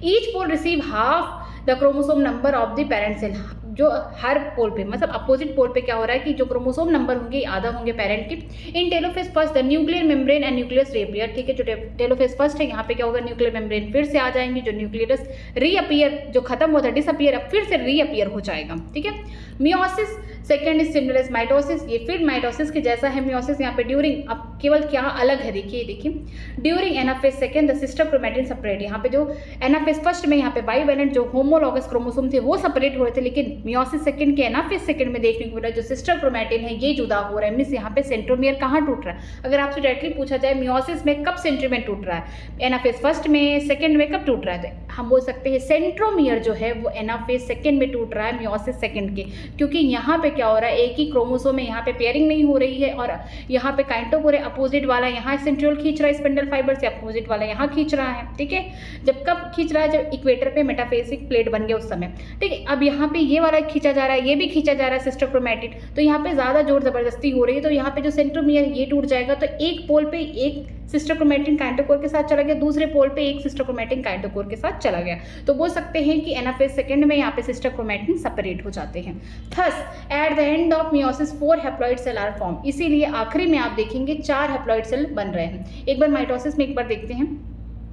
Each pole receive half the chromosome number of the parent cell, जो हर पोल पे, मतलब अपोजिट पोल पे क्या हो रहा है कि जो क्रोमोसोम नंबर होंगे आधा होंगे पेरेंट के। In telophase first the nuclear membrane and nucleus reappear, ठीक है, जो टेलोफेज फर्स्ट है यहाँ पे क्या होगा, न्यूक्लियर मेम्ब्रेन फिर से आ जाएंगे, जो न्यूक्लियस रीअपियर जो खत्म हुआ था डिसअपियर, अब फिर से रीअपियर हो जाएगा, ठीक है। Meiosis second is similar as mitosis, ये फिर माइटोसिस के जैसा है मियोसिस। यहाँ पे ड्यूरिंग, अब केवल क्या अलग है देखिए during anaphase second the sister chromatin separate. यहाँ पे जो एनाफेज फर्स्ट में यहाँ पे बाइवेलेंट जो होमोलॉगस क्रोमोसोम थे वो सेपरेट हो रहे थे, लेकिन मियोसिस सेकेंड के एनाफेज सेकेंड में देखने को मिला जो सिस्टर क्रोमैटिन है ये जुदा हो रहा है। मीन्स यहाँ पे सेंट्रोमियर कहाँ टूट रहा है? अगर आपसे डायरेक्टली पूछा जाए मियोसिस में कब सेंट्रोमियर टूट रहा है, एनाफेज फर्स्ट में, सेकेंड में कब टूट रहा है, तो हम बोल सकते हैं सेंट्रोमियर जो है वो एनाफेज सेकेंड में टूट रहा है मियोसिस सेकेंड के, क्योंकि यहाँ पे क्या हो रहा है, एक ही क्रोमोसोम में यहाँ पे पेयरिंग नहीं हो रही है और यहाँ पे काइंटोकोर अपोजिट वाला यहाँ सेंट्रियोल खींच रहा है स्पिंडल फाइबर से, अपोजिट वाला यहाँ खींच रहा है। ठीक है, जब कब खींच रहा है? जब इक्वेटर पे मेटाफेसिक प्लेट बन गया उस समय। ठीक है, अब यहाँ पे ये वाला खींचा जा रहा है, ये भी खींचा जा रहा है सिस्टर क्रोमैटिन, तो यहाँ पे ज़्यादा जोर जबरदस्ती हो रही है, तो यहाँ पे जो सेंट्रोमियर ये टूट जाएगा, तो एक पोल पे एक सिस्टर क्रोमैटिन काइंटोकोर के साथ चला गया, दूसरे पोल पे एक सिस्टर क्रोमैटिन काइंटोकोर के साथ चला गया। तो बोल सकते हैं कि एनाफेज सेकेंड में यहाँ पे सिस्टर क्रोमैटिन सेपरेट हो जाते हैं। Thus at the end of meiosis 4 haploid cell are form, इसीलिए आखिरी में आप देखेंगे 4 हैप्लॉइड सेल बन रहे हैं। एक बार माइटोसिस में एक बार देखते हैं।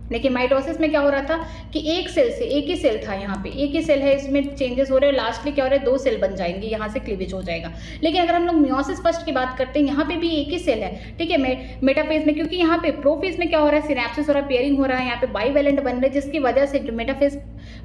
देखिए माइटोसिस में क्या हो रहा था कि एक सेल से, एक ही सेल था, यहाँ पे एक ही सेल है, इसमें चेंजेस हो रहे हैं, लास्टली क्या हो रहा है 2 सेल बन जाएंगे, यहाँ से क्लीवेज हो जाएगा। लेकिन अगर हम लोग मियोसिस फर्स्ट की बात करते हैं, यहाँ पे भी एक ही सेल है। ठीक है, मेटाफेज में, क्योंकि यहाँ पे प्रोफेज में क्या हो रहा है, सिनेप्सिस हो रहा है, पेयरिंग हो रहा है, यहाँ पे बाइवेलेंट बन रहे हैं, जिसकी वजह से जो मेटाफेज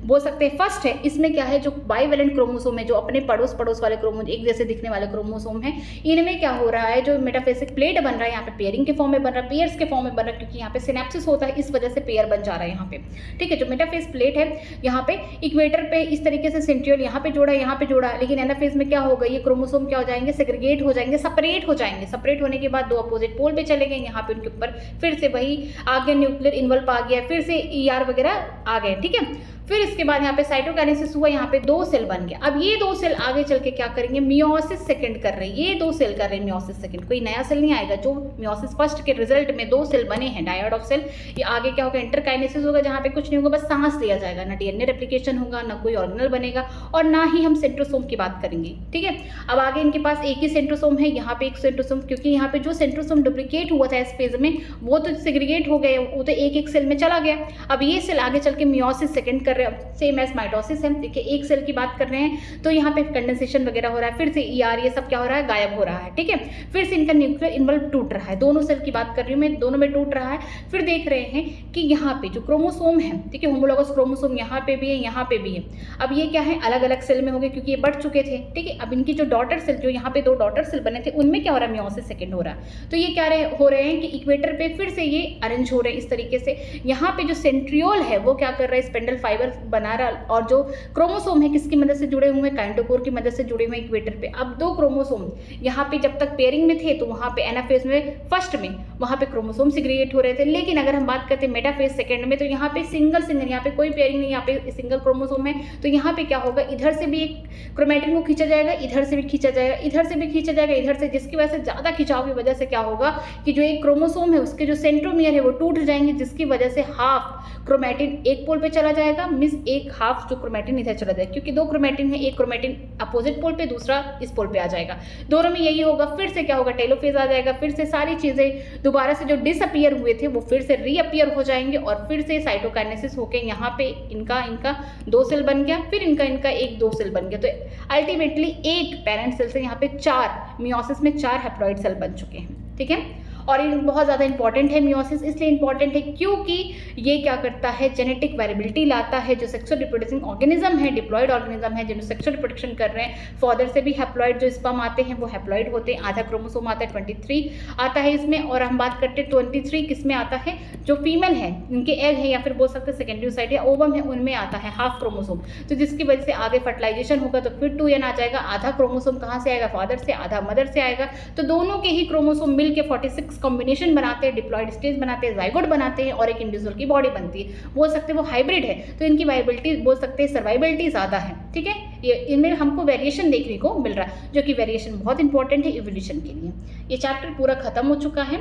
बोल सकते हैं फर्स्ट है, इसमें क्या है, जो बाइवेलेंट क्रोमोसोम है, जो अपने पड़ोस वाले क्रोमोसोम, एक जैसे दिखने वाले क्रोमोसोम है, इनमें क्या हो रहा है, जो मेटाफेसिक प्लेट बन रहा है, यहाँ पे पेयरिंग के फॉर्म में बन रहा है, पेयर्स के फॉर्म में बन रहा है, क्योंकि यहाँ पे सिनेप्सिस होता है, इस वजह से पेयर बन जा रहा है यहाँ पे। ठीक है, जो मेटाफेज प्लेट है यहाँ पे इक्वेटर पे इस तरीके से सेंट्रियोल यहाँ पे जोड़ा, यहाँ पे जोड़ा, लेकिन एनाफेज में क्या होगा, ये क्रोमोसोम क्या हो जाएंगे, सेग्रीगेट हो जाएंगे, सेपरेट हो जाएंगे। सेपरेट होने के बाद 2 अपोजिट पोल पे चले गए, यहाँ पे उनके ऊपर फिर से वही आगे न्यूक्लियर इन्वल्व आ गया, फिर से ER वगैरह आ गए। ठीक है, फिर इसके बाद यहाँ पे साइटोकाइनेसिस हुआ, यहाँ पे 2 सेल बन गया। अब ये 2 सेल आगे चल के क्या करेंगे, मियोसिस सेकंड कर रहे हैं, ये 2 सेल कर रहे हैं मियोसिस सेकंड, कोई नया सेल नहीं आएगा। जो मियोसिस फर्स्ट के रिजल्ट में 2 सेल बने हैं डायोड ऑफ सेल, ये आगे क्या होगा, इंटरकाइनेसिस होगा, जहाँ पे कुछ नहीं होगा, बस सांस लिया जाएगा, ना DNA रेप्लिकेशन होगा, ना कोई ऑर्गेनल बनेगा, और ना ही हम सेंट्रोसोम की बात करेंगे। ठीक है, अब आगे इनके पास एक ही सेंट्रोसोम है, यहाँ पे एक सेंट्रोसोम, क्योंकि यहाँ पे जो सेंट्रोसोम डुप्लीकेट हुआ था इस फेज में वो तो सेग्रीगेट हो गए, वो तो एक सेल में चला गया। अब ये सेल आगे चल के मियोसिस सेकंड कर रहे हैं, सेम एज माइटोसिस है। देखिए एक सेल की बात कर रहे हैं, तो यहाँ पे कंडेंसेशन वगैरह हो रहा है, फिर से ER ये सब क्या हो रहा है, गायब हो रहा है। ठीक है, फिर से इनका न्यूक्लियर इन्वल्व टूट रहा है, दोनों सेल की बात कर रही हूँ मैं, दोनों में टूट रहा है। फिर देख रहे हैं कि यहाँ पे जो क्रोमोसोम है, ठीक है, होमोलॉगस क्रोमोसोम यहाँ पे भी है, यहाँ पे भी है। अब ये क्या है, अलग अलग सेल में हो गए, क्योंकि ये बढ़ चुके थे। ठीक है, अब इनकी जो डॉटर सेल, जो यहाँ पे 2 डॉटर सेल बने थे, उनमें क्या हो रहा है, मियोसिस सेकंड हो रहा है। तो ये क्या हो रहे हैं कि इक्वेटर पे फिर से ये अरेंज हो रहे हैं इस तरीके से। यहाँ पे जो सेंट्रियोल है वो क्या कर रहा है, स्पिंडल फाइबर बना रहा, और जो क्रोमोसोम है किसकी मदद से जुड़े हुए हैं, काइंटोकोर की मदद से जुड़े हुए हैं इक्वेटर पे। अब 2 क्रोमोसोम यहाँ पे जब तक पेयरिंग में थे, तो वहाँ पे एनाफेज में फर्स्ट में वहाँ पे क्रोमोसोम सेग्रीगेट हो रहे थे, लेकिन अगर हम बात करते हैं मेटाफेज सेकंड में, तो यहाँ पे सिंगल यहाँ पे कोई पेयरिंग नहीं, यहाँ पे सिंगल क्रोमोसोम है। तो यहाँ पे क्या होगा, इधर से भी एक क्रोमैटिन को खींचा जाएगा, इधर से भी खींचा जाएगा, इधर से भी खींचा जाएगा, इधर से, जिसकी वजह से ज़्यादा खिंचाव की वजह से क्या होगा कि जो एक क्रोमोसोम है उसके जो सेंट्रोमियर है वो टूट जाएंगे, जिसकी वजह से हाफ क्रोमैटिन एक पोल पे चला जाएगा, मिस एक हाफ जो क्रोमैटिन इधर चला जाएगा, क्योंकि 2 क्रोमैटिन है, एक क्रोमैटिन अपोजिट पोल पे, दूसरा इस पोल पे आ जाएगा, दोनों में यही होगा। फिर से क्या होगा, टेलोफेज आ जाएगा, फिर से सारी चीज़ें दोबारा से जो डिसअपियर हुए थे वो फिर से रीअपियर हो जाएंगे, और फिर से साइटोकाइनेसिस होके यहाँ पे इनका 2 सेल बन गया, फिर इनका एक 2 सेल बन गया। तो अल्टीमेटली एक पेरेंट सेल से यहाँ पे 4 मियोसिस में 4 हैप्लॉइड सेल बन चुके हैं। ठीक है, और ये बहुत ज़्यादा इंपॉर्टेंट है मियोसिस, इसलिए इंपॉर्टेंट है क्योंकि ये क्या करता है, जेनेटिक वेरिएबिलिटी लाता है। जो सेक्सुअल रिप्रोड्यूसिंग ऑर्गेनिज्म है, डिप्लॉयड ऑर्गेनिज्म है, जिन्हें सेक्सुअल रिप्रोडक्शन कर रहे हैं, फादर से भी हैप्लॉइड जो स्पर्म आते हैं वो हैप्लॉइड होते हैं, आधा क्रोमोसोम आता है, 23 आता है इसमें। और हम बात करते हैं 23 किस में आता है, जो फीमेल है उनके एग है, या फिर बोल सकते हैं सेकेंडरी साइड या ओवम है, उनमें आता है हाफ क्रोमोसोम। तो जिसकी वजह से आगे फर्टिलाइजेशन होगा तो फिर 2n आ जाएगा। आधा क्रोमोसोम कहाँ से आएगा, फादर से, आधा मदर से आएगा। तो दोनों के ही क्रोमोसोम मिल के 46 कॉम्बिनेशन बनाते हैं, डिप्लॉयड स्टेज बनाते हैं, जाइगोट बनाते हैं, और एक इंडिविजुअल की बॉडी बनती है। बोल सकते हैं वो हाइब्रिड है, तो इनकी वाइबिलिटी बोल सकते हैं सर्वाइबिलिटी ज़्यादा है। ठीक है, ये इनमें हमको वेरिएशन देखने को मिल रहा है, जो कि वेरिएशन बहुत इंपॉर्टेंट है इवोल्यूशन के लिए। ये चैप्टर पूरा खत्म हो चुका है।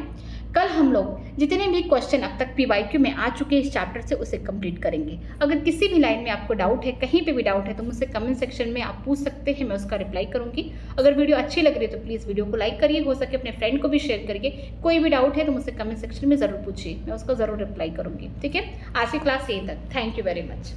कल हम लोग जितने भी क्वेश्चन अब तक PYQ में आ चुके हैं इस चैप्टर से उसे कंप्लीट करेंगे। अगर किसी भी लाइन में आपको डाउट है, कहीं पे भी डाउट है, तो मुझसे कमेंट सेक्शन में आप पूछ सकते हैं, मैं उसका रिप्लाई करूंगी। अगर वीडियो अच्छी लग रही है तो प्लीज़ वीडियो को लाइक करिए, हो सके अपने फ्रेंड को भी शेयर करिए। कोई भी डाउट है तो मुझसे कमेंट सेक्शन में ज़रूर पूछिए, मैं उसका ज़रूर रिप्लाई करूँगी। ठीक है, आज की क्लास यहीं तक। Thank you very much.